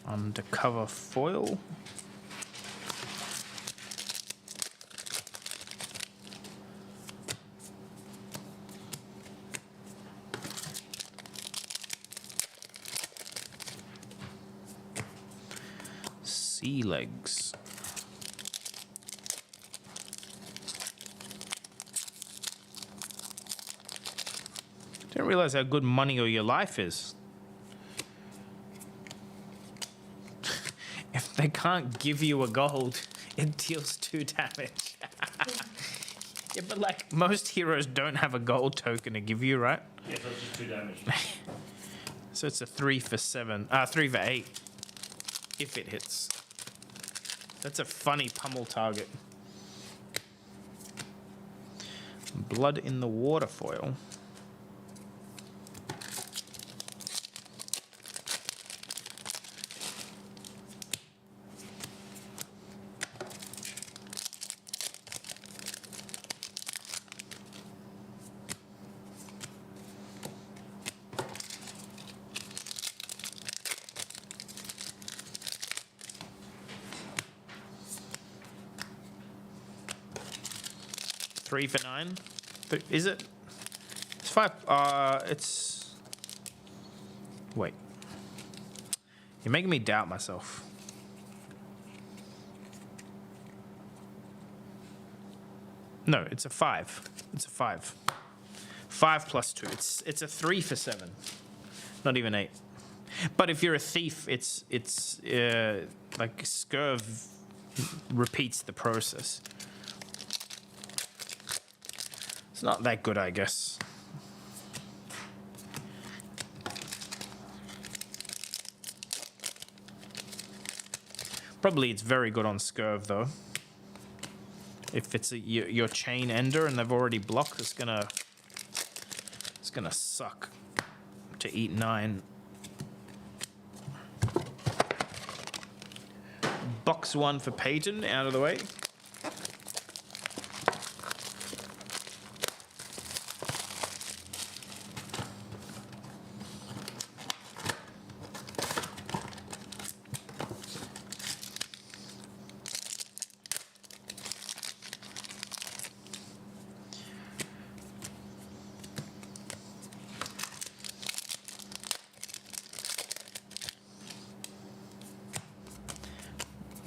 Undercover foil. Sea legs. Didn't realize how good money or your life is. If they can't give you a gold, it deals 2 damage. Yeah, but like most heroes don't have a gold token to give you, right? Yeah, so it's just 2 damage. So it's a 3 for 7. 3 for 8. If it hits. That's a funny pummel target. Blood in the water foil. Three for 9. Is it? It's 5. It's. Wait. You're making me doubt myself. No, it's a 5. It's a 5. 5 plus 2. It's a 3 for 7. Not even 8. But if you're a thief, it's like Scurv repeats the process. It's not that good, I guess. Probably it's very good on Scurv, though. If it's your chain ender and they've already blocked, it's gonna suck to eat 9. Box 1 for Peyton, out of the way.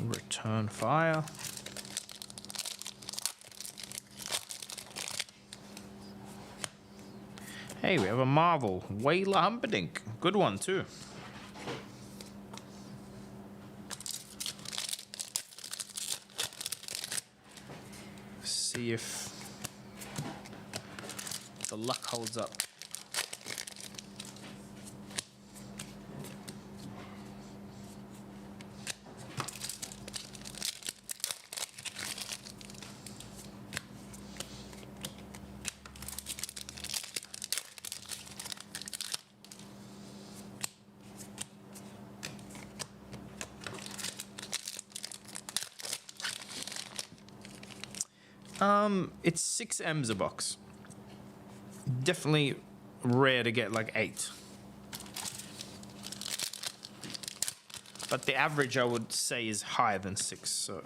Return fire. Hey, we have a Marvel. Wayla Humperdinck. Good one, too. see if the luck holds up. It's 6 M's a box. Definitely rare to get like 8. But the average I would say is higher than 6, so.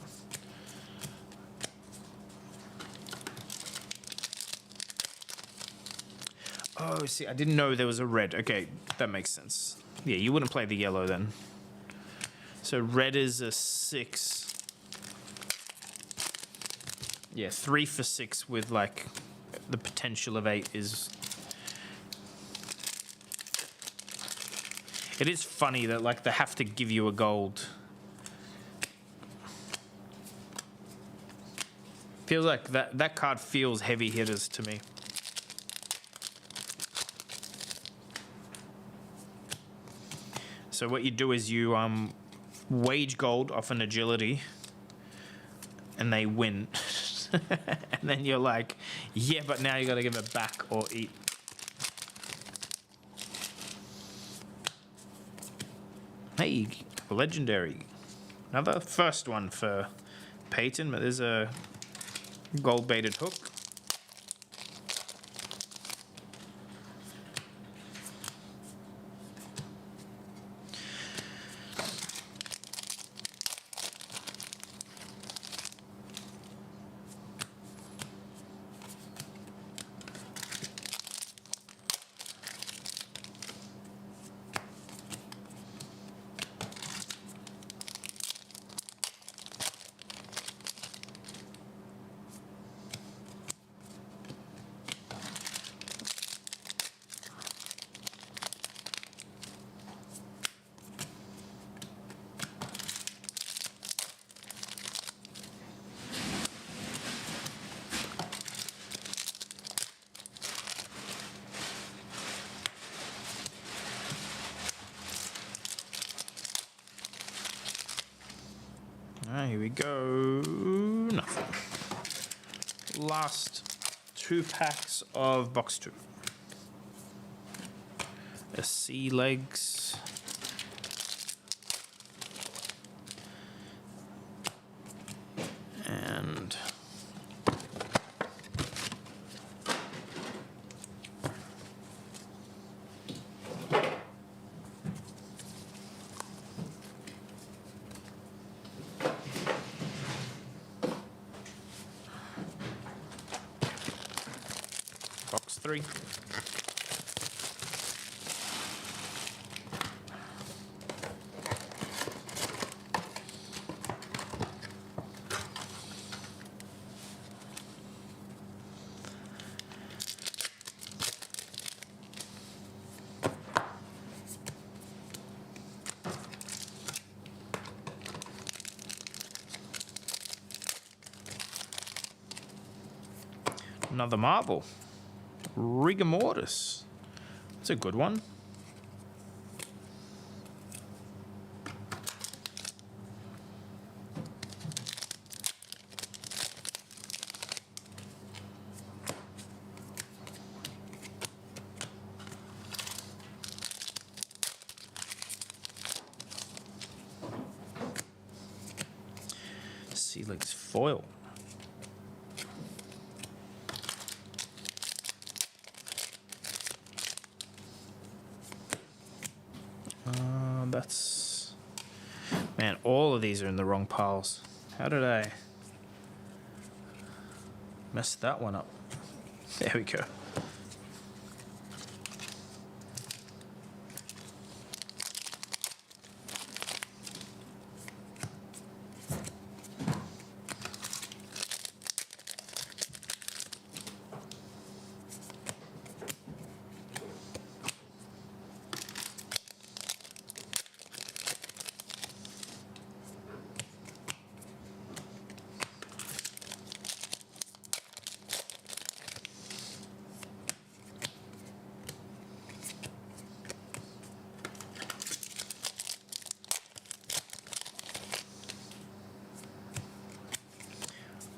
Oh, see, I didn't know there was a red. Okay, that makes sense. Yeah, you wouldn't play the yellow then. So red is a 6. Yeah, 3 for 6 with like the potential of 8 is. It is funny that like they have to give you a gold. Feels like that card feels heavy hitters to me. So what you do is you wage gold off an agility, and they win. And then you're like, yeah, but now you got to give it back or eat. Hey, legendary. Another first one for Peyton, but there's a gold baited hook. Here we go. Nothing. Last 2 packs of box 2. A sea legs. And box 3. Another marble. Rigor mortis. That's a good one. Sea legs foil. That's... Man, all of these are in the wrong piles. How did I mess that one up? There we go.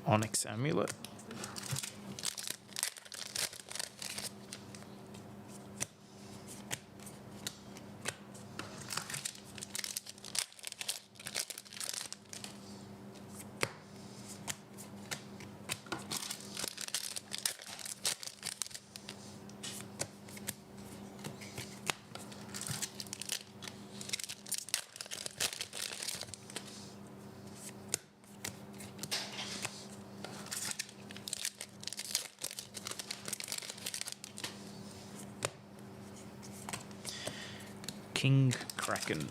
Onyx Amulet. King Kraken.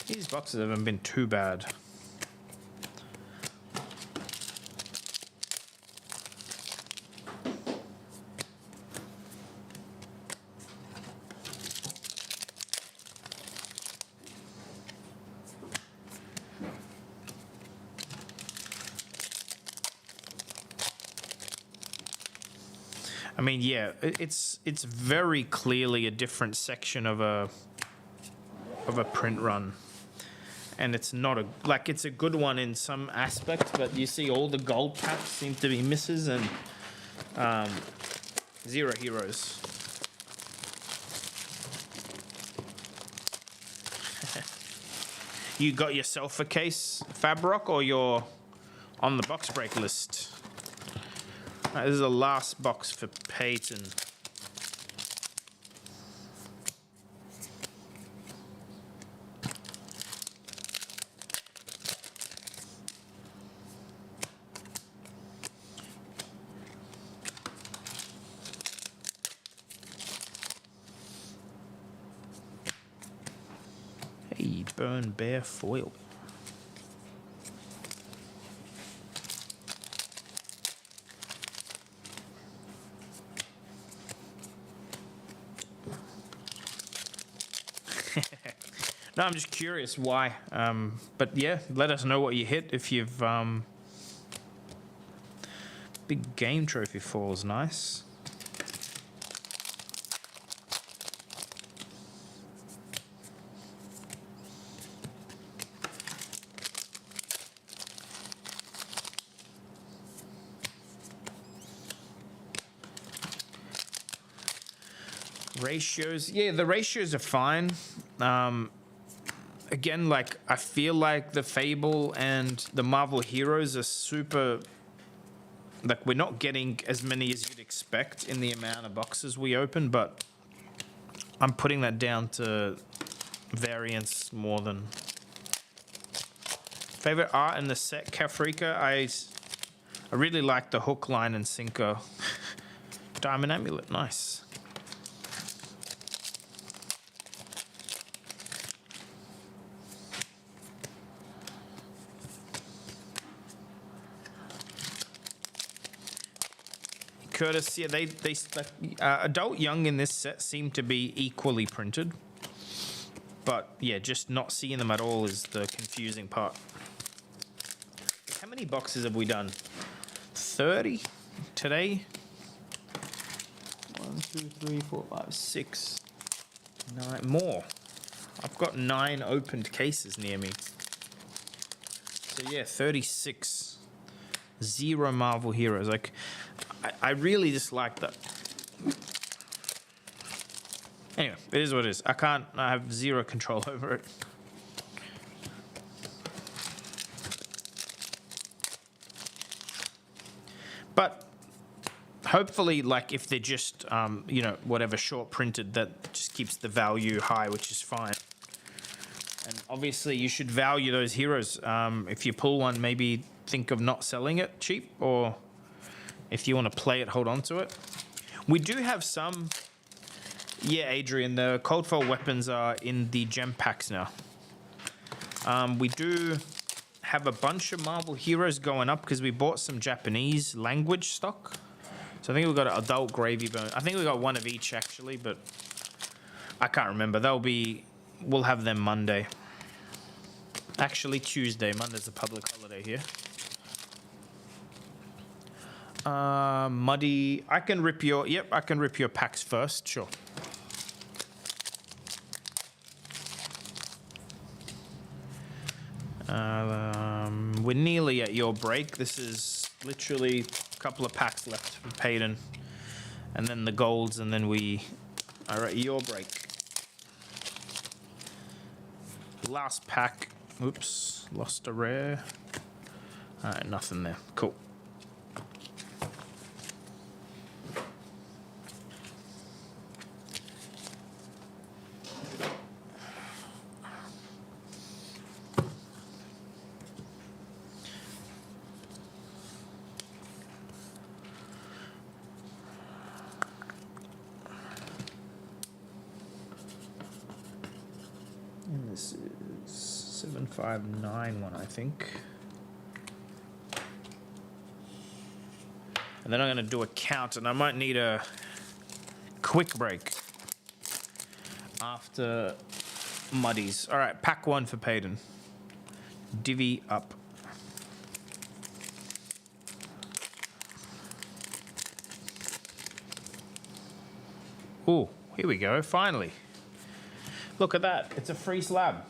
These boxes haven't been too bad. I mean, yeah, it's very clearly a different section of a print run. And it's not a, like, it's a good one in some aspects, but you see all the gold caps seem to be misses and zero heroes. You got yourself a case, Fabrock, or you're on the box break list? This is the last box for Peyton. Hey, Burn Bear foil. No, I'm just curious why. But yeah, let us know what you hit if you've. Big game trophy falls nice. Ratios, yeah, the ratios are fine. Again, like, I feel like the Fable and the Marvel Heroes are super, like, we're not getting as many as you'd expect in the amount of boxes we open, but I'm putting that down to variance more than. Favorite art in the set, Kafrika, I really like the hook, line, and sinker. Diamond Amulet, nice. Curtis, yeah, they adult young in this set seem to be equally printed, but yeah, just not seeing them at all is the confusing part. How many boxes have we done? 30 today? 1, 2, 3, 4, 5, 6, 9 more. I've got 9 opened cases near me. So yeah, 36. 0 Marvel Heroes. Like, I really dislike that. Anyway, it is what it is. I have zero control over it. But hopefully, like, if they're just, you know, whatever, short printed, that just keeps the value high, which is fine. And obviously, you should value those heroes. If you pull one, maybe think of not selling it cheap, or If you want to play it, hold on to it. We do have some. Yeah, Adrian, the cold foil weapons are in the gem packs now. We do have a bunch of Marvel Heroes going up because we bought some Japanese language stock. So I think we've got an adult gravy bone. I think we got one of each actually, but I can't remember. We'll have them Monday. Actually, Tuesday. Monday's a public holiday here. Muddy. I can rip your packs first. Sure. We're nearly at your break. This is literally a couple of packs left for Payton. And then the golds, and then we are at your break. Last pack. Oops, lost a rare. Alright, nothing there. Cool. And this is 7591, I think. And then I'm going to do a count, and I might need a quick break after Muddies. All right, pack one for Payton. Divvy up. Oh, here we go, finally. Look at that, it's a free slab.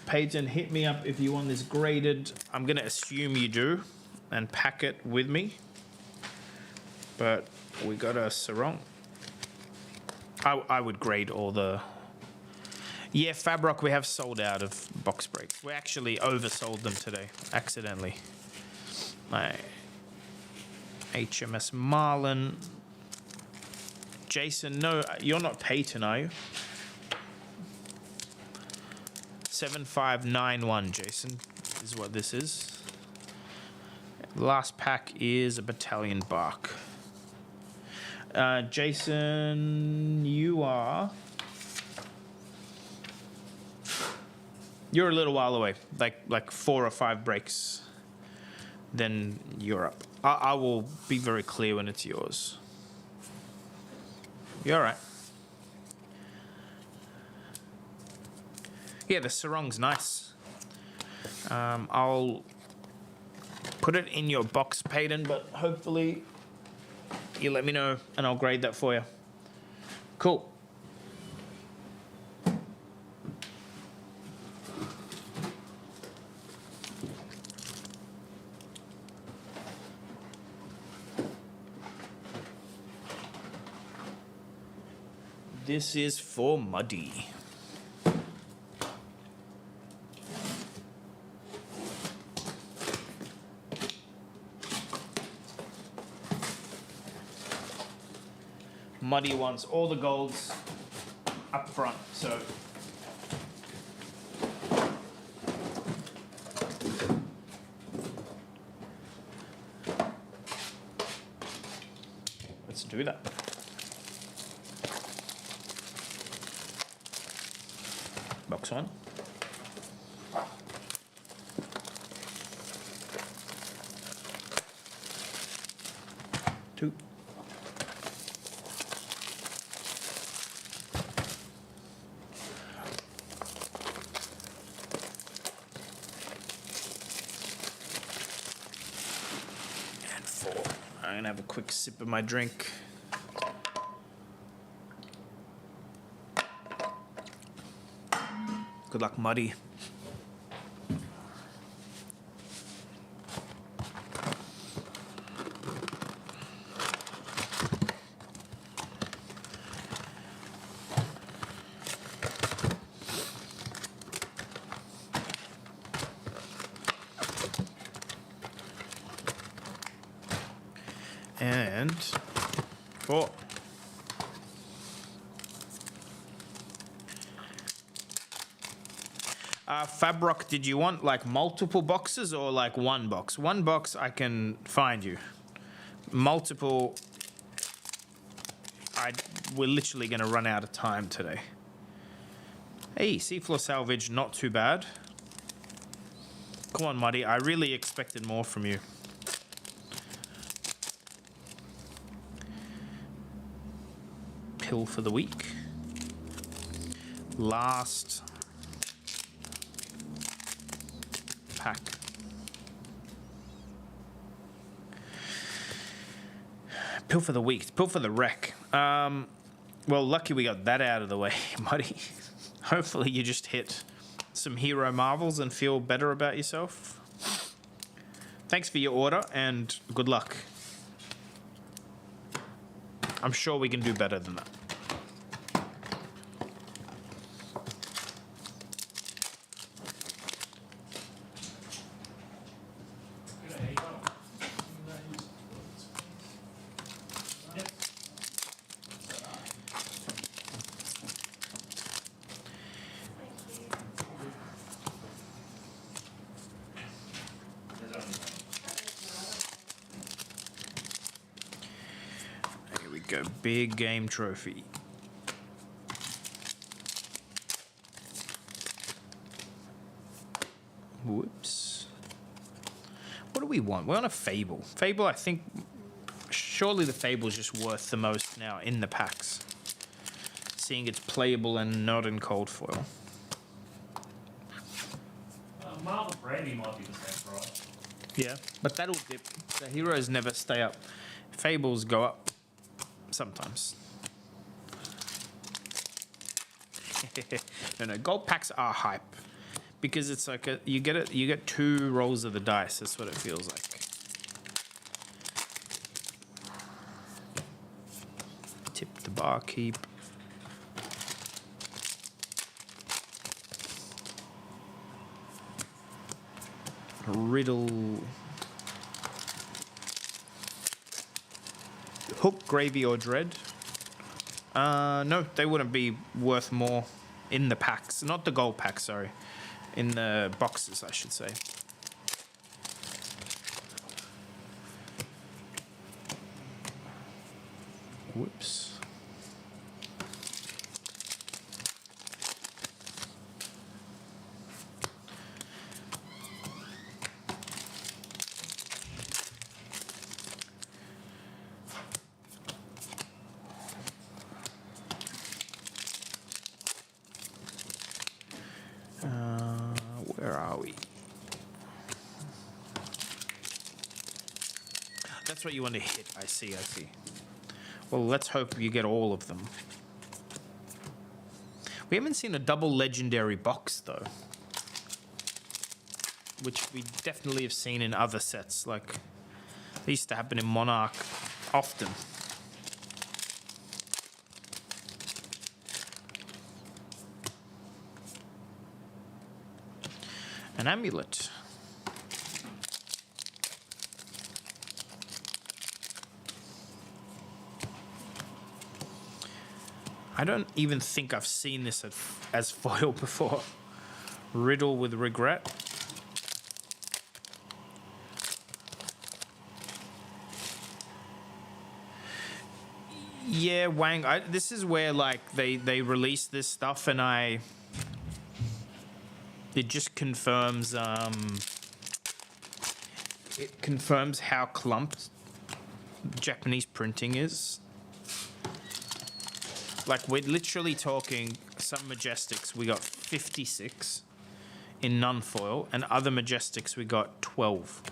Payton, hit me up if you want this graded. I'm gonna assume you do and pack it with me. But we got a sarong. I would grade all the... Yeah, Fabrock, we have sold out of box breaks. We actually oversold them today, accidentally. My HMS Marlin. Jason, no, you're not Payton, are you? 7591, Jason, is what this is. Last pack is a battalion bark. Jason, you're a little while away, like 4 or 5 breaks. Then you're up. I will be very clear when it's yours. You're all right. Yeah, the sarong's nice. I'll put it in your box, Payton, but hopefully you let me know and I'll grade that for you. Cool. This is for Muddy. Muddy wants all the golds up front, so let's do that. Box one. Two. And 4. I'm gonna have a quick sip of my drink. Good luck, Muddy. And 4. Fabrock, did you want like multiple boxes or like one box? One box I can find you. Multiple, we're literally going to run out of time today. Hey, seafloor salvage, not too bad. Come on, Muddy, I really expected more from you. Pill for the week. Last pack. Pill for the week. Pill for the wreck. Well, lucky we got that out of the way, Muddy. Hopefully you just hit some hero marvels and feel better about yourself. Thanks for your order and good luck. I'm sure we can do better than that. Here we go, big game trophy. Whoops. What do we want? We want a Fable. Fable, I think, surely the Fable is just worth the most now in the packs. Seeing it's playable and not in cold foil. Marvel Brandy might be the same price. Yeah, but that'll dip. The heroes never stay up. Fables go up sometimes. No, gold packs are hype because it's like you get 2 rolls of the dice. That's what it feels like. Tip the barkeep. Riddle. Hook, Gravy, or Dread. No, they wouldn't be worth more in the packs. Not the gold packs, sorry. In the boxes, I should say. Whoops. Where are we? That's what you want to hit. I see. Well, let's hope you get all of them. We haven't seen a double legendary box, though. Which we definitely have seen in other sets. Like, they used to happen in Monarch often. An amulet. I don't even think I've seen this as foil before. Riddle with regret. Yeah, Wang. This is where like they release this stuff and it just confirms it confirms how clumped Japanese printing is. Like, we're literally talking some Majestics, we got 56 in non-foil, and other Majestics we got 12.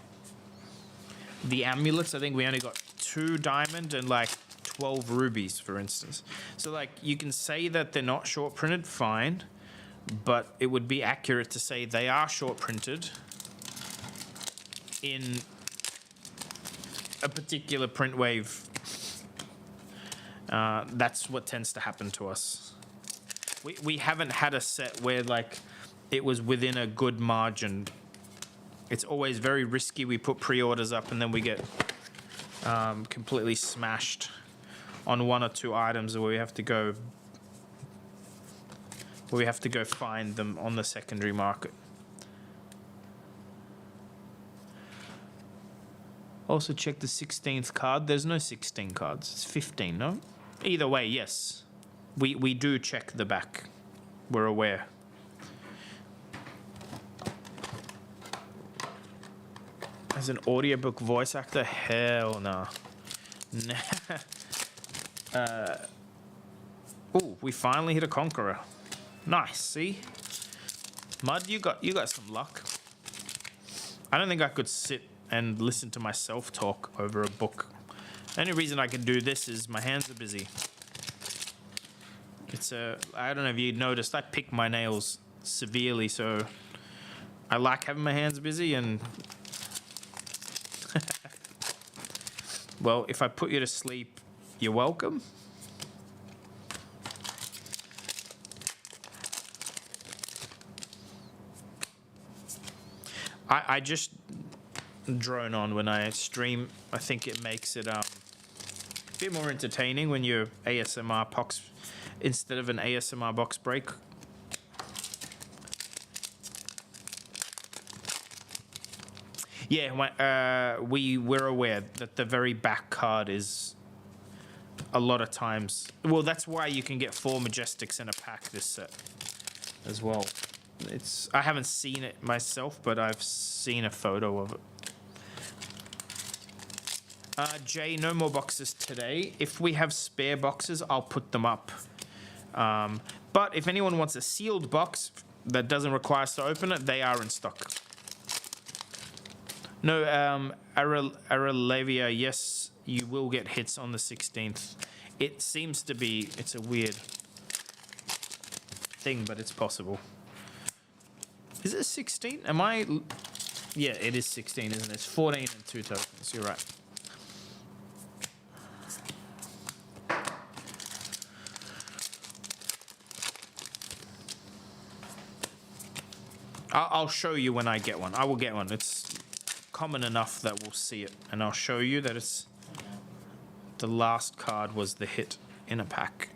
The amulets, I think we only got 2 diamond and like 12 rubies, for instance. So like, you can say that they're not short printed, fine, but it would be accurate to say they are short printed in a particular print wave. That's what tends to happen to us. We haven't had a set where like it was within a good margin. It's always very risky. We put pre-orders up and then we get completely smashed on 1 or 2 items where we have to go where we have to go find them on the secondary market. Also check the 16th card. There's no 16 cards. It's 15, no? Either way, yes. We do check the back. We're aware. As an audiobook voice actor? Hell no. Oh, we finally hit a conqueror. Nice, see? Mud, you got some luck. I don't think I could sit and listen to myself talk over a book. The only reason I can do this is my hands are busy. I don't know if you noticed, I pick my nails severely, so I like having my hands busy. And well, if I put you to sleep, you're welcome. I just drone on when I stream. I think it makes it a bit more entertaining when you're ASMR box instead of an ASMR box break. Yeah, we're aware that the very back card is a lot of times. Well, that's why you can get 4 Majestics in a pack this set as well. I haven't seen it myself, but I've seen a photo of it. Jay, no more boxes today. If we have spare boxes, I'll put them up. But if anyone wants a sealed box that doesn't require us to open it, they are in stock. No, Aralavia, yes, you will get hits on the 16th. It seems to be, it's a weird thing, but it's possible. Is it 16? Am I? Yeah, it is 16, isn't it? It's 14 and 2 tokens. You're right. I'll show you when I get one. I will get one. It's common enough that we'll see it. And I'll show you that it's... The last card was the hit in a pack.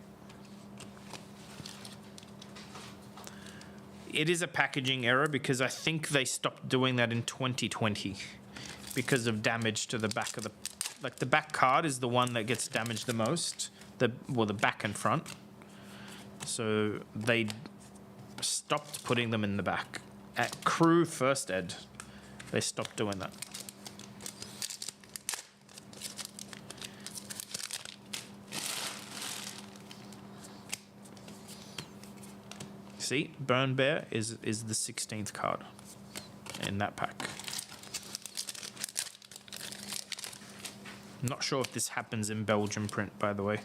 It is a packaging error because I think they stopped doing that in 2020 because of damage to the back of the... Like, the back card is the one that gets damaged the most. The back and front. So they stopped putting them in the back. At Crew First Ed, they stopped doing that. See, Burn Bear is the 16th card in that pack. I'm not sure if this happens in Belgium print, by the way.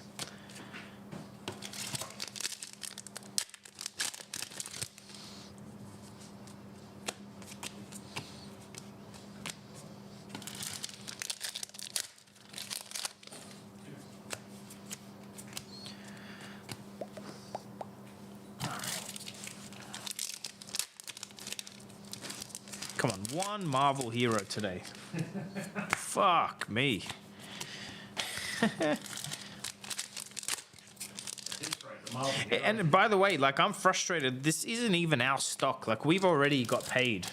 Come on, one Marvel hero today. Fuck me. And by the way, like, I'm frustrated. This isn't even our stock. Like, we've already got paid.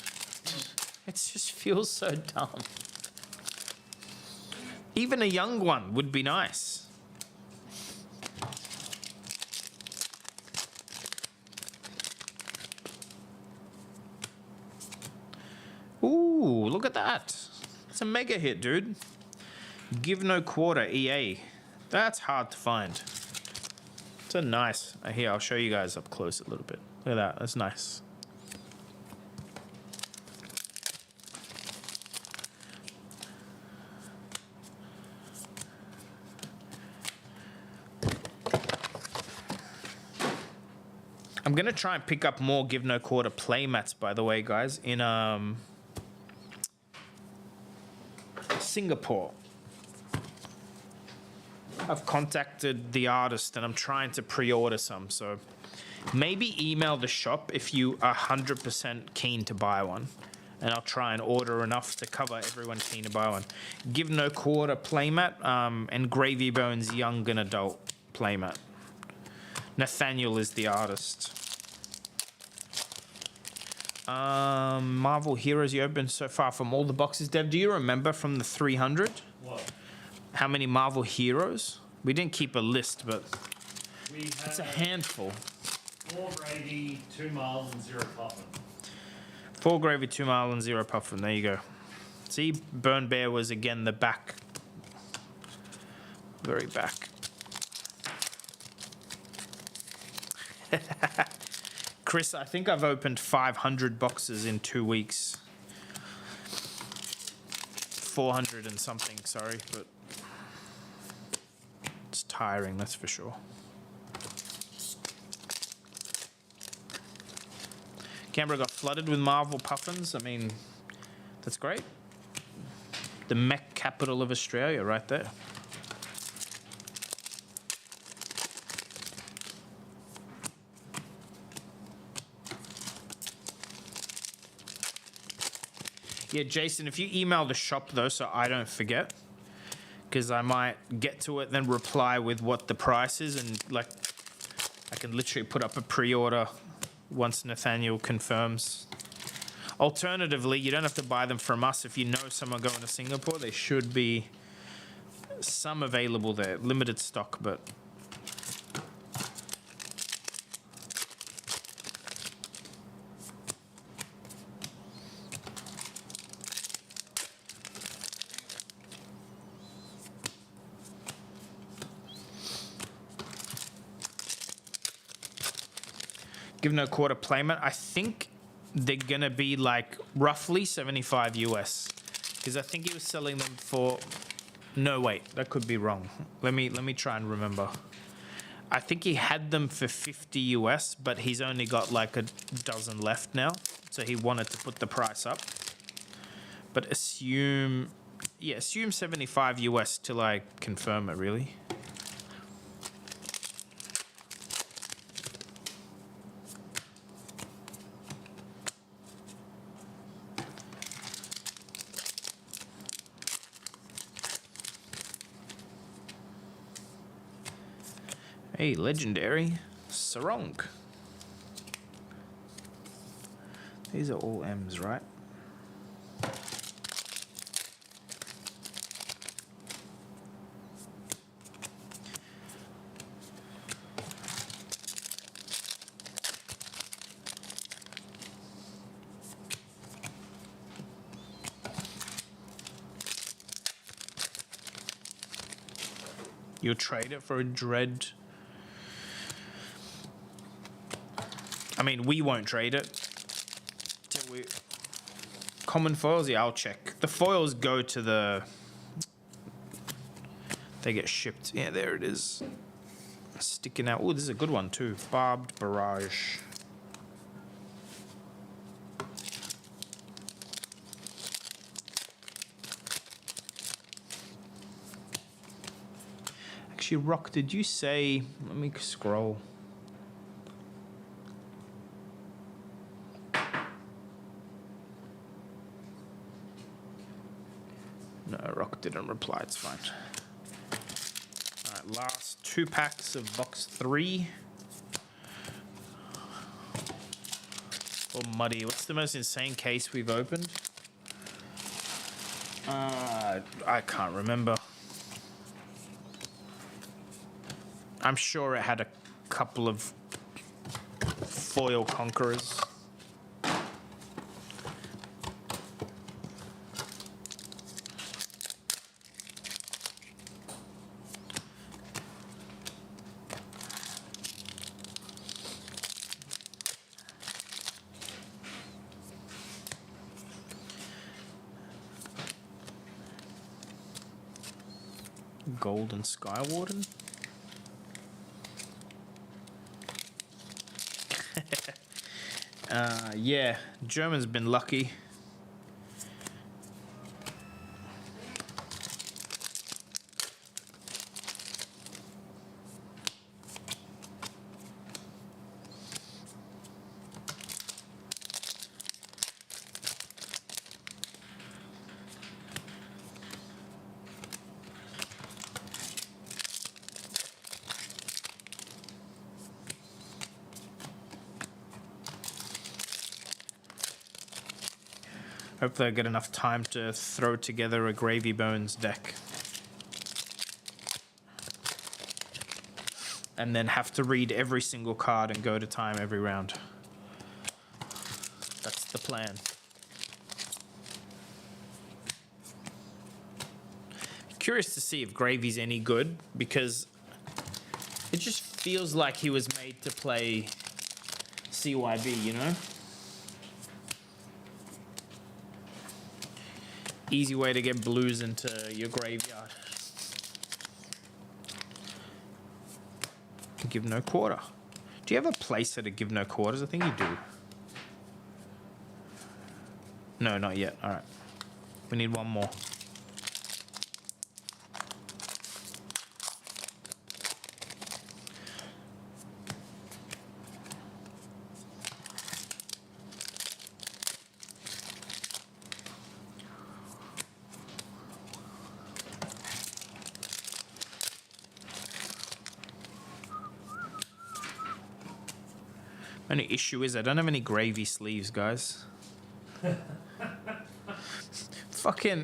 It just feels so dumb. Even a young one would be nice. Ooh, look at that. It's a mega hit, dude. Give no quarter, EA. That's hard to find. It's a nice... Here, I'll show you guys up close a little bit. Look at that. That's nice. I'm going to try and pick up more Give No Quarter playmats, by the way, guys, in Singapore. I've contacted the artist and I'm trying to pre-order some, so maybe email the shop if you are 100% keen to buy one, and I'll try and order enough to cover everyone keen to buy one. Give No Quarter playmat, and Gravy Bones Young and Adult playmat. Nathaniel is the artist. Marvel Heroes you opened so far from all the boxes. Dev, do you remember from the 300? What? How many Marvel Heroes? We didn't keep a list, but We had it's a handful. 4 Brady, 2 Miles, and 0 Puffin. 4 Gravy, 2 Mile, and 0 Puffin. There you go. See, Burn Bear was again the back. Very back. Chris, I think I've opened 500 boxes in 2 weeks. 400 and something, sorry, but it's tiring, that's for sure. Canberra got flooded with Marvel Puffins. I mean, that's great. The mech capital of Australia right there. Yeah, Jason, if you email the shop, though, so I don't forget, because I might get to it, then reply with what the price is, and, like, I can literally put up a pre-order once Nathaniel confirms. Alternatively, you don't have to buy them from us. If you know someone going to Singapore, there should be some available there. Limited stock, but... Give no quarter payment. I think they're gonna be like roughly 75 US, because I think he was selling them for. No, wait, that could be wrong. Let me try and remember. I think he had them for 50 US, but he's only got like a dozen left now, so he wanted to put the price up. But assume 75 US till I confirm it. Really. Hey, legendary Sarong. These are all M's, right? You'll trade it for a Dread. I mean, we won't trade it. Till we... Common foils? Yeah, I'll check. The foils go to the... They get shipped. Yeah, there it is. Sticking out. Oh, this is a good one too. Barbed Barrage. Actually, Rock, did you say... Let me scroll. No, Rock didn't reply. It's fine. All right, last 2 packs of box 3. Or Muddy. What's the most insane case we've opened? I can't remember. I'm sure it had a couple of foil conquerors. Golden Skywarden. Yeah, German's been lucky. Hopefully I get enough time to throw together a Gravy Bones deck. And then have to read every single card and go to time every round. That's the plan. Curious to see if Gravy's any good, because it just feels like he was made to play CYB, you know? Easy way to get blues into your graveyard. Give no quarter. Do you have a placer to give no quarters? I think you do. No, not yet. All right. We need one more. Only issue is I don't have any gravy sleeves, guys. Fucking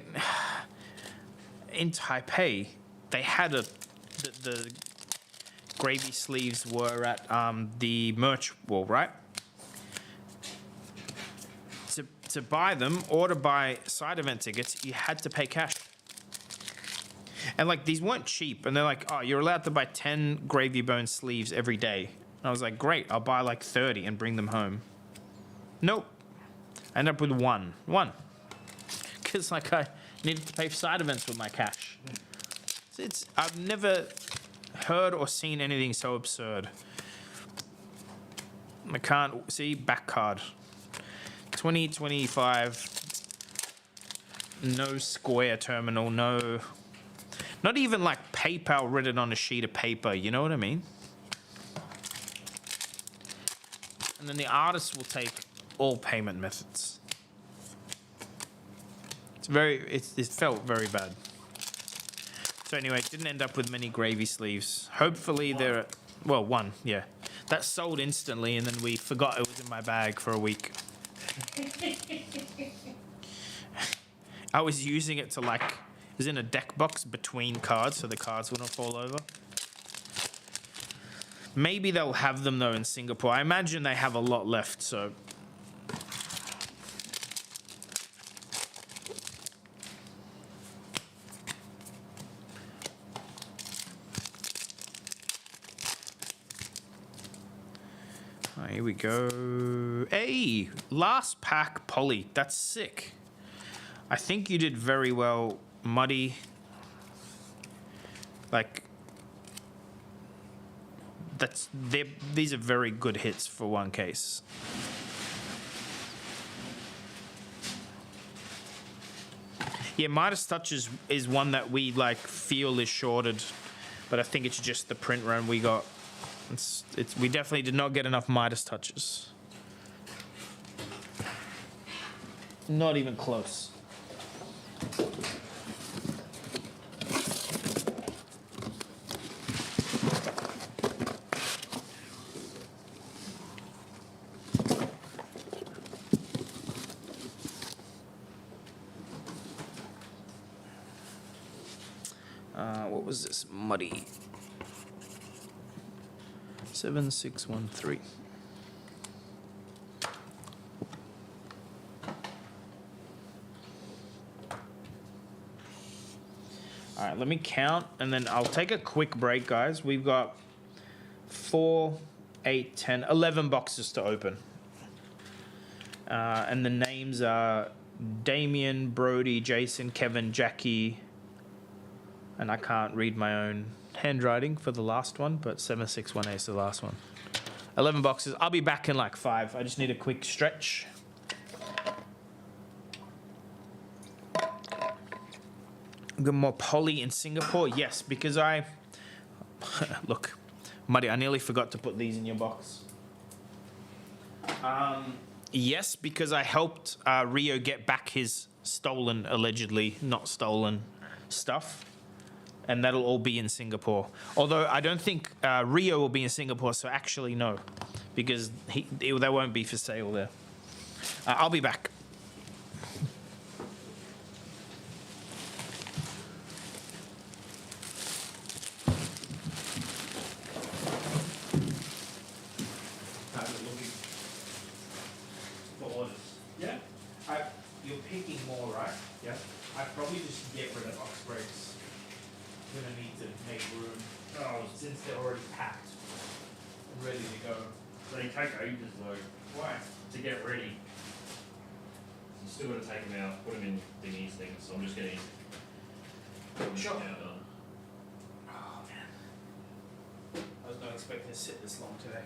in Taipei, they had the gravy sleeves were at the merch wall, right? To buy them or to buy side event tickets, you had to pay cash. And like these weren't cheap, and they're like, oh, you're allowed to buy 10 Gravy Bone sleeves every day. I was like, great, I'll buy like 30 and bring them home. Nope. I ended up with one. Because like I needed to pay for side events with my cash. I've never heard or seen anything so absurd. I can't see back card. 2025. No Square terminal, no. Not even like PayPal written on a sheet of paper, you know what I mean? And then the artist will take all payment methods. It felt very bad. So anyway, didn't end up with many gravy sleeves. Hopefully there are, well, one, yeah. That sold instantly, and then we forgot it was in my bag for a week. I was using it to like, it was in a deck box between cards, so the cards wouldn't fall over. Maybe they'll have them, though, in Singapore. I imagine they have a lot left, so... Here we go. Hey! Last pack Poly. That's sick. I think you did very well, Muddy. Like... these are very good hits for one case. Yeah, Midas Touch is one that we like feel is shorted, but I think it's just the print run we got. We definitely did not get enough Midas Touches. Not even close. What was this? Muddy. 7613. All right, let me count, and then I'll take a quick break, guys. We've got 4, 8, 10, 11 boxes to open. And the names are Damien, Brody, Jason, Kevin, Jackie, and I can't read my own handwriting for the last one, but 7618 is the last one. 11 boxes. I'll be back in like 5. I just need a quick stretch. Got more Poly in Singapore? Yes, because I... Look, Muddy, I nearly forgot to put these in your box. Yes, because I helped Rio get back his stolen, allegedly not stolen, stuff. And that'll all be in Singapore. Although I don't think Rio will be in Singapore, so actually no. Because they won't be for sale there. I'll be back. cocoa, you just like, Why? to get ready. You still got to take them out, put them in thingies things, so I'm just getting Sure. now done. Oh man. I was not expecting to sit this long today.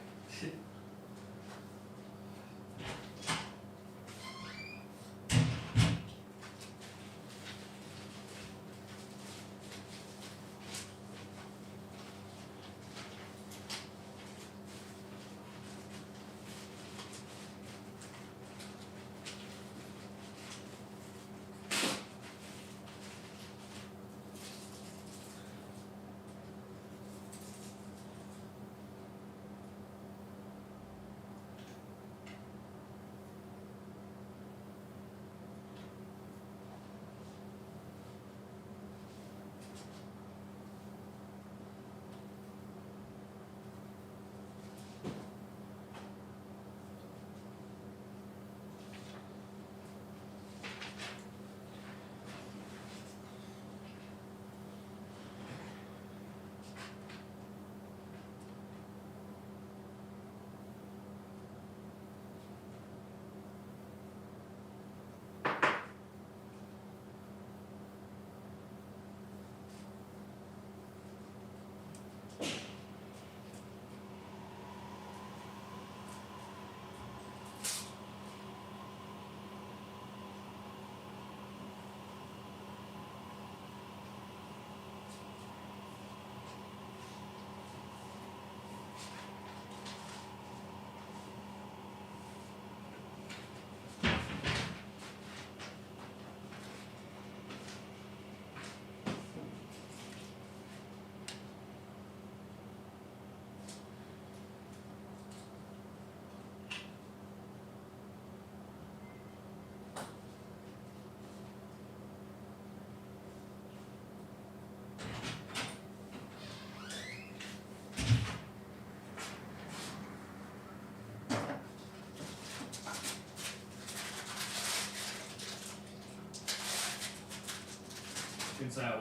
You can say I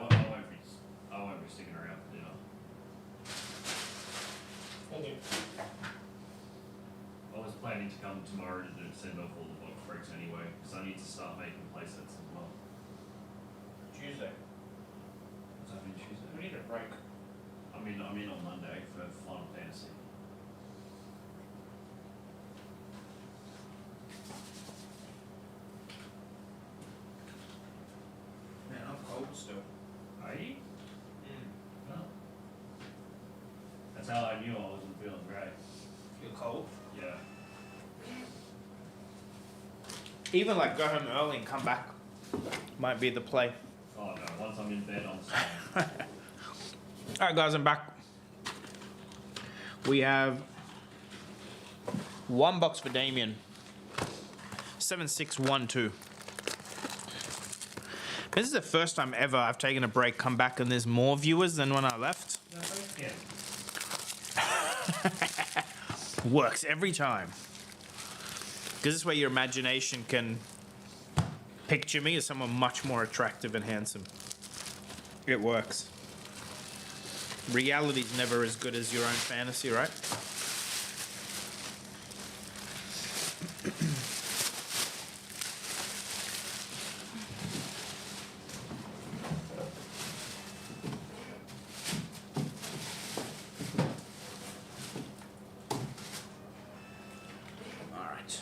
won't be sticking around for dinner. Okay. I was planning to come tomorrow to send off all the block freaks anyway, because I need to start making playsets as well. Tuesday. What's happening Tuesday? We need a break. I'm in on Monday for Final Fantasy. Man, I'm cold still. Are you? No. That's how I knew I wasn't feeling great. You're cold? Yeah. Even like go home early and come back might be the play. Oh no, once I'm in bed, I'm staying. Alright guys, I'm back. We have one box for Damien. 7612. This is the first time ever I've taken a break, come back, and there's more viewers than when I left. No, thanks again. Works every time. Because this is where your imagination can picture me as someone much more attractive and handsome. It works. Reality's never as good as your own fantasy, right? All right.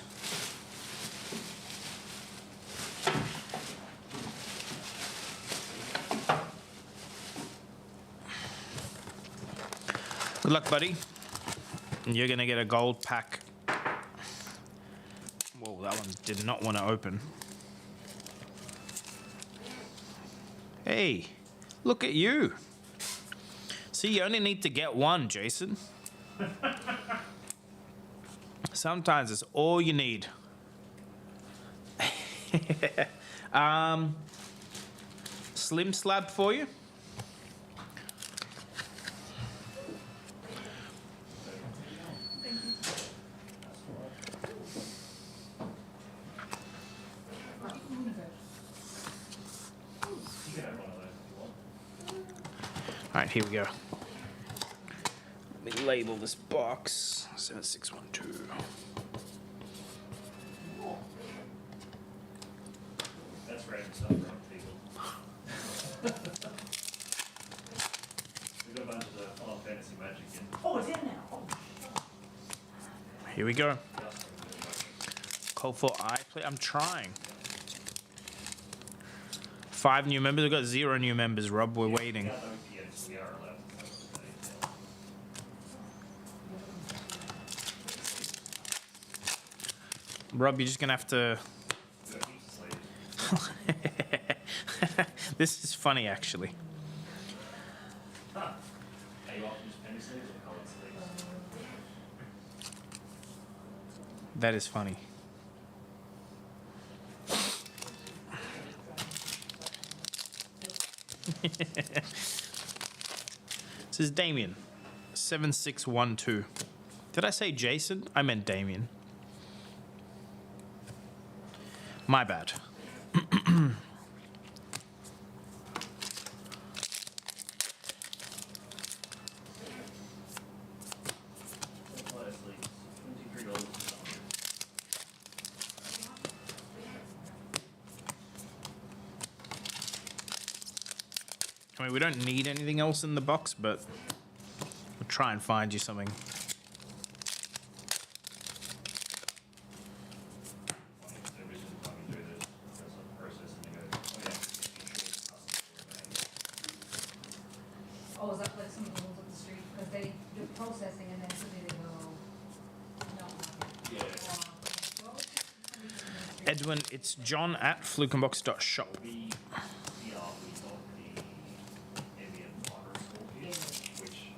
Good luck, buddy. You're gonna get a gold pack. Whoa, that one did not want to open. Hey, look at you. See, you only need to get one, Jason. Sometimes it's all you need. Slim slab for you. You can have one of those if you want. All right, here we go. Let me label this box 7612. That's random stuff, right, people? We've got a bunch of the Final Fantasy Magic in. Oh, it's in now. Oh. Here we go. Just from the Magic. Call for iPlay. I'm trying. 5 new members. We've got 0 new members, Rob. We're waiting. We are OPS, we are allowed to post the detail. Rob, you're just going to have to. We've got heaps of sleeves. This is funny, actually. Huh. Are you often just penny sleeves or coloured sleeves? That is funny. This is Damien. 7612. Did I say Jason? I meant Damien. My bad. Coloured sleeves, $23. I mean, we don't need anything else in the box, but we'll try and find you something. Every single time you do this, there's a process and you go, oh yeah, it's Oh, is that like some of the ones up the street? Because they do processing and then suddenly they go, no. Yeah. Edwin, it's John at flukenbox.shop. We got the ambient microscope here, which I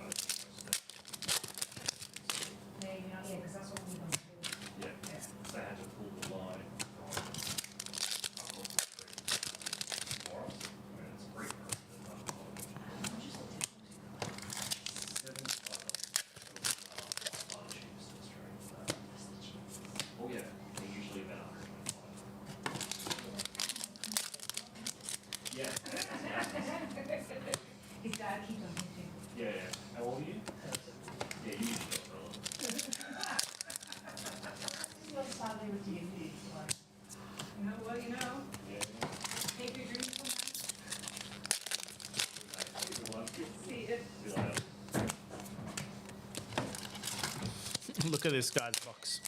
Maybe not, yeah, because that's what we want to do. yeah, they had to pull the line from across the street for us. I mean, it's free for us, there's no cost. Partnerships in Australia. Oh yeah, they're usually about 125. Yeah. His dad keeps on thinking. Yeah, yeah. How old are you? Yeah, you usually got fella. You know, sadly with D&D, like, you know, well, you know, Yeah. take your dreams sometimes. Good one. See it. See you later. Look at this guy's box.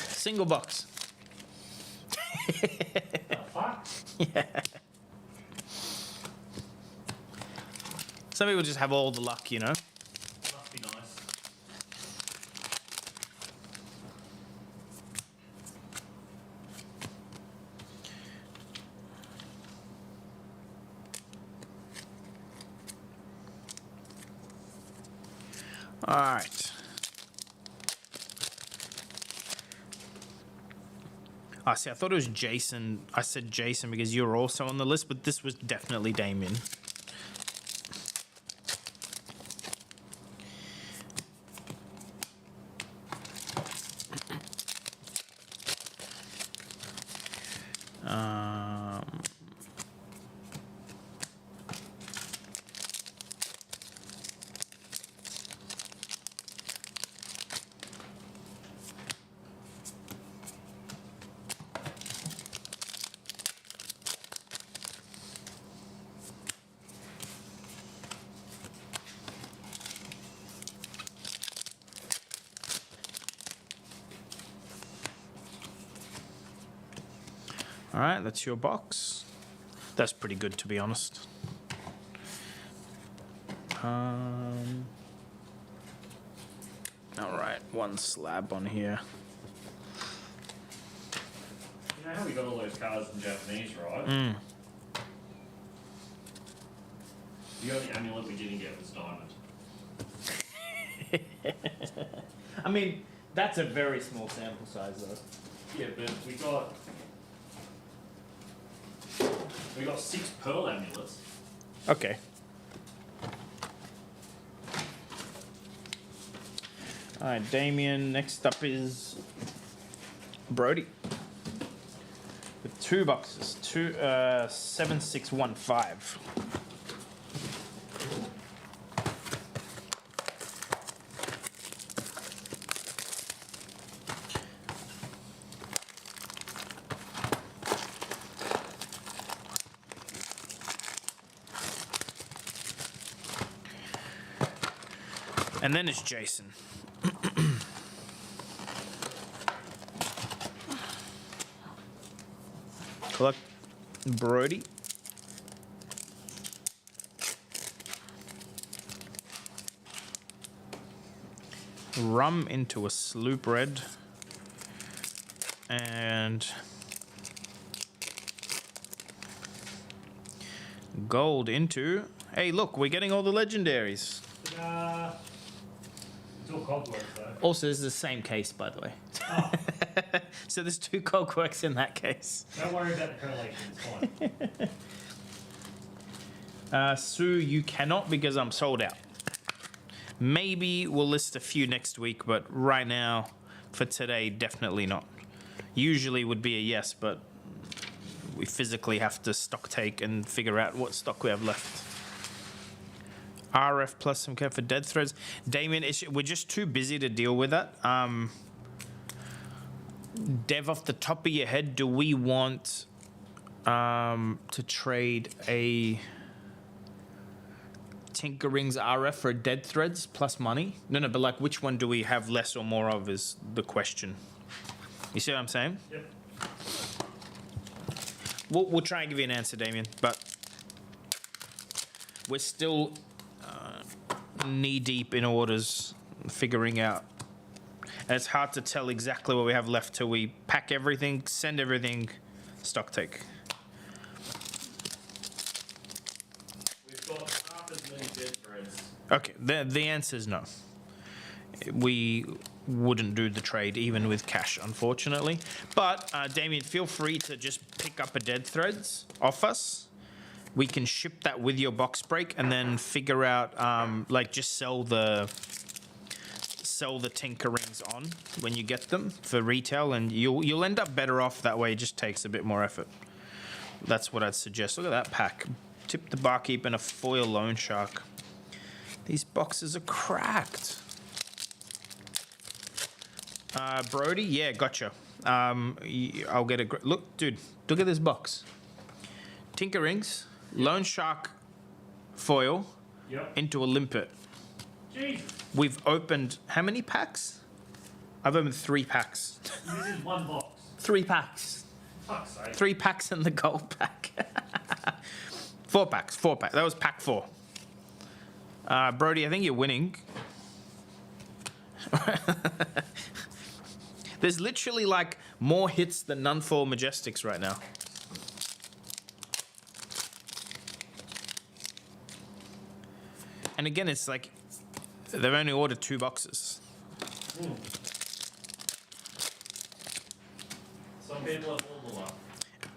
Single box. Fuck. Yeah. Some people just have all the luck, you know? Must be nice. All right. I see. I thought it was Jason. I said Jason because you're also on the list, but this was definitely Damien. Um, all right, that's your box. That's pretty good, to be honest. All right, one slab on here. You know how we got all those cards in Japanese, right? Mm. The only amulet we didn't get was diamond. I mean, that's a very small sample size, though. Yeah, but we got 6 pearl amulets. Okay. All right, Damien. Next up is Brody with 2 boxes. 7615. And then it's Jason. Collect Brody. Rum into a sloop red. And gold into. Hey, look, we're getting all the legendaries. Ta-da! It's all cobwebs though. Also, this is the same case, by the way. Oh, So there's 2 cogworks in that case. don't worry about the correlation. It's fine. Sue, you cannot because I'm sold out. Maybe we'll list a few next week, but right now, for today, definitely not. Usually would be a yes, but we physically have to stock take and figure out what stock we have left. RF plus some care for dead threads. Damien, we're just too busy to deal with that. Dev, off the top of your head, do we want to trade a Tinkering's RF for dead threads plus money? No, but like which one do we have less or more of is the question. You see what I'm saying? Yep. We'll try and give you an answer, Damien, but we're still knee deep in orders, figuring out. And it's hard to tell exactly what we have left till we pack everything, send everything, stock take. We've got half as many dead threads. Okay, the answer is no. We wouldn't do the trade even with cash, unfortunately. But Damien, feel free to just pick up a dead threads off us. We can ship that with your box break and then figure out, like, just sell the Tinkerings on when you get them for retail, and you'll end up better off that way. It just takes a bit more effort. That's what I'd suggest. Look at that pack. Tip the Barkeep and a foil loan shark. These boxes are cracked. Brody, yeah, gotcha. I'll get a look, dude. Look at this box. Tinkerings, loan shark, foil, Yep. into a limpet. Jesus. We've opened how many packs? I've opened 3 packs. This is one box. 3 packs. Fuck's sake. 3 packs in the gold pack. 4 packs. 4 packs. That was pack 4. Brody, I think you're winning. There's literally like more hits than Nunfall Majestics right now. And again, it's like they've only ordered 2 boxes. Some people have all the luck.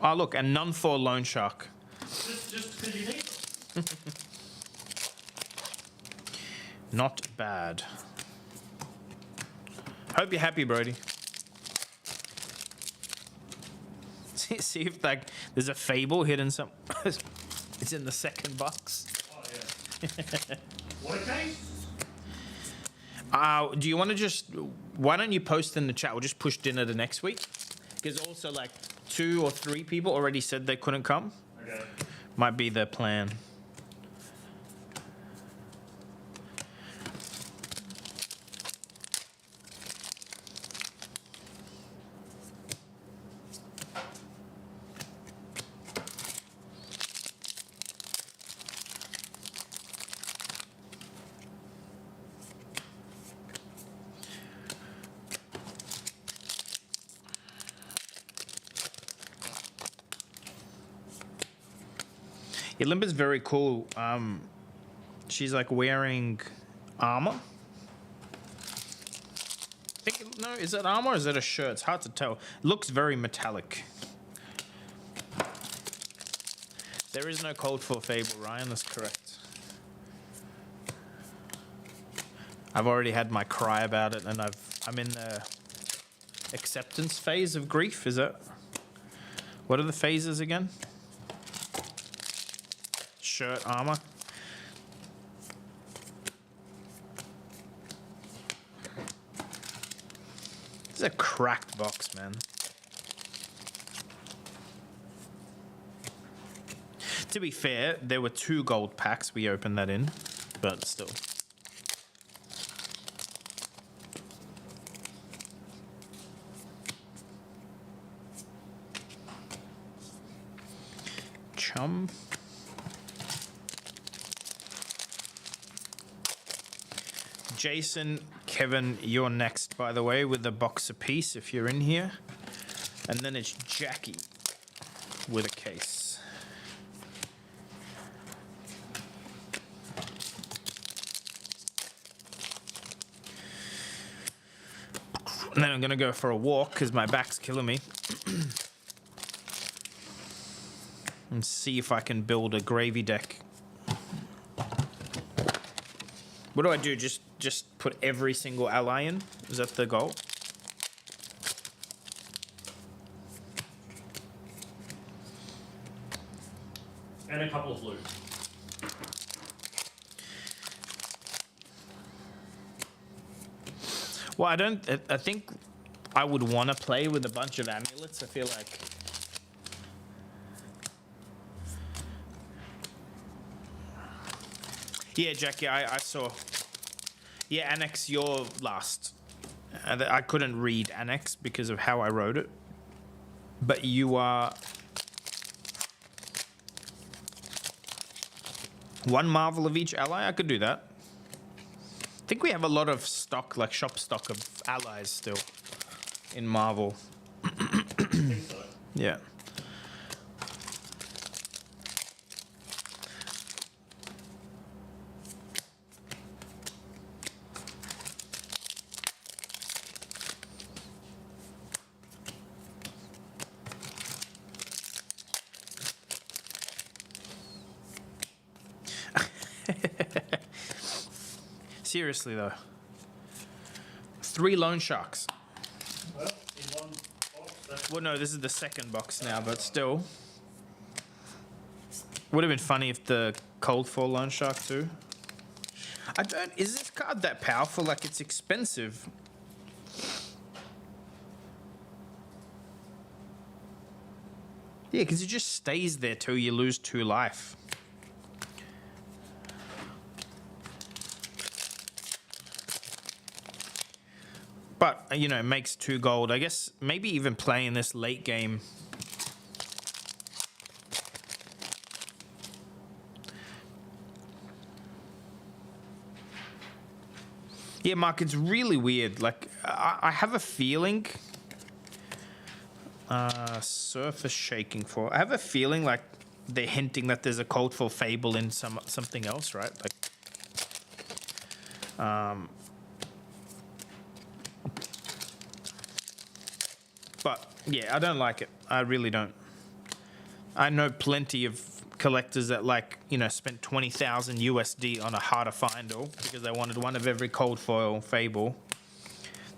Oh, look, and Nunfall Loan Shark. Just because you need them. Not bad. Hope you're happy, Brody. See if like there's a Fable hidden some. It's in the second box. Oh, yeah. What a case? Do you want to just? Why don't you post in the chat? We'll just push dinner to next week. Because also like 2 or 3 people already said they couldn't come. Okay. Might be the plan. Yeah, Limba's very cool. She's like wearing armor. No, is that armor or is that a shirt? It's hard to tell. Looks very metallic. There is no code for Fable, Ryan. That's correct. I've already had my cry about it, and I'm in the acceptance phase of grief. Is that? What are the phases again? Shirt, armor. This is a cracked box, man. To be fair, there were 2 gold packs. We opened that in, but still. chum. Jason, Kevin, you're next, by the way, with the box apiece if you're in here. And then it's Jackie with a case. And then I'm going to go for a walk because my back's killing me. And see if I can build a gravy deck. What do I do? Just put every single ally in? Is that the goal? And a couple of loot. Well, I think I would want to play with a bunch of amulets. I feel like. Yeah, Jackie, I saw. Yeah, Annex, you're last. I couldn't read Annex because of how I wrote it. But you are... one marvel of each ally? I could do that. I think we have a lot of stock, like shop stock of allies still in Marvel. I think so. Yeah. Seriously though. 3 loan sharks. Well, in one box, that's Well, no, this is the second box now, but still. Would have been funny if the cold fall loan shark too. I don't. Is this card that powerful? Like, it's expensive. Yeah, because it just stays there till you lose 2 life. But, you know, it makes 2 gold. I guess maybe even playing this late game. Yeah, Mark, it's really weird. Like, I have a feeling... surface shaking for... I have a feeling like they're hinting that there's a code for Fable in something else, right? Like... But, yeah, I don't like it. I really don't. I know plenty of collectors that, like, you know, spent 20,000 USD on a harder findle because they wanted one of every cold foil Fable.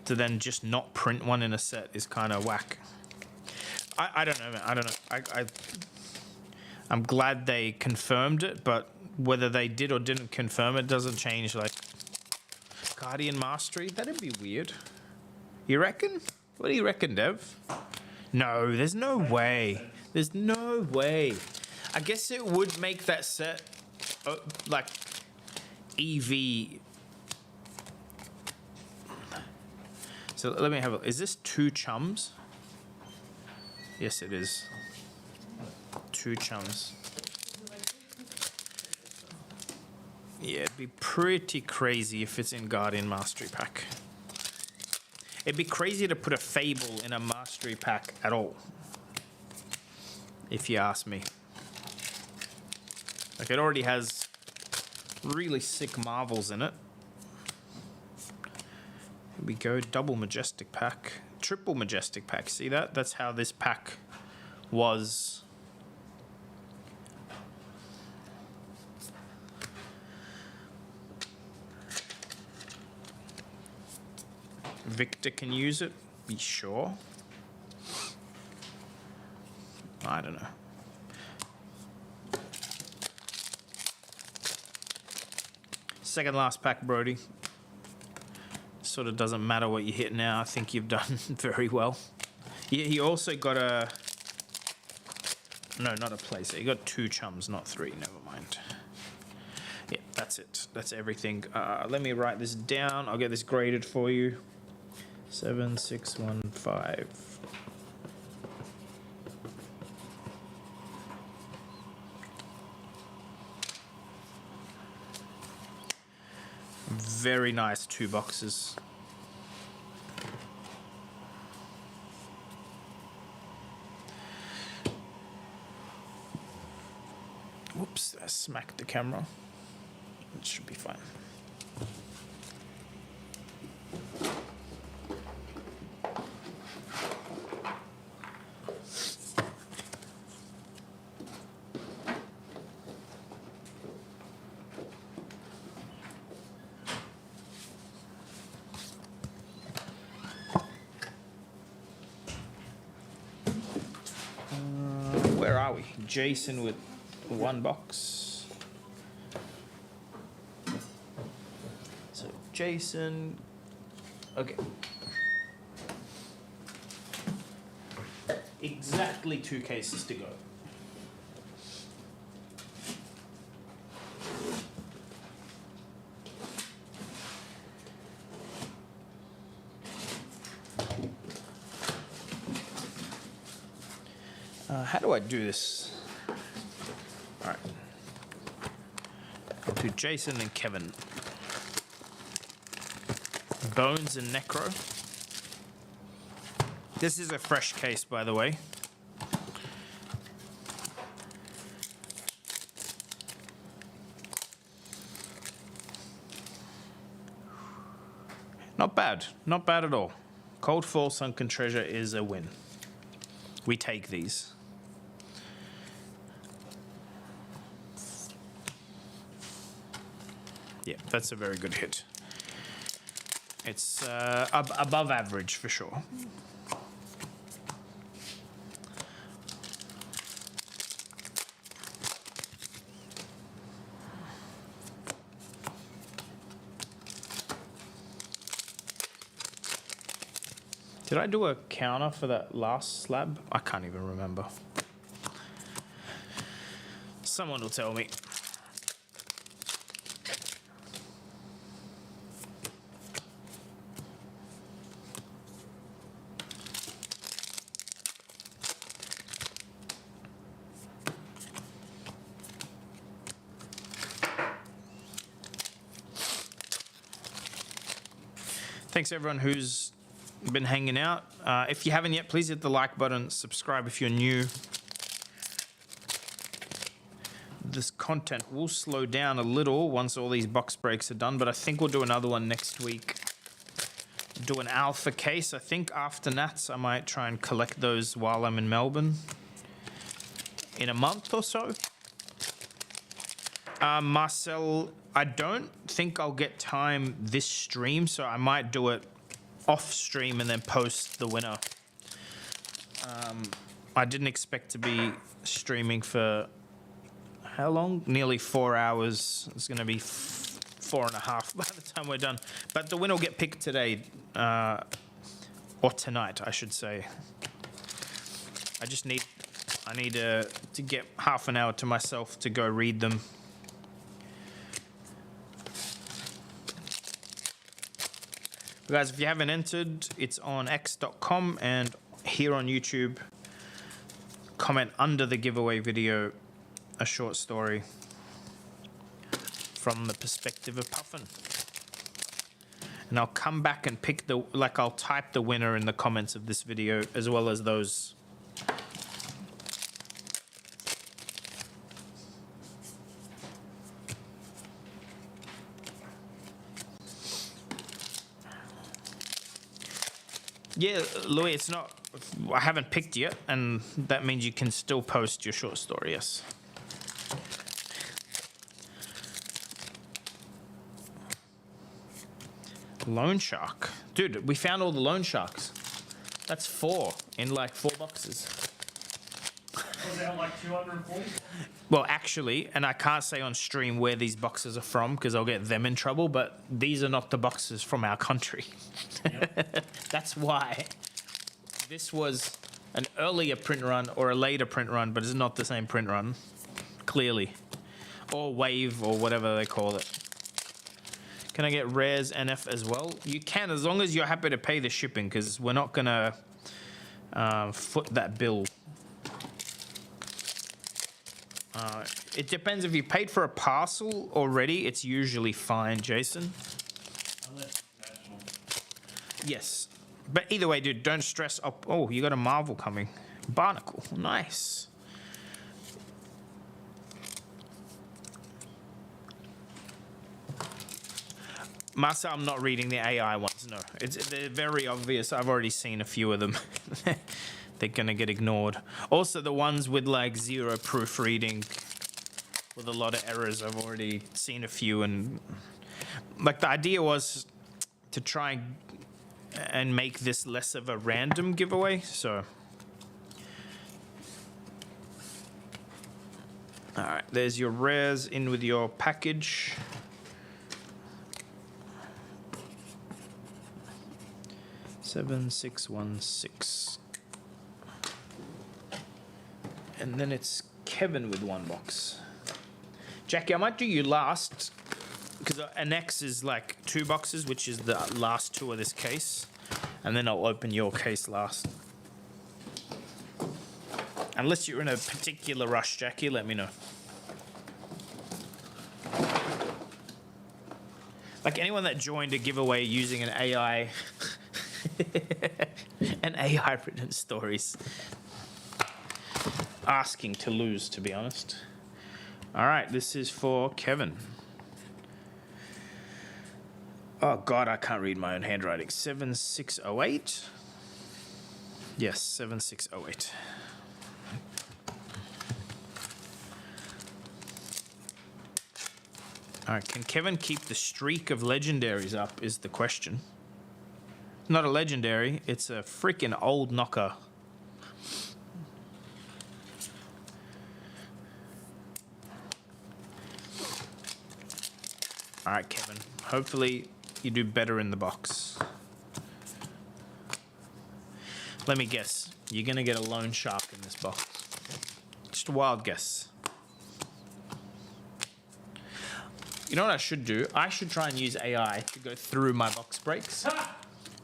To then just not print one in a set is kind of whack. I don't know, man. I don't know. I'm glad they confirmed it, but whether they did or didn't confirm it doesn't change, like... Guardian Mastery? That'd be weird. You reckon? What do you reckon, Dev? No, there's no way. There's no way. I guess it would make that set, like, EV. So let me have a... Is this 2 chums? Yes, it is. 2 chums. Yeah, it'd be pretty crazy if it's in Guardian Mastery Pack. It'd be crazy to put a Fable in a Mastery Pack at all. If you ask me. Like, it already has really sick Marvels in it. Here we go, double Majestic Pack. Triple Majestic Pack, see that? That's how this pack was. Victor can use it, be sure. I don't know. Second last pack, Brody. Sort of doesn't matter what you hit now. I think you've done very well. Yeah, he also got a... No, not a placer. He got 2 chums, not 3. Never mind. Yeah, that's it. That's everything. Let me write this down. I'll get this graded for you. 7615. very nice 2 boxes. Whoops, I smacked the camera. It should be fine. Where are we? Jason with 1 box. So Jason, okay. Exactly 2 cases to go. How do I do this? All right. I'll do Jason and Kevin. Bones and Necro. This is a fresh case, by the way. Not bad. Not bad at all. Cold Fall Sunken Treasure is a win. We take these. Yeah, that's a very good hit. It's above average for sure. Did I do a counter for that last slab? I can't even remember. Someone will tell me. Thanks everyone who's been hanging out. If you haven't yet, please hit the like button, subscribe if you're new. This content will slow down a little once all these box breaks are done, but I think we'll do another one next week. Do an alpha case. I think after Nats, I might try and collect those while I'm in Melbourne in a month or so. Marcel, I don't think I'll get time this stream, so I might do it off stream and then post the winner. I didn't expect to be streaming for how long? Nearly 4 hours. It's going to be 4.5 by the time we're done. But the winner will get picked today, or tonight, I should say. I need to get half an hour to myself to go read them. Guys, if you haven't entered, it's on x.com and here on YouTube. Comment under the giveaway video a short story from the perspective of Puffin. And I'll come back and pick I'll type the winner in the comments of this video as well as those. Yeah, Louis, it's not. I haven't picked yet, and that means you can still post your short story, yes. Loan shark. Dude, we found all the loan sharks. That's 4 in like 4 boxes. Was that like 240? Well, actually, and I can't say on stream where these boxes are from because I'll get them in trouble, but these are not the boxes from our country. Yep. That's why. This was an earlier print run or a later print run, but it's not the same print run, clearly. Or wave or whatever they call it. Can I get rares NF as well? You can, as long as you're happy to pay the shipping, because we're not going to foot that bill. It depends if you paid for a parcel already, it's usually fine, Jason. Unless international. Yes. But either way, dude, don't stress up. Oh, you got a Marvel coming. Barnacle. Nice. Marcel, I'm not reading the AI ones, no. They're very obvious. I've already seen a few of them. They're going to get ignored. Also, the ones with like zero proofreading with a lot of errors, I've already seen a few. And like the idea was to try and make this less of a random giveaway, so. All right, there's your rares in with your package. Seven, 6, 1, 6. And then it's Kevin with 1 box. Jackie, I might do you last, because an X is like 2 boxes, which is the last 2 of this case. And then I'll open your case last. Unless you're in a particular rush, Jackie, let me know. Like anyone that joined a giveaway using an AI, an AI written stories, asking to lose, to be honest. All right, this is for Kevin. Oh God, I can't read my own handwriting. 7608. Yes, 7608. All right, can Kevin keep the streak of legendaries up is the question. Not a legendary, it's a freaking old knocker. All right, Kevin, hopefully you do better in the box. Let me guess, you're gonna get a loan shark in this box. Just a wild guess. You know what I should do? I should try and use AI to go through my box breaks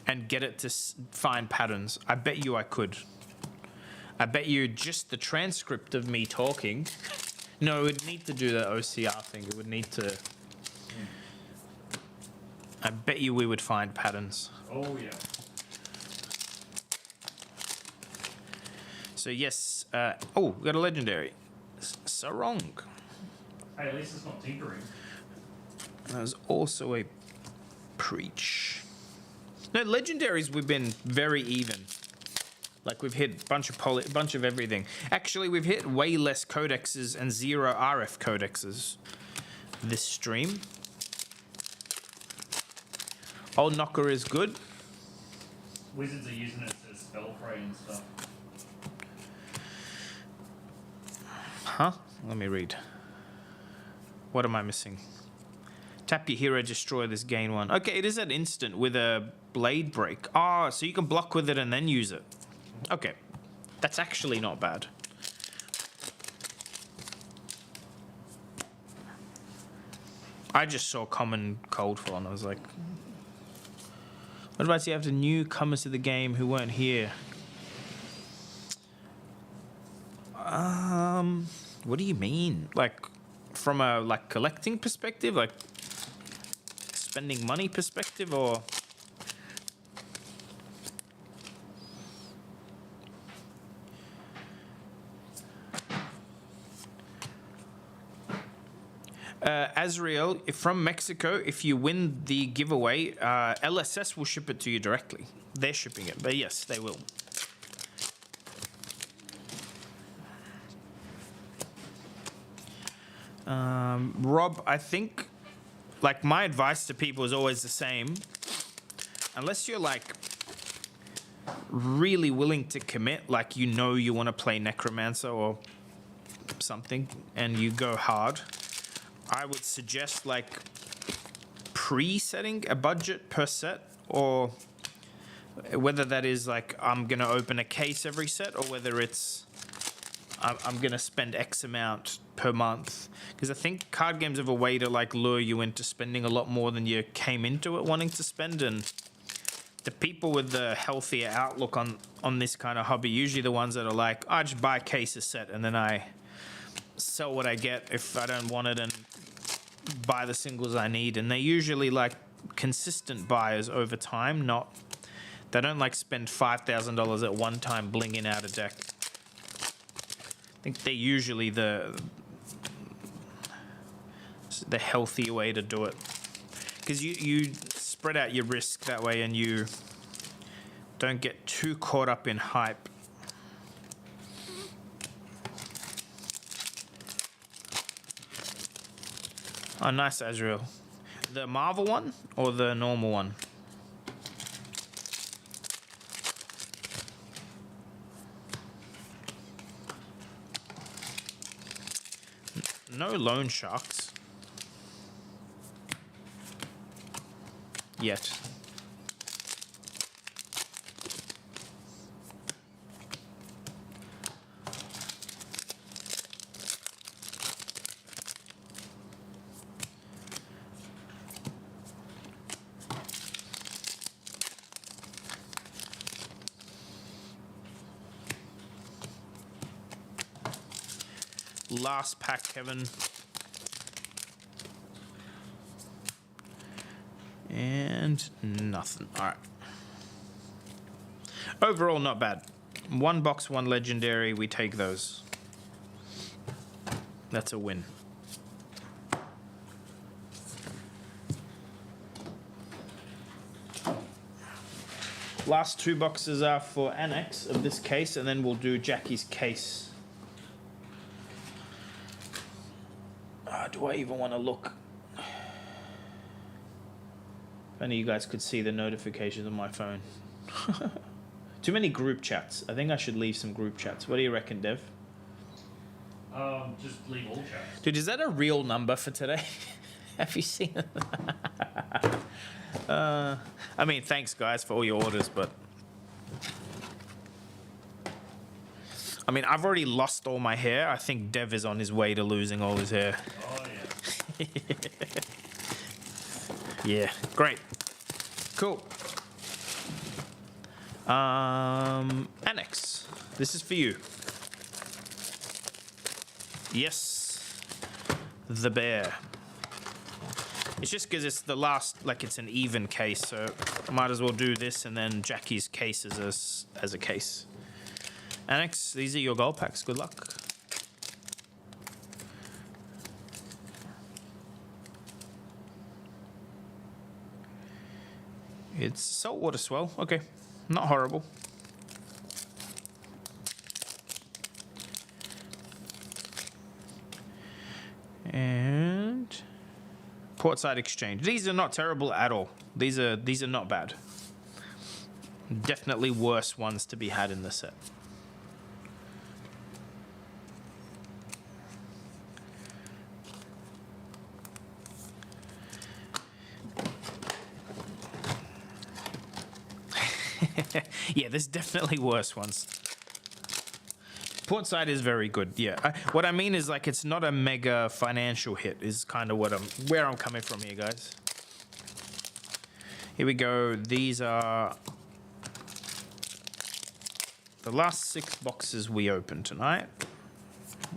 and get it to find patterns. I bet you I could. I bet you just the transcript of me talking. No, it would need to do the OCR thing. It would need to. I bet you we would find patterns. Oh, yeah. So yes. Oh, we got a legendary. So wrong. Hey, at least it's not tinkering. There's also a preach. No, legendaries we've been very even. Like we've hit a bunch of everything. Actually, we've hit way less codexes and 0 RF codexes this stream. Old knocker is good. Wizards are using it to spell fray and stuff. Huh? Let me read. What am I missing? Tap your hero, destroy this, gain 1. Okay, it is at instant with a blade break. Oh, so you can block with it and then use it. Okay, that's actually not bad. I just saw common coldfall and I was like, what advice do you have to newcomers to the game who weren't here? What do you mean? Like, from a collecting perspective, like spending money perspective, or Azrael, from Mexico, if you win the giveaway, LSS will ship it to you directly. They're shipping it, but yes, they will. Rob, I think, like, my advice to people is always the same. Unless you're, like, really willing to commit, like, you know you want to play Necromancer or something, and you go hard, I would suggest, like, pre-setting a budget per set, or whether that is, like, I'm going to open a case every set, or whether it's I'm going to spend X amount per month. Because I think card games have a way to, like, lure you into spending a lot more than you came into it wanting to spend. And the people with the healthier outlook on this kind of hobby, usually the ones that are like, I just buy a case a set and then I sell what I get if I don't want it and buy the singles I need. And they usually, like, consistent buyers over time. They don't like spend $5,000 at one time blinging out a deck. I think they're usually the healthy way to do it, because you spread out your risk that way and you don't get too caught up in hype. Oh, nice, Azrael. The Marvel one or the normal one? No loan sharks. Yet. Last pack, Kevin. And nothing. All right. Overall, not bad. One box, one legendary. We take those. That's a win. Last two boxes are for Annex of this case, and then we'll do Jackie's case. Do I even want to look? If only you guys could see the notifications on my phone. Too many group chats. I think I should leave some group chats. What do you reckon, Dev? Just leave all chats. Dude, is that a real number for today? Have you seen it? I mean, thanks, guys, for all your orders, but... I mean, I've already lost all my hair. I think Dev is on his way to losing all his hair. Oh, yeah. Yeah, great. Cool. Annex, this is for you. Yes, the bear. It's just because it's the last, like it's an even case, so I might as well do this and then Jackie's case as a case. Annex, these are your gold packs. Good luck. It's saltwater swell. Okay, not horrible. And Portside Exchange. These are not terrible at all. These are not bad. Definitely worse ones to be had in the set. Yeah, there's definitely worse ones. Portside is very good. Yeah, what I mean is like it's not a mega financial hit. Is kind of where I'm coming from here, guys. Here we go. These are the last 6 boxes we opened tonight.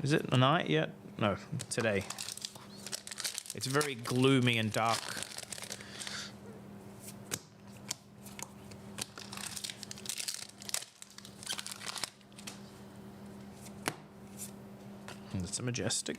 Is it tonight yet? No, today. It's very gloomy and dark. It's a majestic.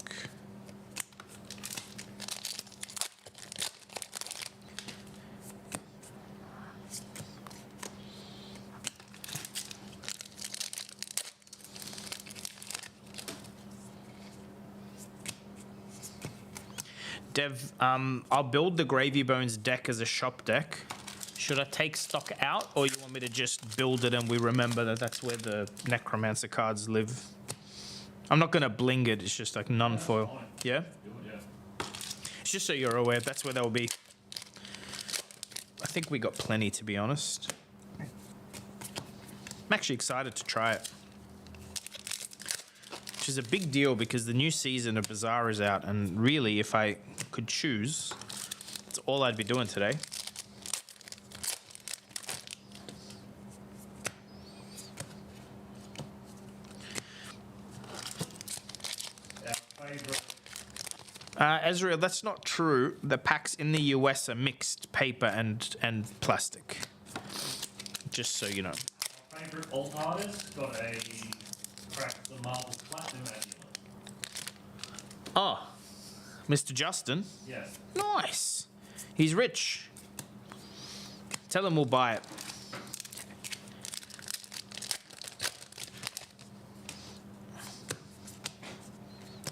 Dev, I'll build the Gravy Bones deck as a shop deck. Should I take stock out, or you want me to just build it and we remember that that's where the Necromancer cards live? I'm not going to bling it, it's just like non-foil. Yeah? Do it, yeah. It's just so you're aware, that's where they'll be. I think we got plenty, to be honest. I'm actually excited to try it. Which is a big deal because the new season of Bazaar is out, and really, if I could choose, that's all I'd be doing today. Ezreal, that's not true. The packs in the US are mixed paper and plastic. Just so you know. My favourite alt artist got a crack the Marvel Platinum amulet. Oh, Mr. Justin. Yes. Nice. He's rich. Tell him we'll buy it.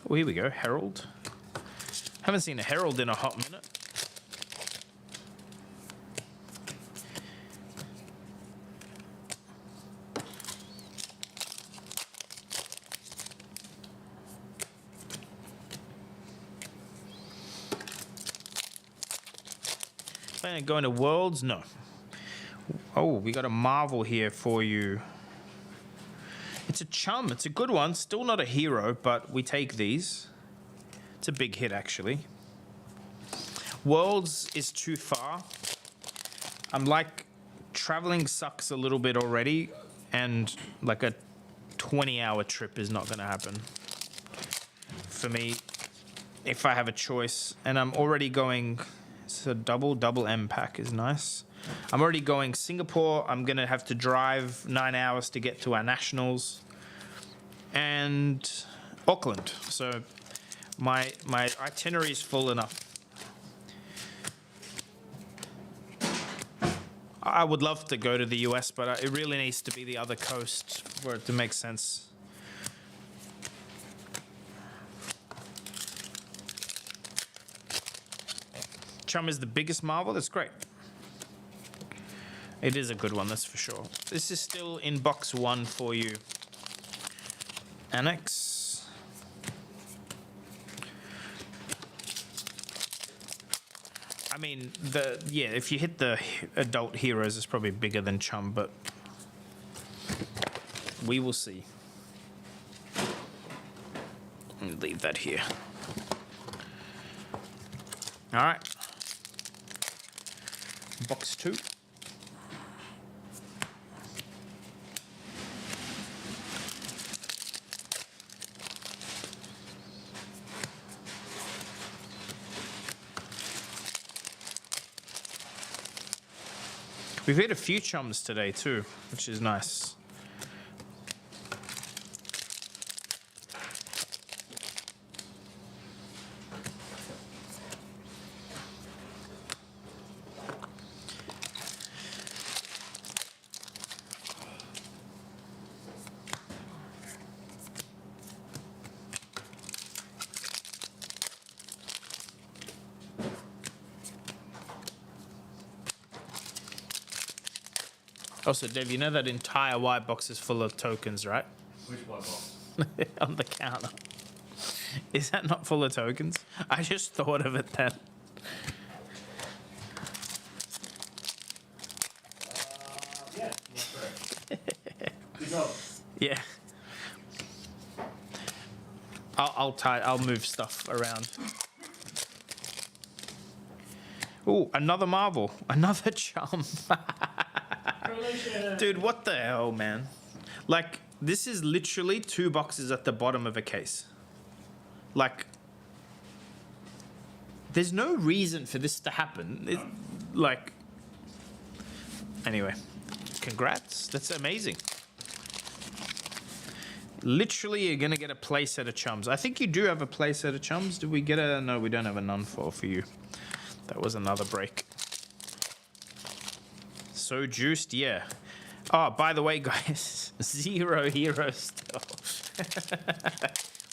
Oh, here we go. Herald. Haven't seen a Herald in a hot minute. Planning on going to Worlds? No. Oh, we got a Marvel here for you. It's a chum. It's a good one. Still not a hero, but we take these. It's a big hit, actually. Worlds is too far. I'm like, traveling sucks a little bit already, and like a 20-hour trip is not going to happen for me if I have a choice. And I'm already going, so double M pack is nice. I'm already going Singapore. I'm going to have to drive 9 hours to get to our nationals. And Auckland. So my itinerary is full enough. I would love to go to the US, but it really needs to be the other coast for it to make sense. Chum is the biggest Marvel. That's great. It is a good one, that's for sure. This is still in box 1 for you. Annex. I mean, if you hit the adult heroes, it's probably bigger than Chum, but we will see. Let me leave that here. All right. Box 2. We've hit a few chums today too, which is nice. Also, Dave, you know that entire white box is full of tokens, right? Which white box? On the counter. Is that not full of tokens? I just thought of it then. Yeah, that's correct. Good job. Yeah. I'll move stuff around. Ooh, another Marvel. Another chum. Dude, what the hell, man? Like, this is literally 2 boxes at the bottom of a case. Like, there's no reason for this to happen. Like, anyway, congrats. That's amazing. Literally, you're going to get a play set of chums. I think you do have a play set of chums. Did we get a... No, we don't have a non-foil for you. That was another break. So juiced, yeah. Oh, by the way, guys, 0 heroes still.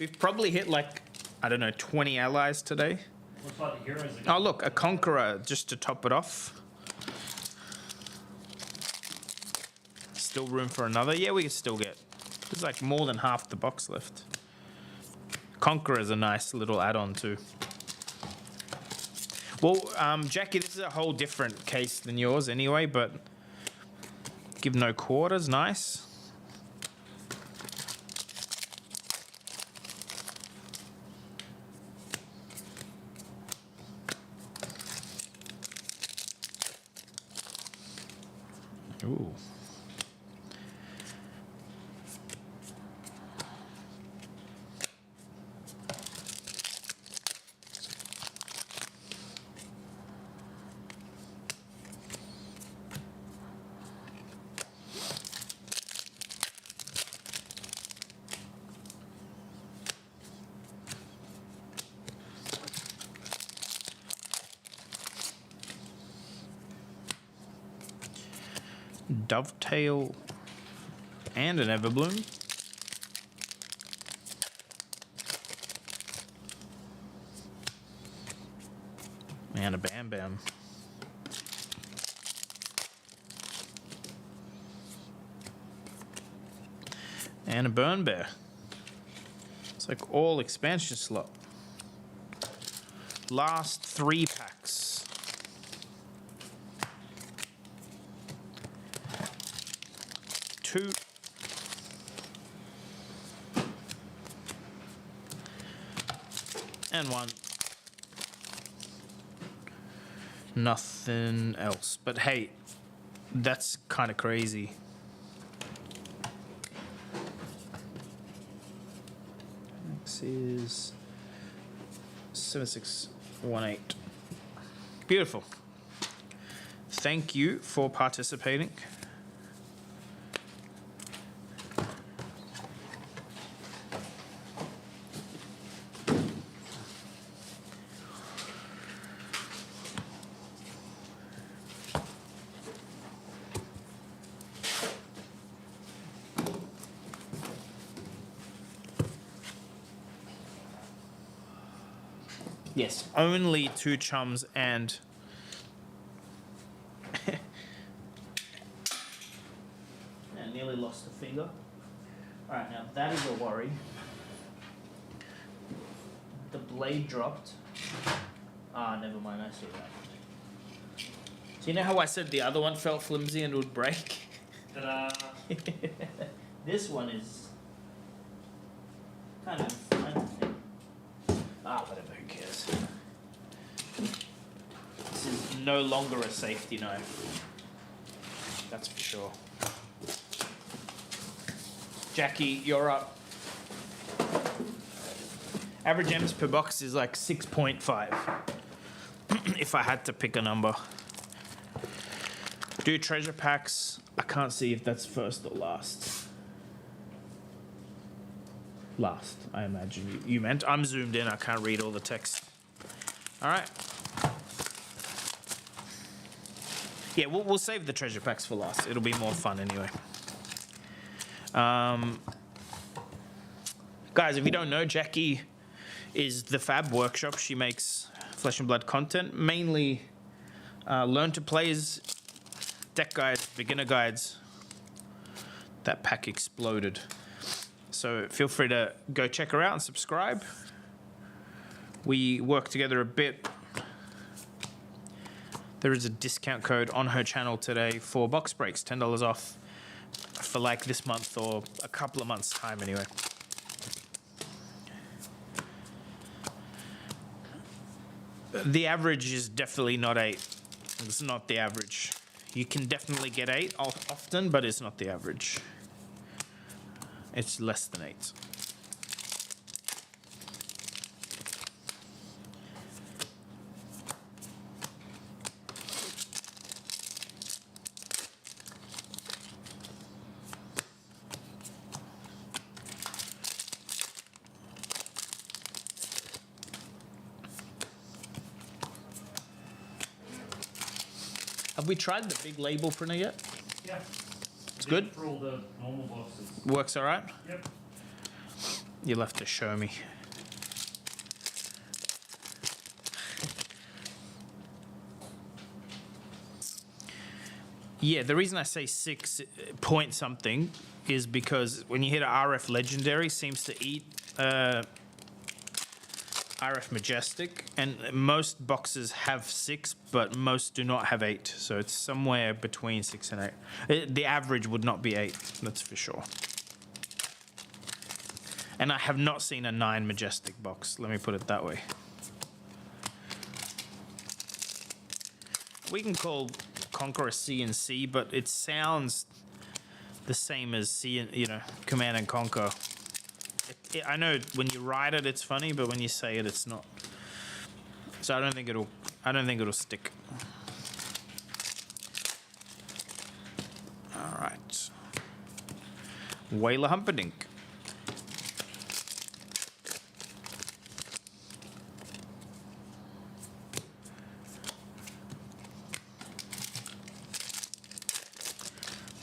We've probably hit like, I don't know, 20 allies today. Looks like the heroes Oh, look, a Conqueror just to top it off. Still room for another? Yeah, we can still get. There's like more than half the box left. Conqueror is a nice little add-on too. Well, Jackie, this is a whole different case than yours anyway, but give no quarters, nice. Ooh. Dovetail, and an Everbloom. And a Bam Bam. And a Burn Bear. It's like all expansion slot. Last 3 packs. Two. And 1. Nothing else. But hey, that's kind of crazy. Next is 7618. Beautiful. Thank you for participating. Yes, only 2 chums and I nearly lost a finger. Alright, now that is a worry. The blade dropped. Ah, never mind, I see that. So you know how I said the other one felt flimsy and would break? Ta-da! This one is kind of fine. Ah, whatever, who cares? This is no longer a safety knife. That's for sure. Jackie, you're up. Average M's per box is like 6.5. If I had to pick a number. Do treasure packs. I can't see if that's first or last. Last, I imagine you meant. I'm zoomed in, I can't read all the text. All right. Yeah, we'll save the treasure packs for last. It'll be more fun anyway. Guys, if you don't know, Jackie is the Fab Workshop. She makes Flesh and Blood content, mainly learn to plays, deck guides, beginner guides. That pack exploded. So feel free to go check her out and subscribe. We work together a bit. There is a discount code on her channel today for box breaks, $10 off for like this month or a couple of months' time anyway. The average is definitely not 8. It's not the average. You can definitely get 8 often, but it's not the average. It's less than 8. Have we tried the big label printer yet? Yeah. It's good? For all the normal boxes. Works all right? Yep. You'll have to show me. Yeah, the reason I say 6 point something is because when you hit an RF Legendary, seems to eat RF Majestic, and most boxes have 6, but most do not have 8. So it's somewhere between 6 and 8. The average would not be 8, that's for sure. And I have not seen a 9 Majestic box, let me put it that way. We can call Conqueror C and C, but it sounds the same as C and, you know, Command and Conquer. I know when you write it, it's funny, but when you say it, it's not. So I don't think it'll stick. All right. Whaler Humperdinck.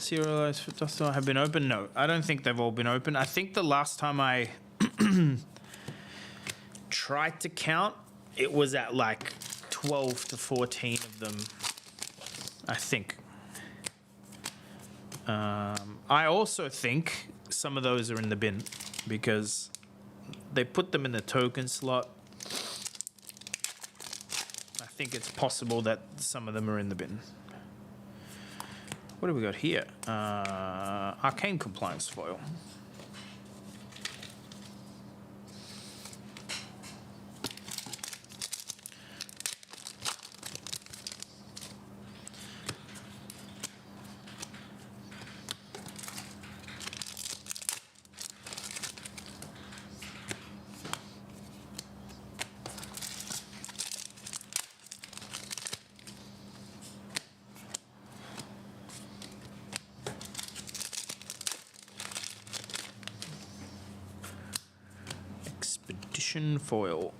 serialized for Dustin have been open? No, I don't think they've all been open. I think the last time I tried to count, it was at like 12 to 14 of them, I think. I also think some of those are in the bin because they put them in the token slot. I think it's possible that some of them are in the bin. What do we got here? Arcane compliance foil. Expedition foil.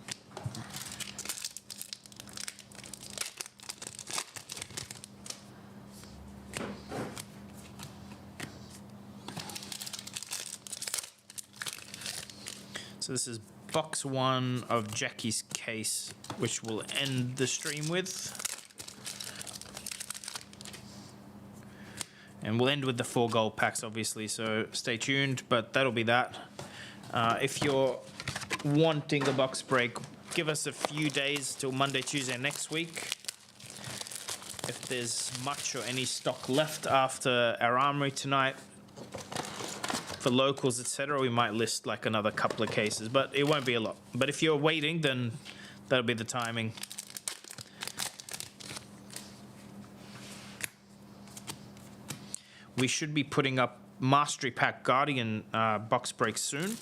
So this is box one of Jackie's case, which we'll end the stream with. And we'll end with the 4 gold packs, obviously, so stay tuned, but that'll be that. If you're wanting a box break, give us a few days till Monday, Tuesday next week. If there's much or any stock left after our armory tonight, for locals, etc., we might list like another couple of cases, but it won't be a lot. But if you're waiting, then that'll be the timing. We should be putting up Mastery Pack Guardian box breaks soon.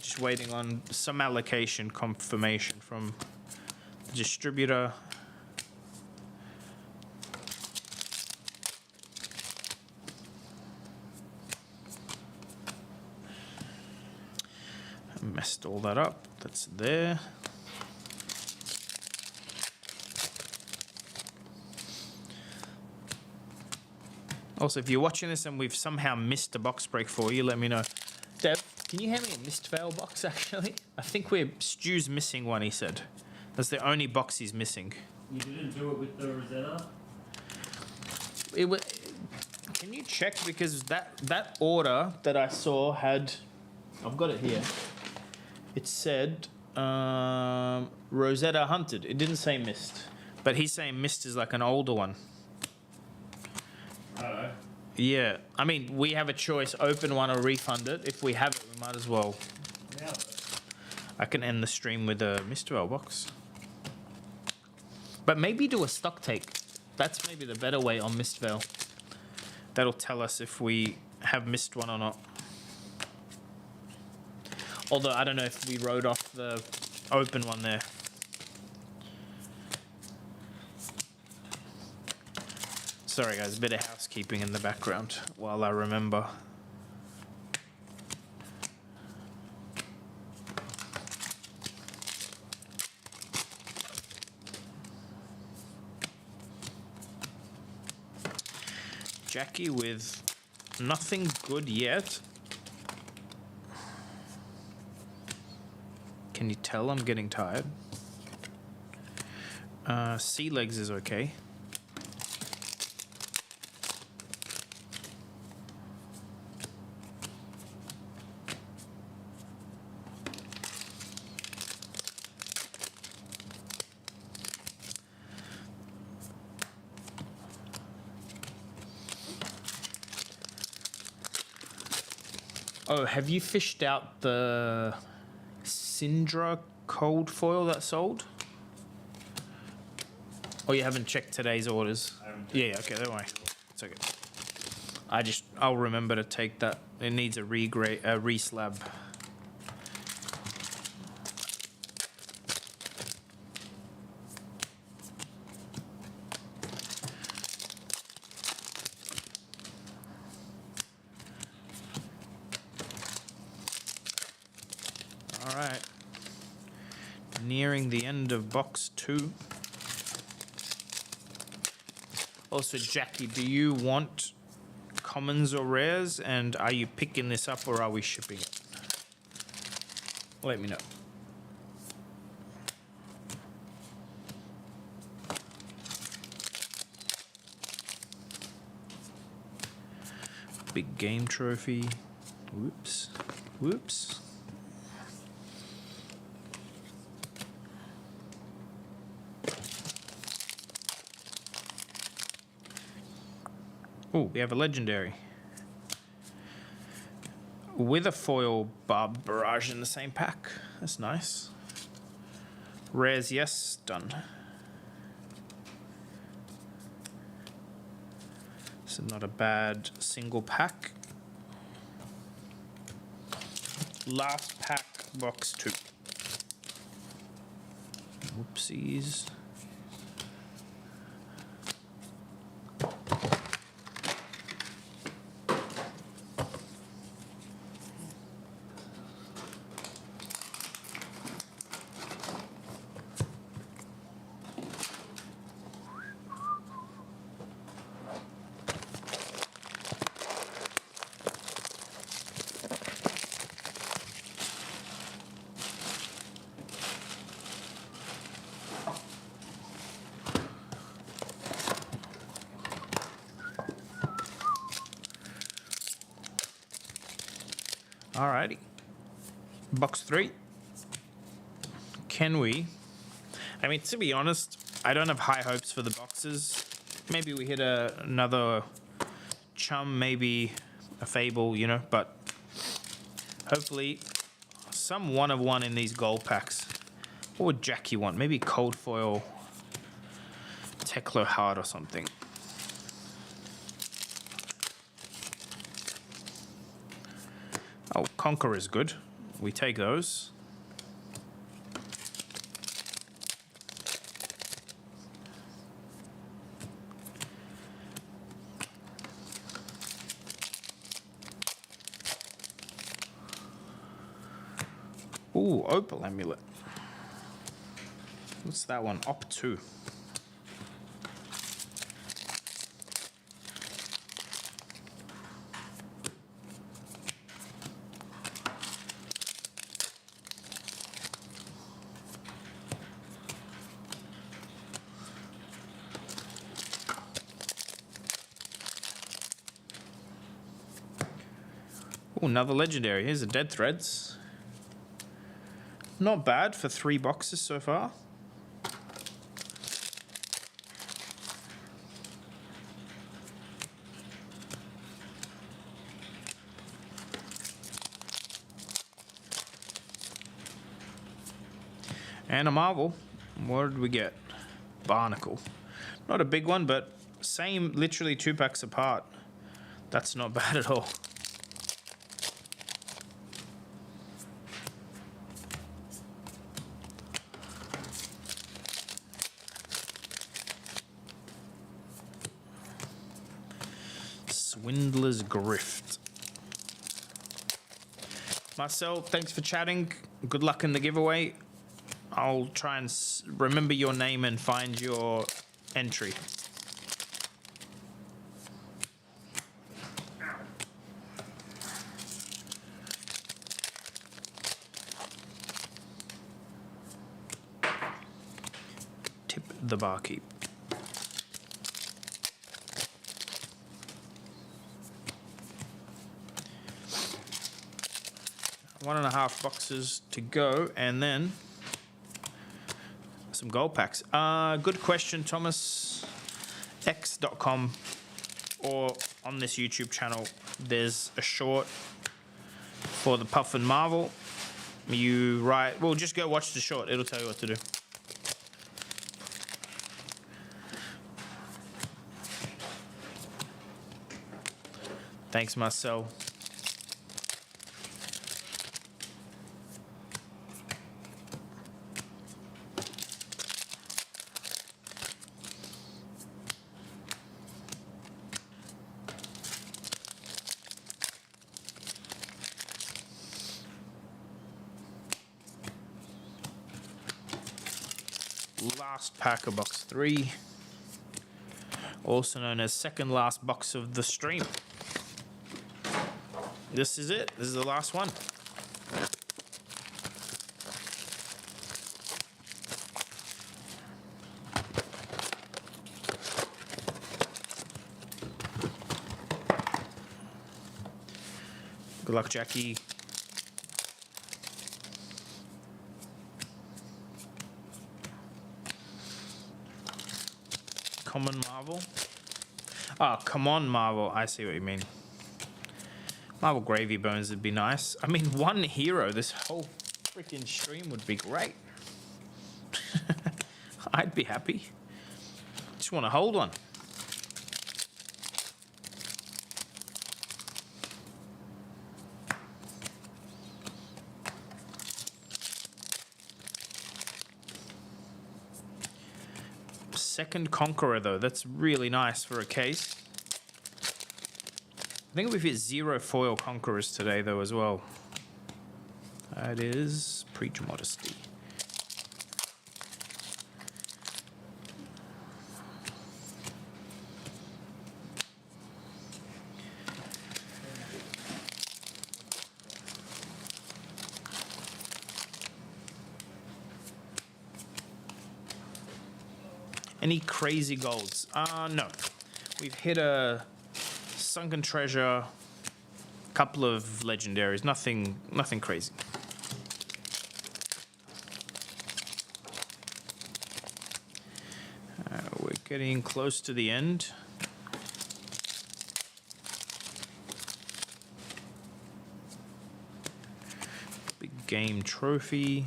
Just waiting on some allocation confirmation from the distributor. Messed all that up. That's there. Also, if you're watching this and we've somehow missed a box break for you, let me know. Dev, can you hand me a missed fail box, actually? I think Stu's missing one, he said. That's the only box he's missing. You didn't do it with the Rosetta? Can you check? Because that order that I saw had... I've got it here. It said Rosetta Hunted. It didn't say missed. But he's saying missed is like an older one. I don't know. Yeah. I mean, we have a choice, open one or refund it. If we have it, we might as well. Yeah. I can end the stream with a Mr. L box. But maybe do a stock take. That's maybe the better way on Mist Veil. That'll tell us if we have missed one or not. Although I don't know if we wrote off the open one there. Sorry guys, a bit of housekeeping in the background while I remember. Jackie with nothing good yet. Can you tell I'm getting tired? Sea legs is okay. Oh, have you fished out the Syndra cold foil that sold? Or you haven't checked today's orders? I haven't checked. Yeah, okay, don't worry. It's okay. I'll remember to take that. It needs a re-slab. All right. Nearing the end of box 2. Also, Jackie, do you want commons or rares? And are you picking this up or are we shipping it? Let me know. Big game trophy. Whoops. Whoops. Oh, we have a legendary. With a foil Barb Barrage in the same pack. That's nice. Rares, yes. Done. So not a bad single pack. Last pack, box 2. Whoopsies. Alrighty. Box 3. Can we? I mean, to be honest, I don't have high hopes for the boxes. Maybe we hit another chum, maybe a Fable, you know, but hopefully some 1 of 1 in these gold packs. What would Jackie want? Maybe cold foil Teklo Hard or something. Oh, Conqueror is good. We take those. Ooh, Opal Amulet. What's that one? Op 2. Ooh, another legendary. Here's a Dead Threads. Not bad for 3 boxes so far. And a Marvel. What did we get? Barnacle. Not a big one, but same, literally 2 packs apart. That's not bad at all. Swindler's Grift. Marcel, thanks for chatting. Good luck in the giveaway. I'll try and remember your name and find your entry. Tip the barkeep. One and a half boxes to go, and then some gold packs. Good question, Thomas. X.com or on this YouTube channel, there's a short for the Puffin Marvel. You write, well, just go watch the short. It'll tell you what to do. Thanks, Marcel. Last pack of box 3. also known as second last box of the stream. This is it. This is the last one. Good luck, Jackie. Common Marvel. Oh, come on, Marvel. I see what you mean. Marvel Gravy Bones would be nice. I mean, one hero this whole freaking stream would be great. I'd be happy. Just want to hold one. Second Conqueror, though. That's really nice for a case. I think we've hit 0 foil Conquerors today, though, as well. That is preach modesty. Any crazy golds? No. We've hit a Sunken Treasure, couple of legendaries, nothing crazy. We're getting close to the end. Big game trophy.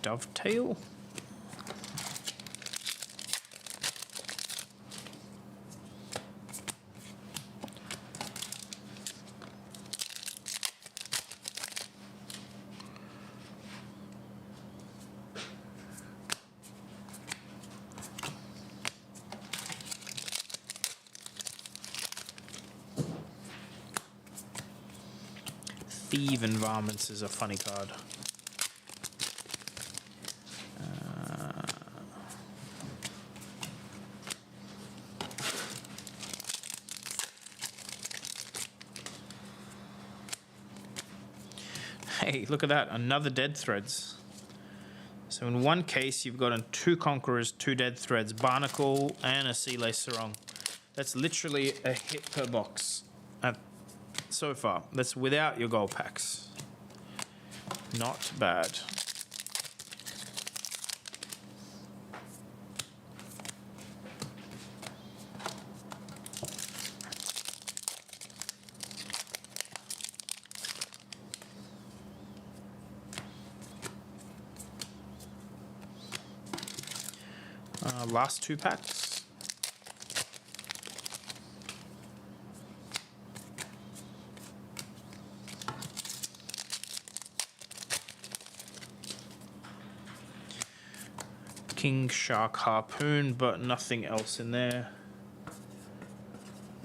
Dovetail. Thief Environments is a funny card. Hey, look at that, another Dead Threads. So in one case, you've got 2 Conquerors, 2 Dead Threads, Barnacle, and a Sea Lace Sarong. That's literally a hit per box so far. That's without your gold packs. Not bad. Last 2 packs. King Shark Harpoon, but nothing else in there.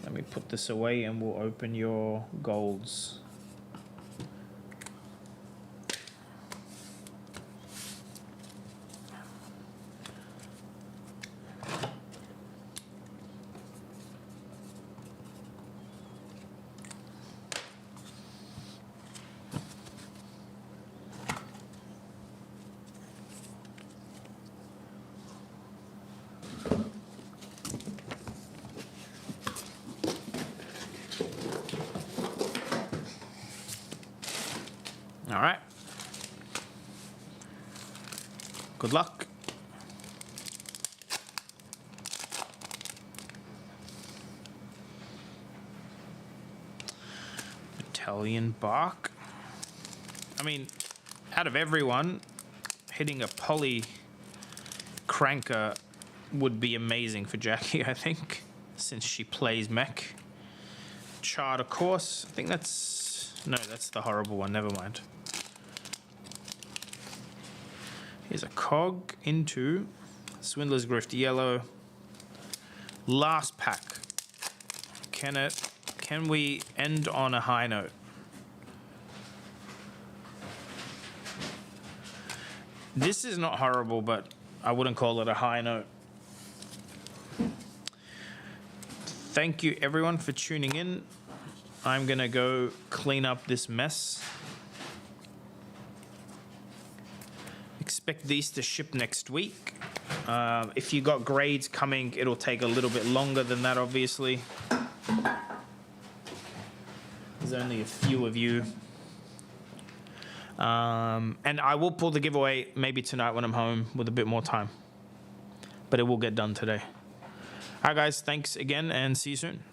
Let me put this away and we'll open your golds. All right. Good luck. Battalion Bark. I mean, out of everyone, hitting a poly cranker would be amazing for Jackie, I think, since she plays mech. Charter Course. I think that's... No, that's the horrible one. Never mind. is a cog into Swindler's Grift yellow. Last pack. Can we end on a high note? This is not horrible, but I wouldn't call it a high note. Thank you everyone for tuning in. I'm gonna go clean up this mess. Expect these to ship next week. If you got grades coming, it'll take a little bit longer than that, obviously. There's only a few of you. And I will pull the giveaway maybe tonight when I'm home with a bit more time. But it will get done today. All right, guys, thanks again and see you soon.